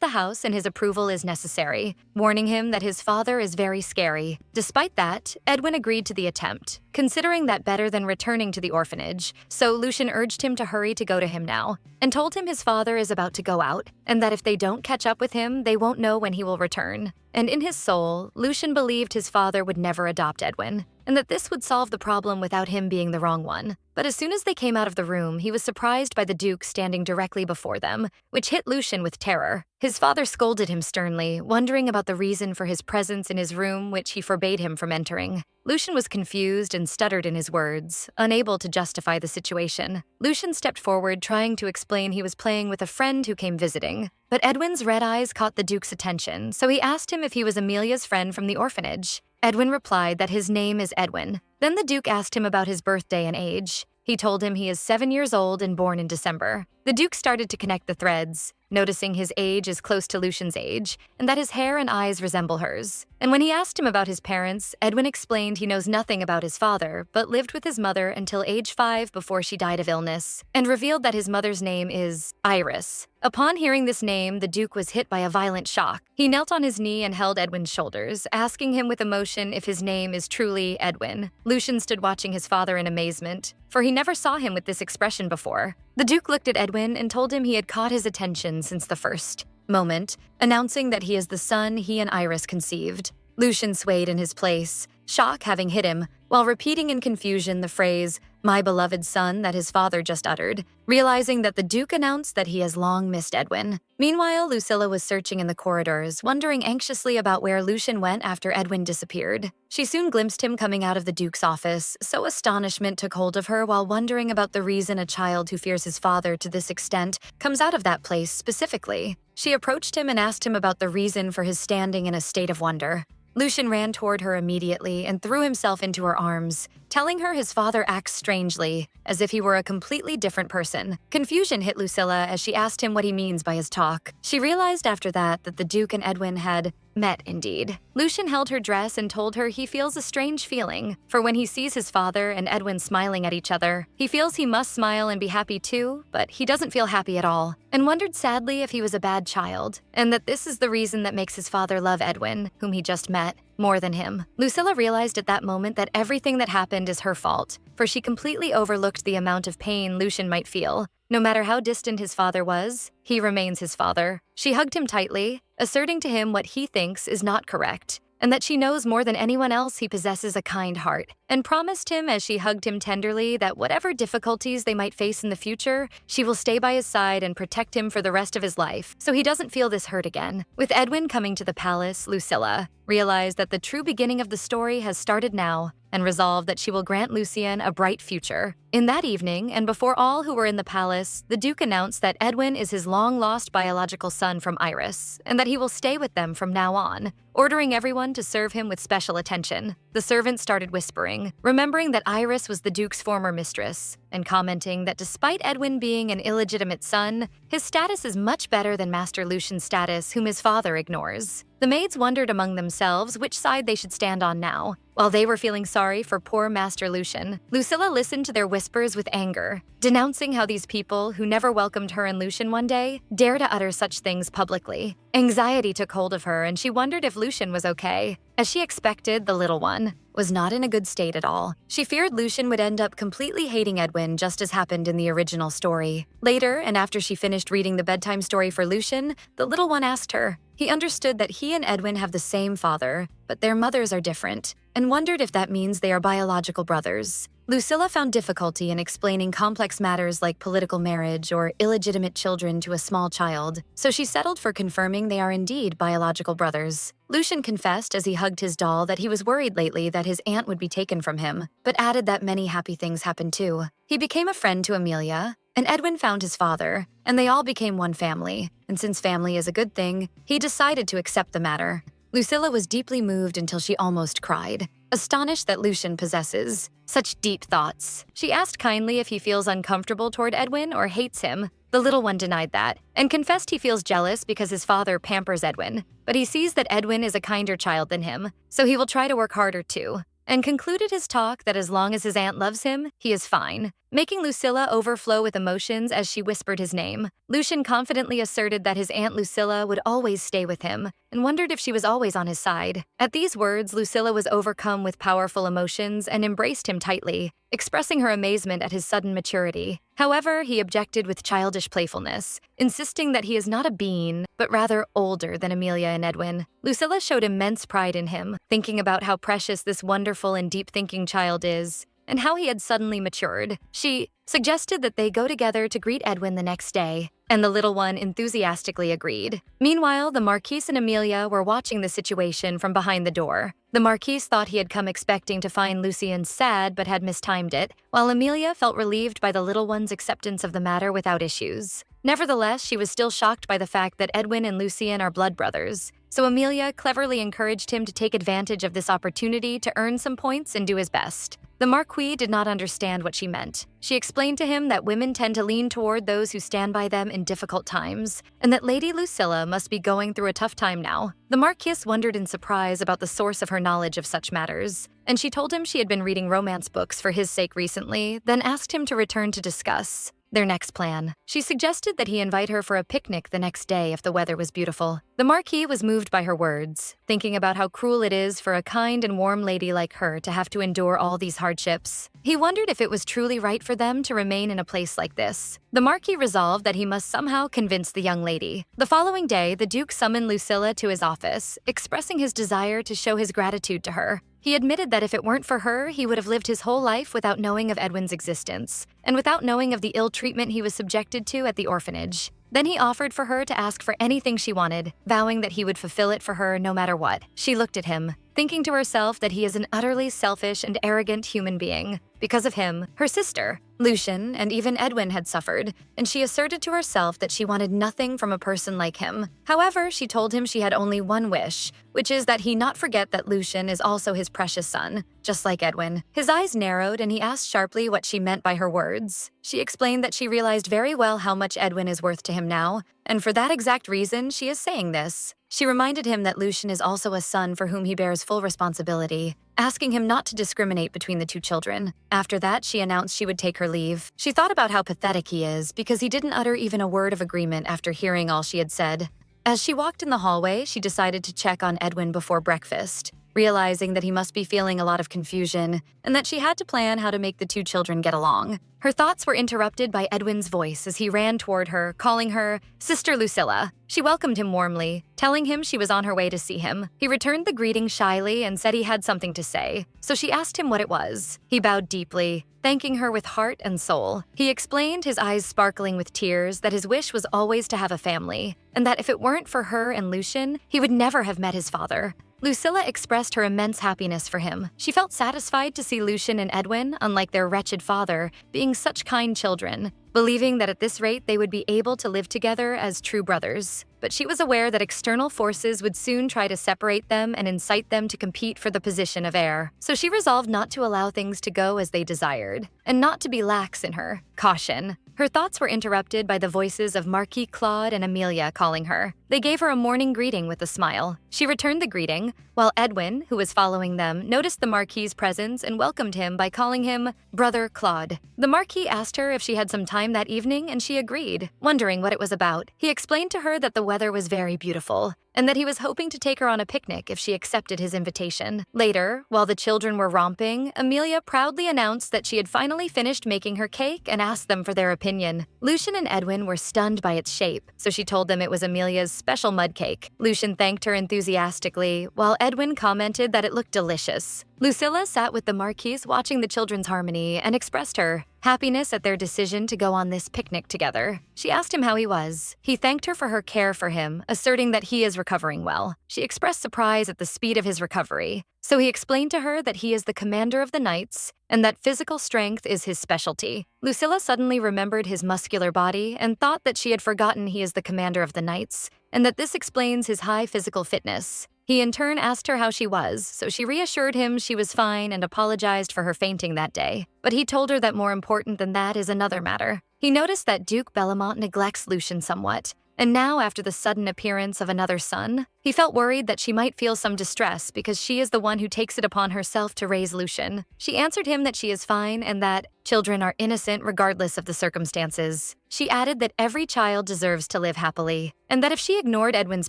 the house and his approval is necessary, warning him that his father is very scary. Despite that, Edwin agreed to the attempt, considering that better than returning to the orphanage, so Lucian urged him to hurry to go to him now, and told him his father is about to go out, and that if they don't catch up with him, they won't know when he will return. And in his soul, Lucian believed his father would never adopt Edwin, and that this would solve the problem without him being the wrong one. But as soon as they came out of the room, he was surprised by the Duke standing directly before them, which hit Lucian with terror. His father scolded him sternly, wondering about the reason for his presence in his room, which he forbade him from entering. Lucian was confused and stuttered in his words, unable to justify the situation. Lucian stepped forward, trying to explain he was playing with a friend who came visiting. But Edwin's red eyes caught the Duke's attention, so he asked him if he was Amelia's friend from the orphanage. Edwin replied that his name is Edwin. Then the Duke asked him about his birthday and age. He told him he is 7 years old and born in December. The Duke started to connect the threads, noticing his age is close to Lucian's age, and that his hair and eyes resemble hers. And when he asked him about his parents, Edwin explained he knows nothing about his father, but lived with his mother until age 5 before she died of illness, and revealed that his mother's name is Iris. Upon hearing this name, the Duke was hit by a violent shock. He knelt on his knee and held Edwin's shoulders, asking him with emotion if his name is truly Edwin. Lucian stood watching his father in amazement, for he never saw him with this expression before. The Duke looked at Edwin and told him he had caught his attention since the first moment, announcing that he is the son he and Iris conceived. Lucian swayed in his place, shock having hit him, while repeating in confusion the phrase, "my beloved son," that his father just uttered, realizing that the Duke announced that he has long missed Edwin. Meanwhile, Lucilla was searching in the corridors, wondering anxiously about where Lucian went after Edwin disappeared. She soon glimpsed him coming out of the Duke's office, so astonishment took hold of her while wondering about the reason a child who fears his father to this extent comes out of that place specifically. She approached him and asked him about the reason for his standing in a state of wonder. Lucian ran toward her immediately and threw himself into her arms, telling her his father acts strangely, as if he were a completely different person. Confusion hit Lucilla as she asked him what he means by his talk. She realized after that the Duke and Edwin had met indeed. Lucian held her dress and told her he feels a strange feeling, for when he sees his father and Edwin smiling at each other, he feels he must smile and be happy too, but he doesn't feel happy at all, and wondered sadly if he was a bad child, and that this is the reason that makes his father love Edwin, whom he just met, more than him. Lucilla realized at that moment that everything that happened is her fault, for she completely overlooked the amount of pain Lucian might feel. No matter how distant his father was, he remains his father. She hugged him tightly, asserting to him what he thinks is not correct, and that she knows more than anyone else he possesses a kind heart, and promised him as she hugged him tenderly that whatever difficulties they might face in the future, she will stay by his side and protect him for the rest of his life, so he doesn't feel this hurt again. With Edwin coming to the palace, Lucilla realized that the true beginning of the story has started now, and resolved that she will grant Lucian a bright future. In that evening, and before all who were in the palace, the Duke announced that Edwin is his long-lost biological son from Iris, and that he will stay with them from now on, ordering everyone to serve him with special attention. The servants started whispering, remembering that Iris was the Duke's former mistress, and commenting that despite Edwin being an illegitimate son, his status is much better than Master Lucian's status, whom his father ignores. The maids wondered among themselves which side they should stand on now. While they were feeling sorry for poor Master Lucian, Lucilla listened to their whispers with anger, denouncing how these people, who never welcomed her and Lucian one day, dare to utter such things publicly. Anxiety took hold of her, and she wondered if Lucian was okay. As she expected, the little one was not in a good state at all. She feared Lucian would end up completely hating Edwin, just as happened in the original story. Later, and after she finished reading the bedtime story for Lucian, the little one asked her. He understood that he and Edwin have the same father, but their mothers are different, and wondered if that means they are biological brothers. Lucilla found difficulty in explaining complex matters like political marriage or illegitimate children to a small child, so she settled for confirming they are indeed biological brothers. Lucian confessed as he hugged his doll that he was worried lately that his aunt would be taken from him, but added that many happy things happened too. He became a friend to Amelia, and Edwin found his father, and they all became one family. And since family is a good thing, he decided to accept the matter. Lucilla was deeply moved until she almost cried, astonished that Lucian possesses such deep thoughts. She asked kindly if he feels uncomfortable toward Edwin or hates him. The little one denied that, and confessed he feels jealous because his father pampers Edwin, but he sees that Edwin is a kinder child than him, so he will try to work harder too, and concluded his talk that as long as his aunt loves him, he is fine, making Lucilla overflow with emotions as she whispered his name. Lucian confidently asserted that his Aunt Lucilla would always stay with him, and wondered if she was always on his side. At these words, Lucilla was overcome with powerful emotions and embraced him tightly, expressing her amazement at his sudden maturity. However, he objected with childish playfulness, insisting that he is not a being, but rather older than Amelia and Edwin. Lucilla showed immense pride in him, thinking about how precious this wonderful and deep-thinking child is, and how he had suddenly matured. She suggested that they go together to greet Edwin the next day, and the little one enthusiastically agreed. Meanwhile, the Marquise and Amelia were watching the situation from behind the door. The Marquise thought he had come expecting to find Lucian sad but had mistimed it, while Amelia felt relieved by the little one's acceptance of the matter without issues. Nevertheless, she was still shocked by the fact that Edwin and Lucien are blood brothers, so Amelia cleverly encouraged him to take advantage of this opportunity to earn some points and do his best. The Marquis did not understand what she meant. She explained to him that women tend to lean toward those who stand by them in difficult times, and that Lady Lucilla must be going through a tough time now. The Marquise wondered in surprise about the source of her knowledge of such matters, and she told him she had been reading romance books for his sake recently, then asked him to return to discuss their next plan. She suggested that he invite her for a picnic the next day if the weather was beautiful. The Marquis was moved by her words, thinking about how cruel it is for a kind and warm lady like her to have to endure all these hardships. He wondered if it was truly right for them to remain in a place like this. The Marquis resolved that he must somehow convince the young lady. The following day, the Duke summoned Lucilla to his office, expressing his desire to show his gratitude to her. He admitted that if it weren't for her, he would have lived his whole life without knowing of Edwin's existence, and without knowing of the ill treatment he was subjected to at the orphanage. Then he offered for her to ask for anything she wanted, vowing that he would fulfill it for her no matter what. She looked at him, thinking to herself that he is an utterly selfish and arrogant human being. Because of him, her sister, Lucien, and even Edwin had suffered, and she asserted to herself that she wanted nothing from a person like him. However, she told him she had only one wish, which is that he not forget that Lucien is also his precious son, just like Edwin. His eyes narrowed and he asked sharply what she meant by her words. She explained that she realized very well how much Edwin is worth to him now, and for that exact reason, she is saying this. She reminded him that Lucien is also a son for whom he bears full responsibility, asking him not to discriminate between the two children. After that, she announced she would take her leave. She thought about how pathetic he is because he didn't utter even a word of agreement after hearing all she had said. As she walked in the hallway, she decided to check on Edwin before breakfast, realizing that he must be feeling a lot of confusion and that she had to plan how to make the two children get along. Her thoughts were interrupted by Edwin's voice as he ran toward her, calling her Sister Lucilla. She welcomed him warmly, telling him she was on her way to see him. He returned the greeting shyly and said he had something to say, so she asked him what it was. He bowed deeply, thanking her with heart and soul. He explained, his eyes sparkling with tears, that his wish was always to have a family, and that if it weren't for her and Lucien, he would never have met his father. Lucilla expressed her immense happiness for him. She felt satisfied to see Lucien and Edwin, unlike their wretched father, being such kind children, believing that at this rate they would be able to live together as true brothers. But she was aware that external forces would soon try to separate them and incite them to compete for the position of heir. So she resolved not to allow things to go as they desired, and not to be lax in her caution. Her thoughts were interrupted by the voices of Marquis Claude and Amelia calling her. They gave her a morning greeting with a smile. She returned the greeting, while Edwin, who was following them, noticed the Marquis's presence and welcomed him by calling him Brother Claude. The Marquis asked her if she had some time that evening, and she agreed, wondering what it was about. He explained to her that the weather was very beautiful, and that he was hoping to take her on a picnic if she accepted his invitation. Later, while the children were romping, Amelia proudly announced that she had finally finished making her cake and asked them for their opinion. Lucien and Edwin were stunned by its shape, so she told them it was Amelia's special mud cake. Lucien thanked her enthusiastically, while Edwin commented that it looked delicious. Lucilla sat with the Marquise watching the children's harmony and expressed her happiness at their decision to go on this picnic together. She asked him how he was. He thanked her for her care for him, asserting that he is recovering well. She expressed surprise at the speed of his recovery, so he explained to her that he is the commander of the knights and that physical strength is his specialty. Lucilla suddenly remembered his muscular body and thought that she had forgotten he is the commander of the knights, and that this explains his high physical fitness. He in turn asked her how she was, so she reassured him she was fine and apologized for her fainting that day. But he told her that more important than that is another matter. He noticed that Duke Bellamont neglects Lucien somewhat, and now after the sudden appearance of another son, he felt worried that she might feel some distress because she is the one who takes it upon herself to raise Lucien. She answered him that she is fine and that children are innocent regardless of the circumstances. She added that every child deserves to live happily, and that if she ignored Edwin's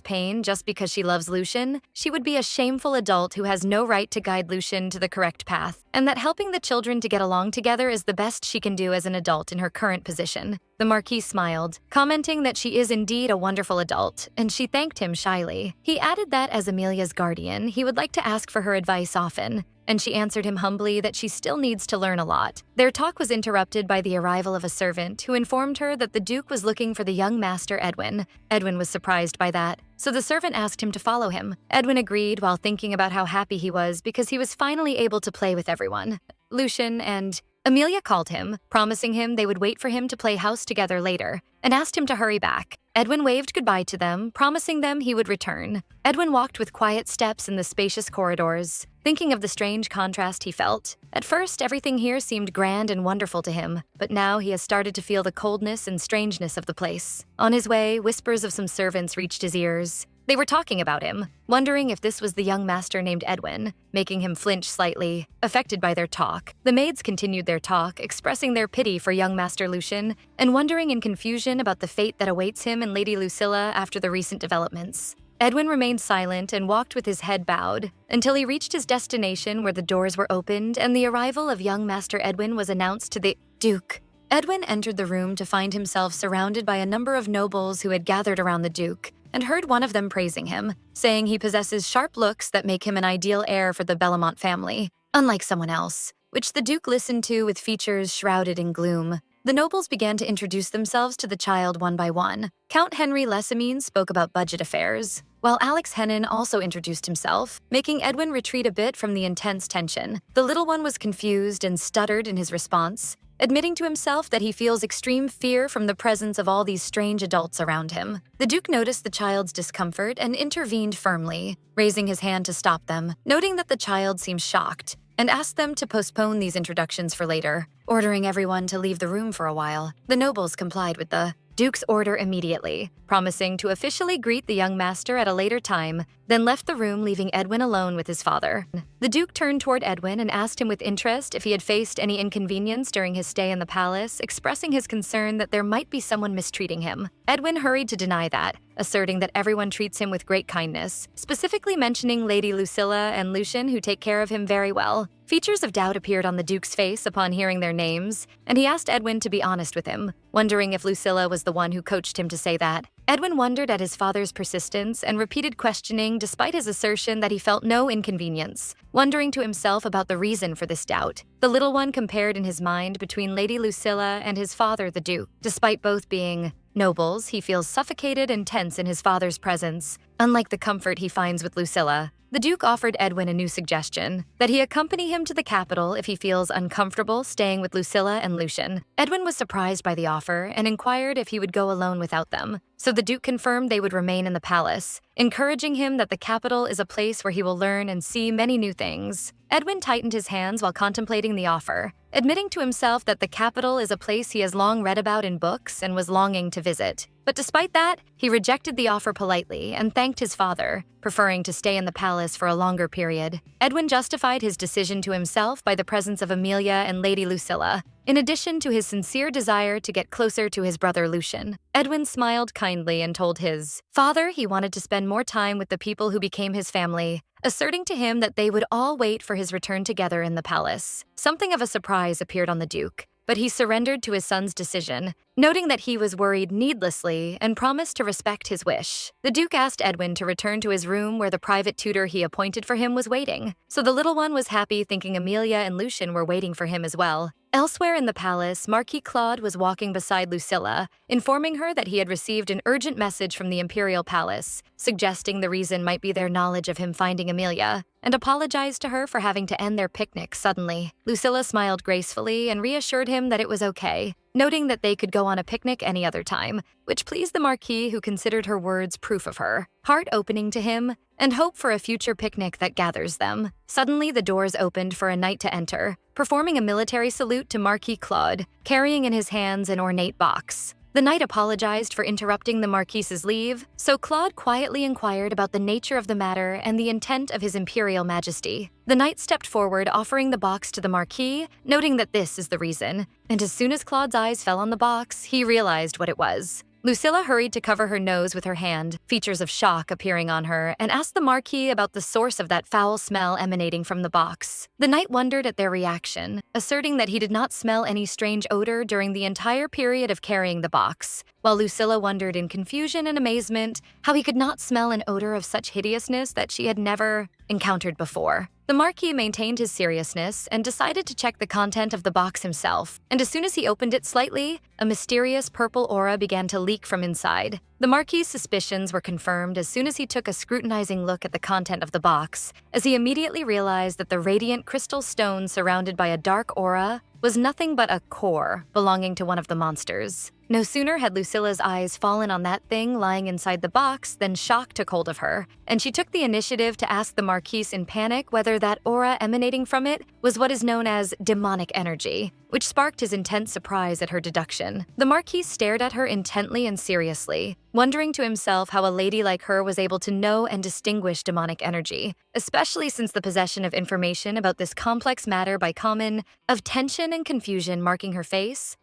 pain just because she loves Lucien, she would be a shameful adult who has no right to guide Lucien to the correct path, and that helping the children to get along together is the best she can do as an adult in her current position. The Marquis smiled, commenting that she is indeed a wonderful adult, and she thanked him shyly. He added that as Amelia's guardian, he would like to ask for her advice often, and she answered him humbly that she still needs to learn a lot. Their talk was interrupted by the arrival of a servant who informed her that the Duke was looking for the young master Edwin. Edwin was surprised by that, so the servant asked him to follow him. Edwin agreed while thinking about how happy he was because he was finally able to play with everyone. Lucien and Amelia called him, promising him they would wait for him to play house together later, and asked him to hurry back. Edwin waved goodbye to them, promising them he would return. Edwin walked with quiet steps in the spacious corridors, thinking of the strange contrast he felt. At first, everything here seemed grand and wonderful to him, but now he has started to feel the coldness and strangeness of the place. On his way, whispers of some servants reached his ears. They were talking about him, wondering if this was the young master named Edwin, making him flinch slightly, affected by their talk. The maids continued their talk, expressing their pity for young Master Lucian, and wondering in confusion about the fate that awaits him and Lady Lucilla after the recent developments. Edwin remained silent and walked with his head bowed until he reached his destination where the doors were opened and the arrival of young Master Edwin was announced to the Duke. Edwin entered the room to find himself surrounded by a number of nobles who had gathered around the Duke, and heard one of them praising him, saying he possesses sharp looks that make him an ideal heir for the Bellamont family, unlike someone else, which the Duke listened to with features shrouded in gloom. The nobles began to introduce themselves to the child one by one. Count Henry Lessamine spoke about budget affairs, while Alex Hennon also introduced himself, making Edwin retreat a bit from the intense tension. The little one was confused and stuttered in his response, admitting to himself that he feels extreme fear from the presence of all these strange adults around him. The Duke noticed the child's discomfort and intervened firmly, raising his hand to stop them, noting that the child seemed shocked, and asked them to postpone these introductions for later, ordering everyone to leave the room for a while. The nobles complied with the Duke's order immediately, promising to officially greet the young master at a later time, then left the room, leaving Edwin alone with his father. The Duke turned toward Edwin and asked him with interest if he had faced any inconvenience during his stay in the palace, expressing his concern that there might be someone mistreating him. Edwin hurried to deny that, asserting that everyone treats him with great kindness, specifically mentioning Lady Lucilla and Lucian, who take care of him very well. Features of doubt appeared on the Duke's face upon hearing their names, and he asked Edwin to be honest with him, wondering if Lucilla was the one who coached him to say that. Edwin wondered at his father's persistence and repeated questioning despite his assertion that he felt no inconvenience, wondering to himself about the reason for this doubt. The little one compared in his mind between Lady Lucilla and his father, the Duke. Despite both being nobles, he feels suffocated and tense in his father's presence, unlike the comfort he finds with Lucilla. The Duke offered Edwin a new suggestion, that he accompany him to the capital if he feels uncomfortable staying with Lucilla and Lucian. Edwin was surprised by the offer and inquired if he would go alone without them, so the Duke confirmed they would remain in the palace, encouraging him that the capital is a place where he will learn and see many new things. Edwin tightened his hands while contemplating the offer, admitting to himself that the capital is a place he has long read about in books and was longing to visit. But despite that, he rejected the offer politely and thanked his father, preferring to stay in the palace for a longer period. Edwin justified his decision to himself by the presence of Amelia and Lady Lucilla, in addition to his sincere desire to get closer to his brother Lucian. Edwin smiled kindly and told his father he wanted to spend more time with the people who became his family, asserting to him that they would all wait for his return together in the palace. Something of a surprise appeared on the Duke, but he surrendered to his son's decision, noting that he was worried needlessly and promised to respect his wish. The Duke asked Edwin to return to his room where the private tutor he appointed for him was waiting, so the little one was happy thinking Amelia and Lucian were waiting for him as well. Elsewhere in the palace, Marquis Claude was walking beside Lucilla, informing her that he had received an urgent message from the Imperial Palace, suggesting the reason might be their knowledge of him finding Amelia, and apologized to her for having to end their picnic suddenly. Lucilla smiled gracefully and reassured him that it was okay, noting that they could go on a picnic any other time, which pleased the Marquis, who considered her words proof of her heart opening to him and hope for a future picnic that gathers them. Suddenly, the doors opened for a knight to enter, performing a military salute to Marquis Claude, carrying in his hands an ornate box. The knight apologized for interrupting the Marquis's leave, so Claude quietly inquired about the nature of the matter and the intent of his Imperial Majesty. The knight stepped forward, offering the box to the Marquis, noting that this is the reason, and as soon as Claude's eyes fell on the box, he realized what it was. Lucilla hurried to cover her nose with her hand, features of shock appearing on her, and asked the Marquis about the source of that foul smell emanating from the box. The knight wondered at their reaction, asserting that he did not smell any strange odor during the entire period of carrying the box, while Lucilla wondered in confusion and amazement how he could not smell an odor of such hideousness that she had never encountered before. The Marquis maintained his seriousness and decided to check the content of the box himself, and as soon as he opened it slightly, a mysterious purple aura began to leak from inside. The Marquis' suspicions were confirmed as soon as he took a scrutinizing look at the content of the box, as he immediately realized that the radiant crystal stone surrounded by a dark aura was nothing but a core belonging to one of the monsters. No sooner had Lucilla's eyes fallen on that thing lying inside the box than shock took hold of her, and she took the initiative to ask the Marquise in panic whether that aura emanating from it was what is known as demonic energy, which sparked his intense surprise at her deduction. The Marquise stared at her intently and seriously, wondering to himself how a lady like her was able to know and distinguish demonic energy, especially since the possession of information about this complex matter by common of tension and confusion marking her face.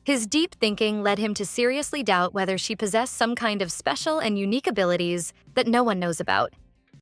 His deep thinking led him to seriously doubt whether she possessed some kind of special and unique abilities that no one knows about.